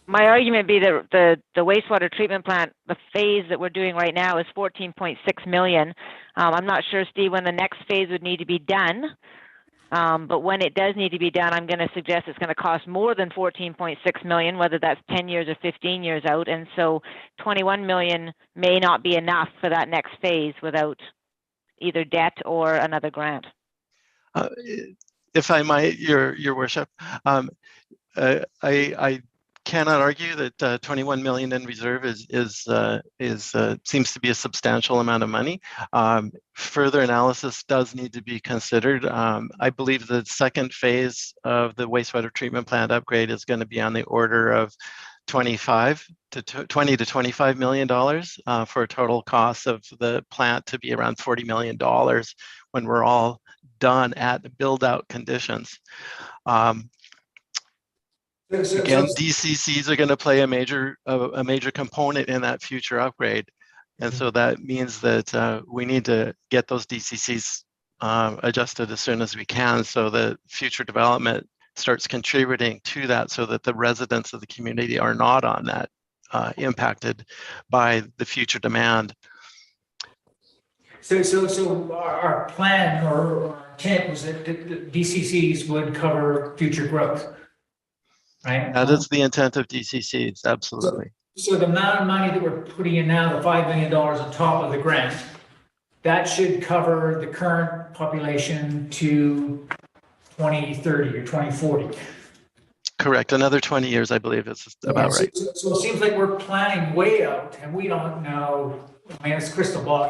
my argument would be that the wastewater treatment plant, the phase that we're doing right now is 14.6 million. I'm not sure, Steve, when the next phase would need to be done. But when it does need to be done, I'm going to suggest it's going to cost more than 14.6 million, whether that's 10 years or 15 years out. And so 21 million may not be enough for that next phase without either debt or another grant. If I might, Your Worship, I cannot argue that 21 million in reserve seems to be a substantial amount of money. Further analysis does need to be considered. I believe the second phase of the wastewater treatment plant upgrade is going to be on the order of 20 to 25 million dollars for a total cost of the plant to be around 40 million dollars when we're all done at the build out conditions. Again, DCCs are going to play a major component in that future upgrade, and so that means that we need to get those DCCs adjusted as soon as we can, so that future development starts contributing to that, so that the residents of the community are not on that impacted by the future demand. So our plan or our intent was that the DCCs would cover future growth, right? That is the intent of DCCs, absolutely. So the amount of money that we're putting in now, the $5 million on top of the grant, that should cover the current population to 2030 or 2040. Correct. Another 20 years, I believe, is about right. So it seems like we're planning way out, and we don't know. I mean, it's crystal ball,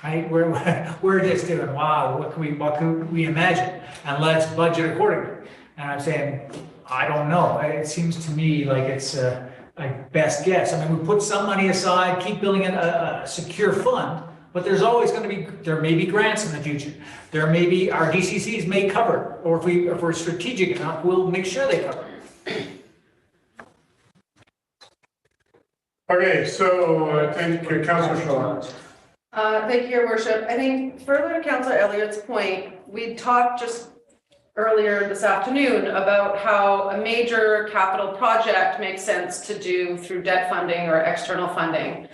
right? We're just doing, wow, what can we imagine? And let's budget accordingly. And I'm saying, I don't know. It seems to me like it's a best guess. I mean, we put some money aside, keep building a secure fund, but there's always going to be, there may be grants in the future. There may be, our DCCs may cover, or if we're strategic enough, we'll make sure they cover. Okay, so I think Councillor Shaw. Thank you, Your Worship. I think further to Councillor Elliott's point, we talked just earlier this afternoon about how a major capital project makes sense to do through debt funding or external funding,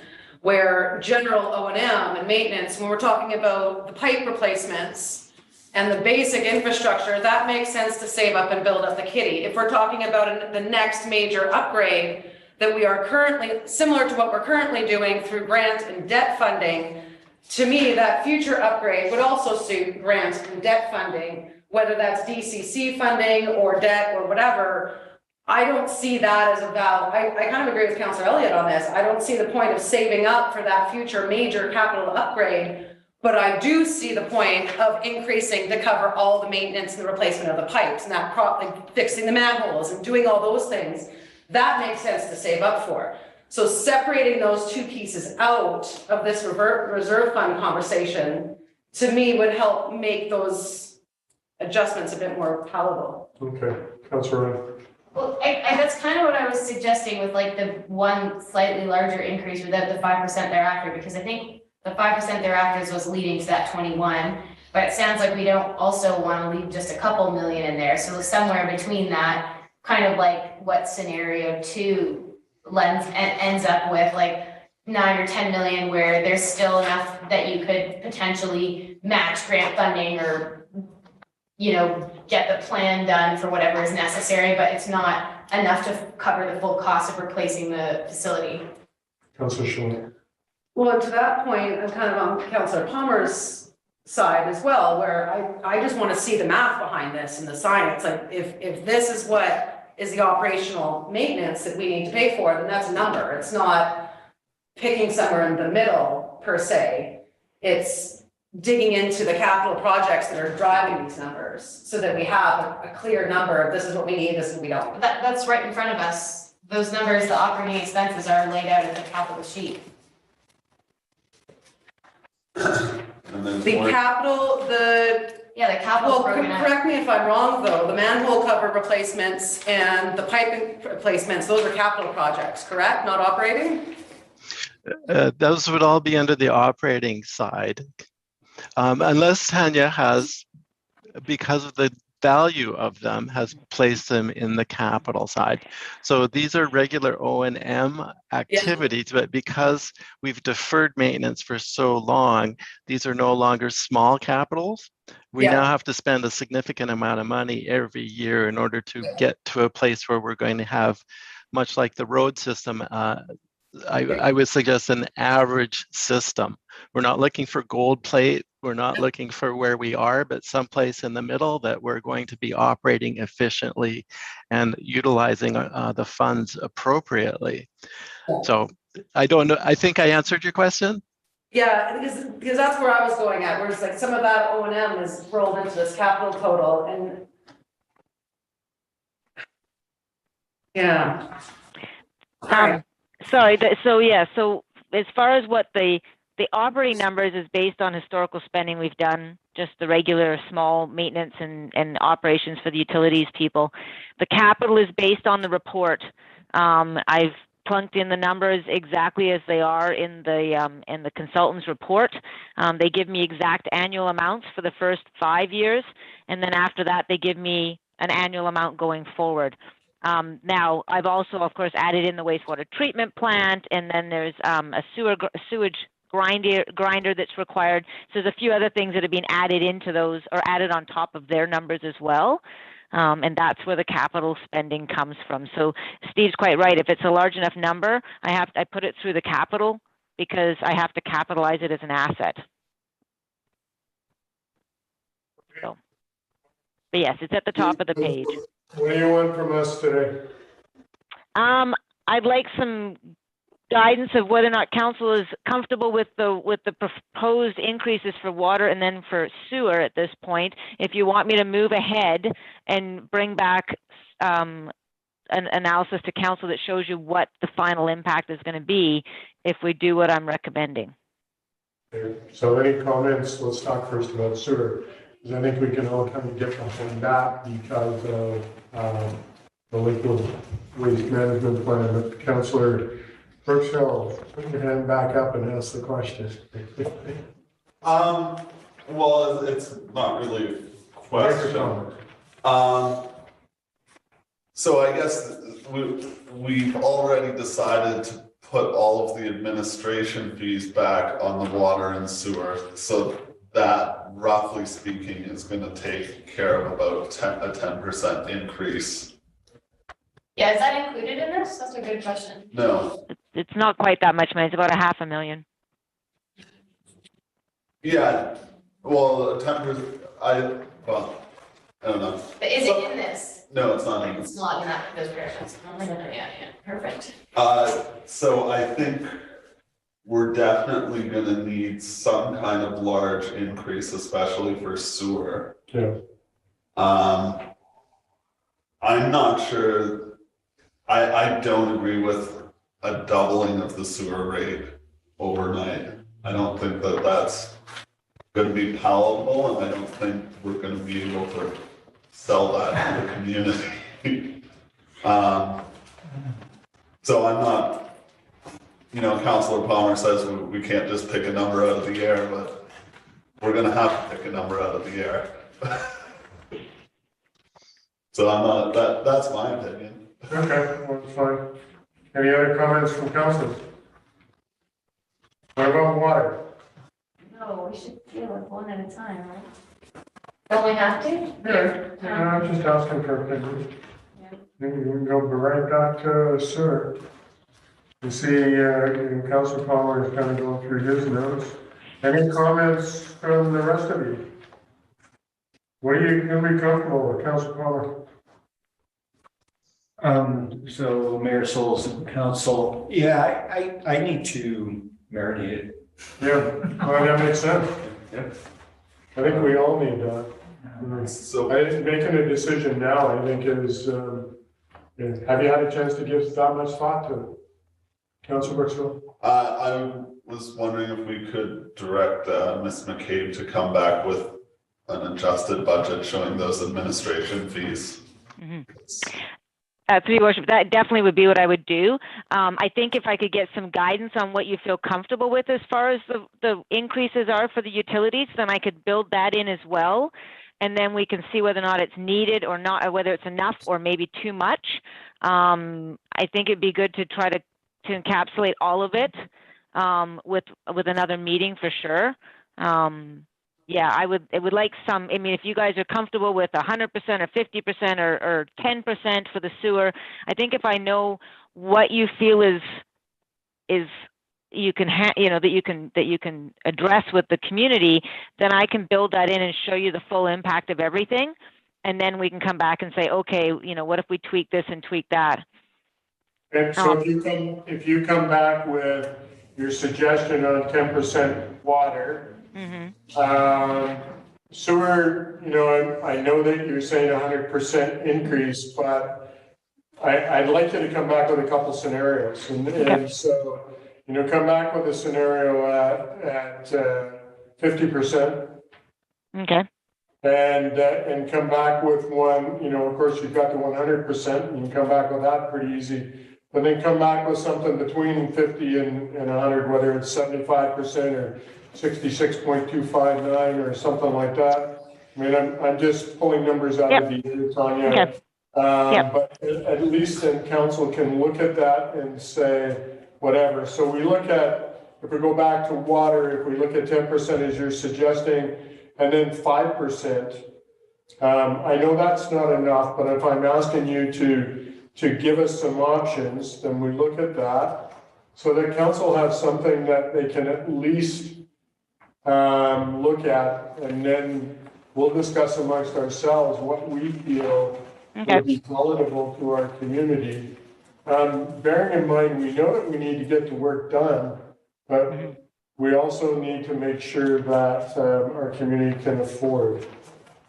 where general O&M and maintenance, when we're talking about the pipe replacements and the basic infrastructure, that makes sense to save up and build up the kitty. If we're talking about the next major upgrade that we are currently, similar to what we're currently doing through grant and debt funding, to me, that future upgrade would also suit grant and debt funding, whether that's DCC funding or debt or whatever. I don't see that as a valid, I kind of agree with Councillor Elliott on this. I don't see the point of saving up for that future major capital upgrade, but I do see the point of increasing to cover all the maintenance and the replacement of the pipes and that like fixing the manholes and doing all those things. That makes sense to save up for. So separating those two pieces out of this reserve fund conversation, to me, would help make those adjustments a bit more palatable. Okay, Councillor Ryan. Well, that's kind of what I was suggesting with like the one slightly larger increase without the 5% thereafter, because I think the 5% thereafter was leading to that 21, but it sounds like we don't also want to leave just a couple million in there. So somewhere between that, kind of like what scenario 2 ends up with, like 9 or 10 million, where there's still enough that you could potentially match grant funding or, you know, get the plan done for whatever is necessary, but it's not enough to cover the full cost of replacing the facility. Councillor Shaw. Well, and to that point, I'm kind of on Councillor Palmer's side as well, where I just want to see the math behind this and the science. Like if this is what is the operational maintenance that we need to pay for, then that's a number. It's not picking somewhere in the middle per se. It's digging into the capital projects that are driving these numbers so that we have a clear number of this is what we need, this is what we don't. That's right in front of us. Those numbers, the operating expenses are laid out at the top of the sheet. And then The capital, Yeah, the capital well, broken out. correct me if I'm wrong though, the manhole cover replacements and the piping replacements, those are capital projects, correct? Not operating? Those would all be under the operating side. Unless Tanya has, because of the value of them, has placed them in the capital side. So these are regular O&M activities, but because we've deferred maintenance for so long, these are no longer small capitals. We now have to spend a significant amount of money every year in order to get to a place where we're going to have, much like the road system, I would suggest an average system. We're not looking for gold plate. We're not looking for where we are, but someplace in the middle that we're going to be operating efficiently and utilizing the funds appropriately. So I don't know. I think I answered your question. Yeah, because that's where I was going at, where it's like some of that O&M is rolled into this capital total and. Yeah. All right. Sorry, so as far as what the operating numbers is based on historical spending we've done, just the regular small maintenance and operations for the utilities people. The capital is based on the report. I've plunked in the numbers exactly as they are in the consultant's report. They give me exact annual amounts for the first 5 years, and then after that they give me an annual amount going forward. Now, I've also, of course, added in the wastewater treatment plant, and then there's a sewage grinder that's required. So there's a few other things that have been added into those, or added on top of their numbers as well. And that's where the capital spending comes from. So Steve's quite right. If it's a large enough number, I put it through the capital because I have to capitalize it as an asset. So, but yes, it's at the top of the page. What do you want from us today? I'd like some guidance of whether or not council is comfortable with the proposed increases for water and then for sewer at this point. If you want me to move ahead and bring back an analysis to council that shows you what the final impact is going to be if we do what I'm recommending. Okay. So any comments? Let's talk first about sewer. Because I think we can all kind of get behind that because of the liquid waste management plan. But Councillor Brookshill, put your hand back up and ask the question. Well, it's not really a question. So I guess we've already decided to put all of the administration fees back on the water and sewer. So that, roughly speaking, is going to take care of about a 10% increase. Yeah, is that included in this? That's a good question. No. It's not quite that much money. It's about $500,000. Yeah. Well, 10%. I don't know. But is it in this? No, it's not in this. It's not in that, those paragraphs. Yeah, perfect. So I think we're definitely going to need some kind of large increase, especially for sewer. Yeah. I'm not sure. I don't agree with a doubling of the sewer rate overnight. I don't think that that's going to be palatable, and I don't think we're going to be able to sell that to the community. So I'm not. You know, Councillor Palmer says we can't just pick a number out of the air, but we're going to have to pick a number out of the air. So I'm not, that's my opinion. Okay, well, that's fine. Any other comments from council? What about water? No, we should deal with one at a time, right? Don't we have to? Yeah, I'm just asking for opinion. Maybe we can go right back to sewer. You see, Councilor Palmer is kind of going through his notes. Any comments from the rest of you? What are you going to be comfortable with, Councilor Palmer? So Mayor Sulz and Council, yeah, I need to marinate it. Yeah, well, that makes sense. Yeah. I think we all need that. So I think making a decision now, I think is, have you had a chance to give that much thought to it? Councilor Brooksville? I was wondering if we could direct Ms. McCabe to come back with an adjusted budget showing those administration fees. Mm-hmm. Through your worship, that definitely would be what I would do. I think if I could get some guidance on what you feel comfortable with as far as the increases are for the utilities, then I could build that in as well. And then we can see whether or not it's needed or not, or whether it's enough or maybe too much. I think it'd be good to try to encapsulate all of it with another meeting for sure. Yeah, I would like some, I mean, if you guys are comfortable with 100% or 50% or 10% for the sewer, I think if I know what you feel is you can that you can address with the community, then I can build that in and show you the full impact of everything, and then we can come back and say, okay, what if we tweak this and tweak that. And so if you come back with your suggestion on 10% water, sewer, I know that you're saying 100% increase, but I'd like you to come back with a couple scenarios, and so come back with a scenario at 50%. Okay. And come back with one, of course, you've got the 100%, and you come back with that pretty easy. But then come back with something between 50 and 100, whether it's 75% or 66.259 or something like that. I mean, I'm just pulling numbers out of the air, Tanya. Okay. But at least then council can look at that and say, whatever. So we look at, if we go back to water, if we look at 10% as you're suggesting, and then 5%, I know that's not enough, but if I'm asking you to give us some options, then we look at that so that council has something that they can at least look at, and then we'll discuss amongst ourselves what we feel would be palatable to our community. Bearing in mind, we know that we need to get the work done, but we also need to make sure that our community can afford.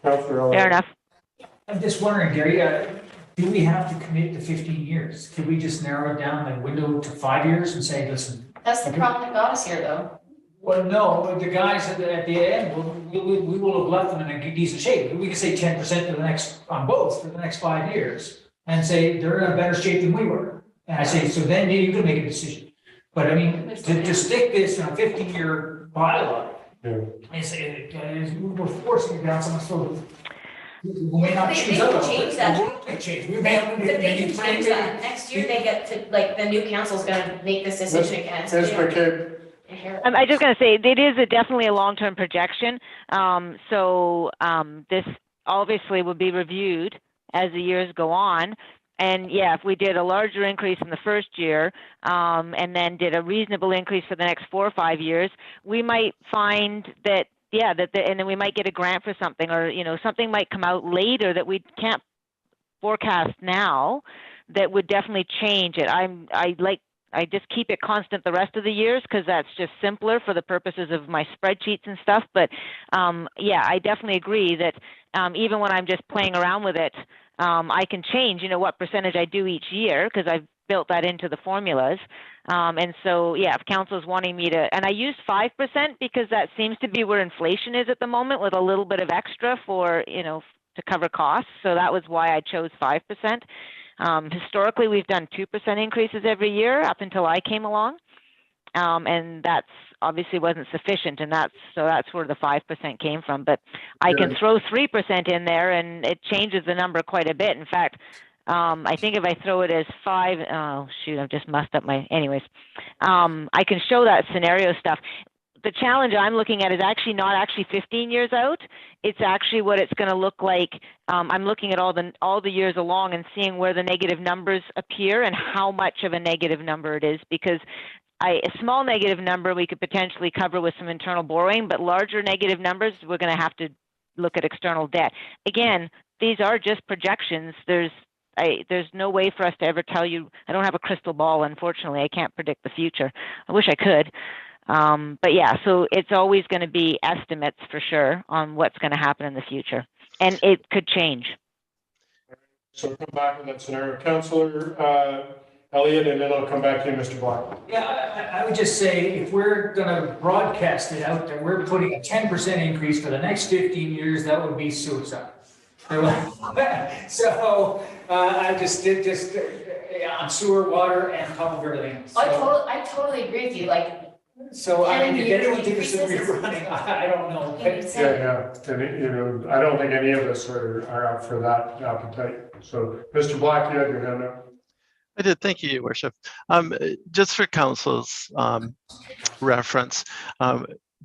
Fair enough. I'm just wondering, Gary, do we have to commit to 15 years? Can we just narrow it down the window to 5 years and say, listen? That's the problem that got us here, though. Well, no, the guys at the end, we will have left them in a decent shape. We can say 10% on both for the next 5 years and say they're in a better shape than we were. And I say, so then you can make a decision. But I mean, to stick this in a 15-year bylaw, we're forcing it down someone's throat. We may not choose other. Change that. We may have. But they can change that. Next year they get to, the new council's gonna make this decision again. So Ms. McCabe, I'm just going to say it is definitely a long-term projection. This obviously will be reviewed as the years go on. And yeah, if we did a larger increase in the first year and then did a reasonable increase for the next 4 or 5 years, we might find that, and then we might get a grant for something, or, something might come out later that we can't forecast now that would definitely change it. I just keep it constant the rest of the years because that's just simpler for the purposes of my spreadsheets and stuff. But I definitely agree that even when I'm just playing around with it, I can change, what percentage I do each year because I've built that into the formulas. And so, if council's wanting me to, and I use 5% because that seems to be where inflation is at the moment, with a little bit of extra for, to cover costs. So that was why I chose 5%. Historically, we've done 2% increases every year up until I came along. And that's obviously wasn't sufficient, and that's where the 5% came from. But I can throw 3% in there, and it changes the number quite a bit. In fact, I think if I throw it as 5, oh shoot, I've just messed up anyways. I can show that scenario stuff. The challenge I'm looking at is actually not 15 years out. It's actually what it's going to look like. I'm looking at all the years along and seeing where the negative numbers appear and how much of a negative number it is, because a small negative number we could potentially cover with some internal borrowing, but larger negative numbers, we're going to have to look at external debt. Again, these are just projections. There's no way for us to ever tell you. I don't have a crystal ball, unfortunately. I can't predict the future. I wish I could. But so it's always going to be estimates for sure on what's going to happen in the future. And it could change. So come back with that scenario. Councillor Elliott, and then I'll come back to you, Mr. Black. Yeah, I would just say, if we're going to broadcast it out there, we're putting a 10% increase for the next 15 years, that would be suicide. So I just on sewer, water, and top of everything. So, I totally agree with you. So I mean, if anyone thinks that we're running, I don't know. And I don't think any of us are up for that appetite. So, Mr. Black, you have your hand up. I did. Thank you, Your Worship. Just for council's reference,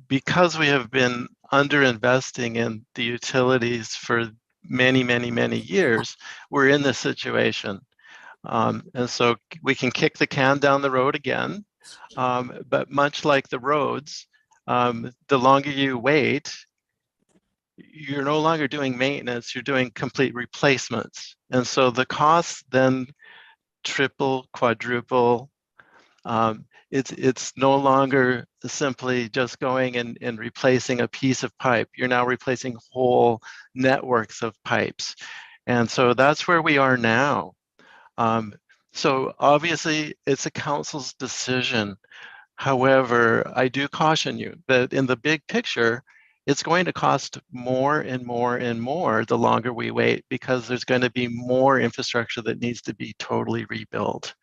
because we have been underinvesting in the utilities for many, many, many years, we're in this situation. And so we can kick the can down the road again. But much like the roads, the longer you wait, you're no longer doing maintenance, you're doing complete replacements. And so the costs then triple, quadruple. It's no longer simply just going and replacing a piece of pipe. You're now replacing whole networks of pipes. And so that's where we are now. So obviously it's a council's decision. However, I do caution you that in the big picture, it's going to cost more and more and more the longer we wait, because there's going to be more infrastructure that needs to be totally rebuilt.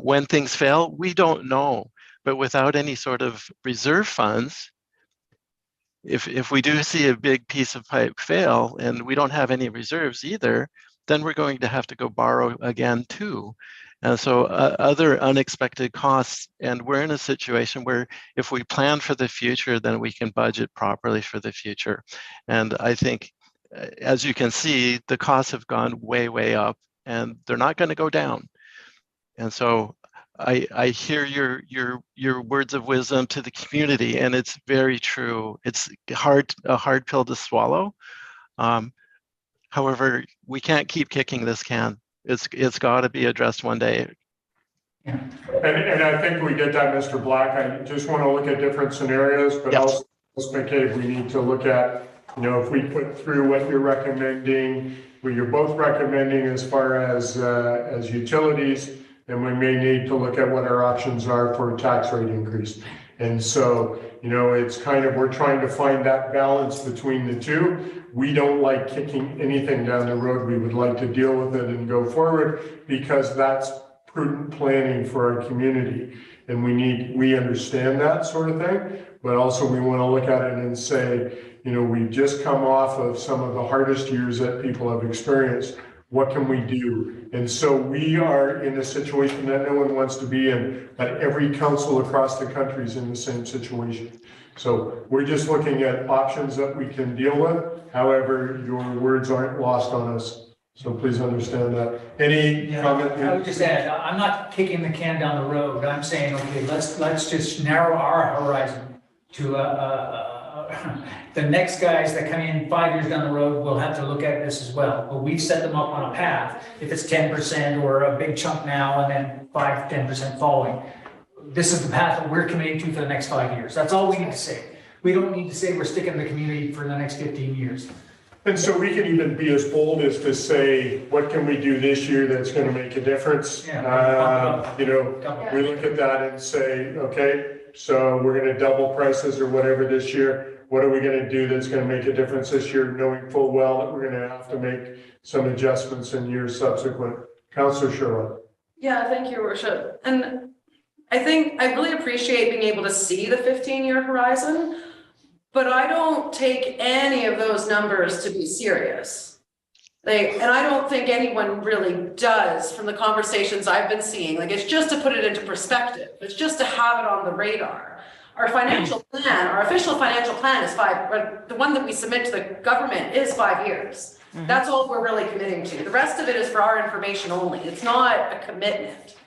When things fail, we don't know, but without any sort of reserve funds, if we do see a big piece of pipe fail and we don't have any reserves either, then we're going to have to go borrow again too. And so other unexpected costs, and we're in a situation where if we plan for the future, then we can budget properly for the future. And I think, as you can see, the costs have gone way, way up, and they're not going to go down. And so I hear your words of wisdom to the community, and it's very true. It's a hard pill to swallow. However, we can't keep kicking this can. It's got to be addressed one day. And I think we get that, Mr. Black. I just want to look at different scenarios, but Yes. also, McCabe, we need to look at, if we put through what you're recommending, what you're both recommending as far as utilities, then we may need to look at what our options are for a tax rate increase. And so, it's kind of, we're trying to find that balance between the two. We don't like kicking anything down the road. We would like to deal with it and go forward, because that's prudent planning for our community. And we understand that sort of thing, but also we want to look at it and say, we've just come off of some of the hardest years that people have experienced. What can we do? And so we are in a situation that no one wants to be in, but every council across the country is in the same situation. So we're just looking at options that we can deal with. However, your words aren't lost on us. So please understand that. Any comment? I would just add, I'm not kicking the can down the road. I'm saying, okay, let's just narrow our horizon to the next guys that come in 5 years down the road will have to look at this as well. But we've set them up on a path. If it's 10% or a big chunk now and then 5-10% following, this is the path that we're committing to for the next 5 years. That's all we need to say. We don't need to say we're sticking the community for the next 15 years. And so we can even be as bold as to say, what can we do this year that's going to make a difference? Yeah. We look at that and say, okay, so we're going to double prices or whatever this year. What are we going to do that's going to make a difference this year, knowing full well that we're going to have to make some adjustments in years subsequent? Councillor Sherwood. Yeah, thank you, Worship. And I think I really appreciate being able to see the 15-year horizon, but I don't take any of those numbers to be serious. And I don't think anyone really does from the conversations I've been seeing. It's just to put it into perspective. It's just to have it on the radar. Our financial plan, our official financial plan is the one that we submit to the government is 5 years. Mm-hmm. That's all we're really committing to. The rest of it is for our information only. It's not a commitment.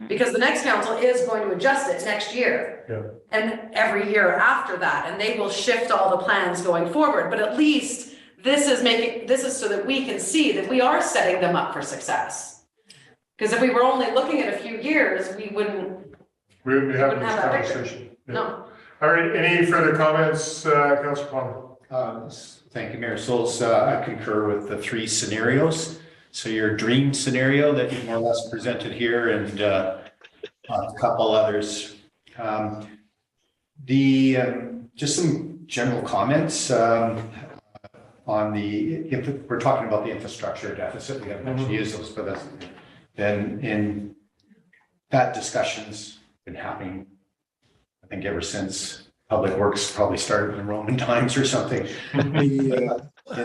Because the next council is going to adjust it next year and every year after that, and they will shift all the plans going forward. But at least this is so that we can see that we are setting them up for success. Because if we were only looking at a few years, we wouldn't have this conversation. No. All right. Any further comments, Councillor Palmer? Thank you, Mayor Sulz. I concur with the three scenarios. So your dream scenario that you more or less presented here, and a couple others. Just some general comments on we're talking about the infrastructure deficit. We haven't mentioned use those, but then in that discussion's been happening, I think, ever since Public Works probably started in the Roman times or something. And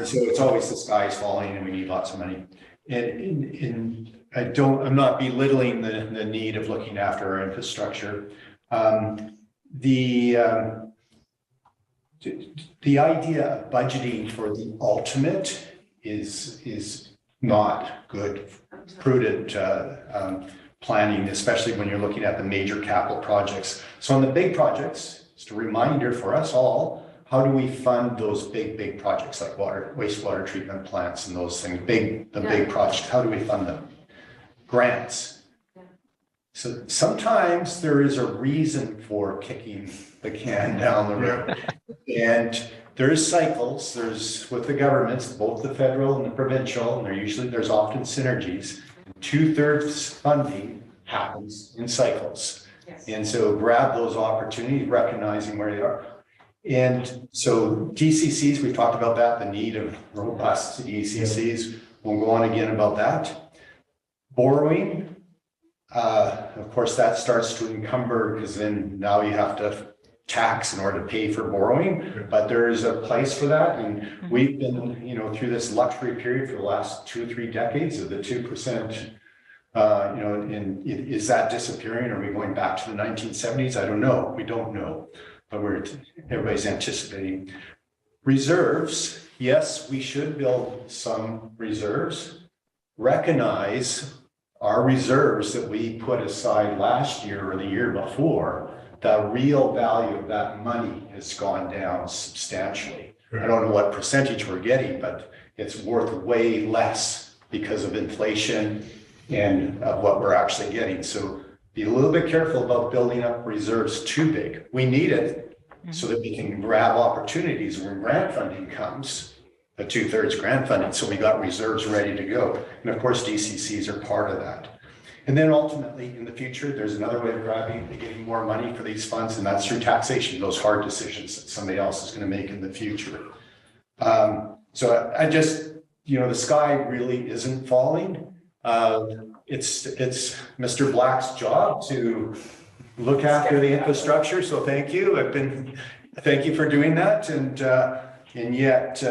so it's always the sky's falling and we need lots of money. And I'm not belittling the need of looking after our infrastructure. The idea of budgeting for the ultimate is not good, prudent planning, especially when you're looking at the major capital projects. So on the big projects, just a reminder for us all, how do we fund those big projects like wastewater treatment plants and those things, big projects, how do we fund them? Grants. So sometimes there is a reason for kicking the can down the road. And there's cycles, there's with the governments, both the federal and the provincial, and there's often synergies. 2/3 funding happens in cycles. Yes. And so grab those opportunities, recognizing where they are. And so DCCs, we've talked about that, the need of robust DCCs. We'll go on again about that. Borrowing, of course, that starts to encumber because then now you have to tax in order to pay for borrowing, but there is a place for that. And we've been, through this luxury period for the last 2 or 3 decades of the 2%, and is that disappearing? Are we going back to the 1970s? I don't know. We don't know, but everybody's anticipating. Reserves, yes, we should build some reserves. Recognize our reserves that we put aside last year or the year before, the real value of that money has gone down substantially. I don't know what percentage we're getting, but it's worth way less because of inflation and of what we're actually getting. So be a little bit careful about building up reserves too big. We need it so that we can grab opportunities when grant funding comes, the 2/3 grant funding. So we got reserves ready to go. And of course, DCCs are part of that. And then ultimately in the future, there's another way of getting more money for these funds, and that's through taxation, those hard decisions that somebody else is going to make in the future. So I just, the sky really isn't falling. It's Mr. Black's job to look after the infrastructure. So thank you. Thank you for doing that. And yet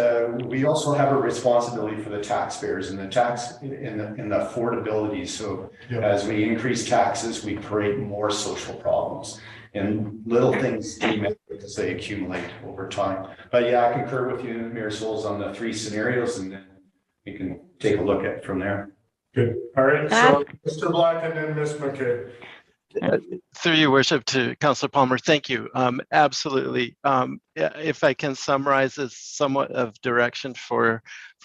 we also have a responsibility for the taxpayers and the affordability. So as we increase taxes, we create more social problems, and little things do matter because they accumulate over time. But yeah, I concur with you, Mayor Sulz, on the 3 scenarios, and then we can take a look at it from there. Good. All right. So Mr. Black and then Ms. McKay. Through your worship to Councillor Palmer, thank you. Absolutely. If I can summarize as somewhat of direction for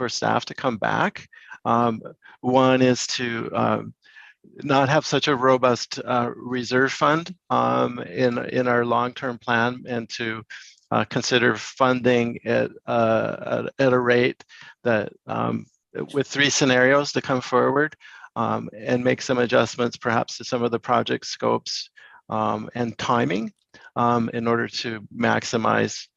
staff to come back. One is to not have such a robust reserve fund in our long-term plan, and to consider funding at a rate that with 3 scenarios to come forward. And make some adjustments perhaps to some of the project scopes and timing in order to maximize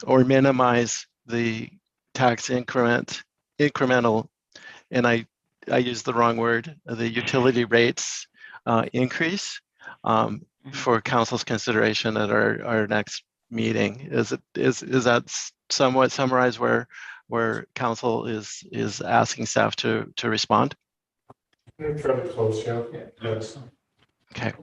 or minimize the tax incremental, and I used the wrong word, the utility rates increase for council's consideration at our next meeting. Is that somewhat summarized where council is asking staff to respond? Fairly close, yeah. Yes. Okay.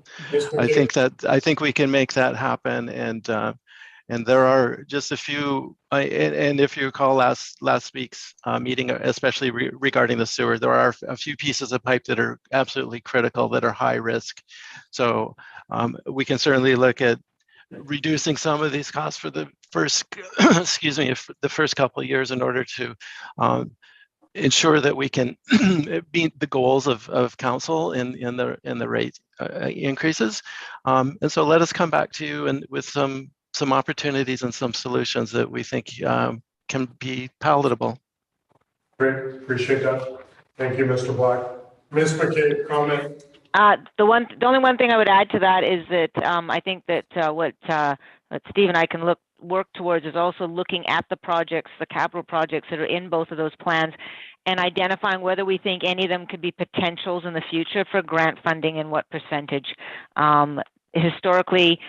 I think we can make that happen, and there are just a few. And if you recall last week's meeting, especially regarding the sewer, there are a few pieces of pipe that are absolutely critical, that are high risk. So we can certainly look at reducing some of these costs for the first, the first couple of years in order to ensure that we can meet the goals of council in the rate increases. And so let us come back to you and with some opportunities and some solutions that we think can be palatable. Great, appreciate that. Thank you, Mr. Black. Ms. McKay, comment? The only one thing I would add to that is that I think that what Steve and I can work towards is also looking at the projects, the capital projects that are in both of those plans, and identifying whether we think any of them could be potentials in the future for grant funding and what percentage. Historically,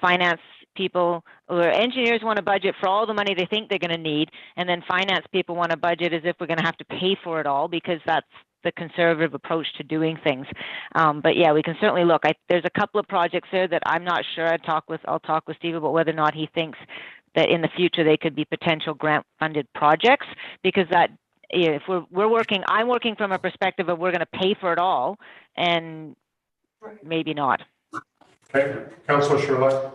finance people or engineers want to budget for all the money they think they're going to need, and then finance people want to budget as if we're going to have to pay for it all, because that's the conservative approach to doing things. But yeah, we can certainly look. There's a couple of projects there that I'm not sure. I'll talk with Steve about whether or not he thinks that in the future they could be potential grant funded projects, because that if I'm working from a perspective of we're going to pay for it all, and maybe not. Okay, Councilor Sherlock.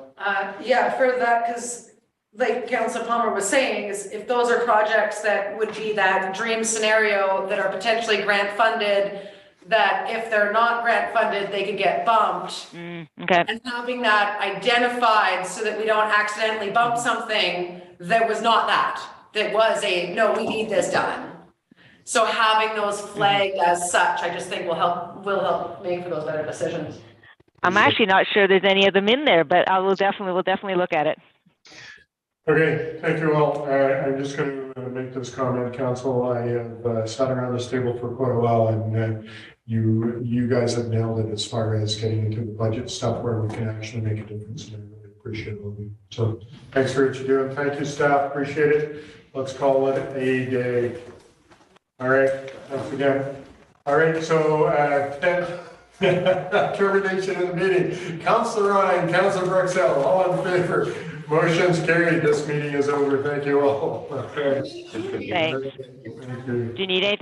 Yeah, for that, because like Councilor Palmer was saying, is if those are projects that would be that dream scenario that are potentially grant funded, that if they're not grant funded, they could get bumped. Okay. And having that identified so that we don't accidentally bump something that was not that was no, we need this done. So having those flagged as such, I just think will help make for those better decisions. I'm actually not sure there's any of them in there, but we'll definitely look at it. Okay, thank you all. I'm just going to make this comment, Council. I have sat around this table for quite a while, and you guys have nailed it as far as getting into the budget stuff where we can actually make a difference, and I really appreciate it. So thanks for what you're doing. Thank you, staff. Appreciate it. Let's call it a day. All right, thanks again. All right, so termination of the meeting. Councilor Ryan, Councilor Bruxelles, all in favor. Motion's carried. This meeting is over. Thank you all. Okay. Thanks. Thank you. Do you need anything?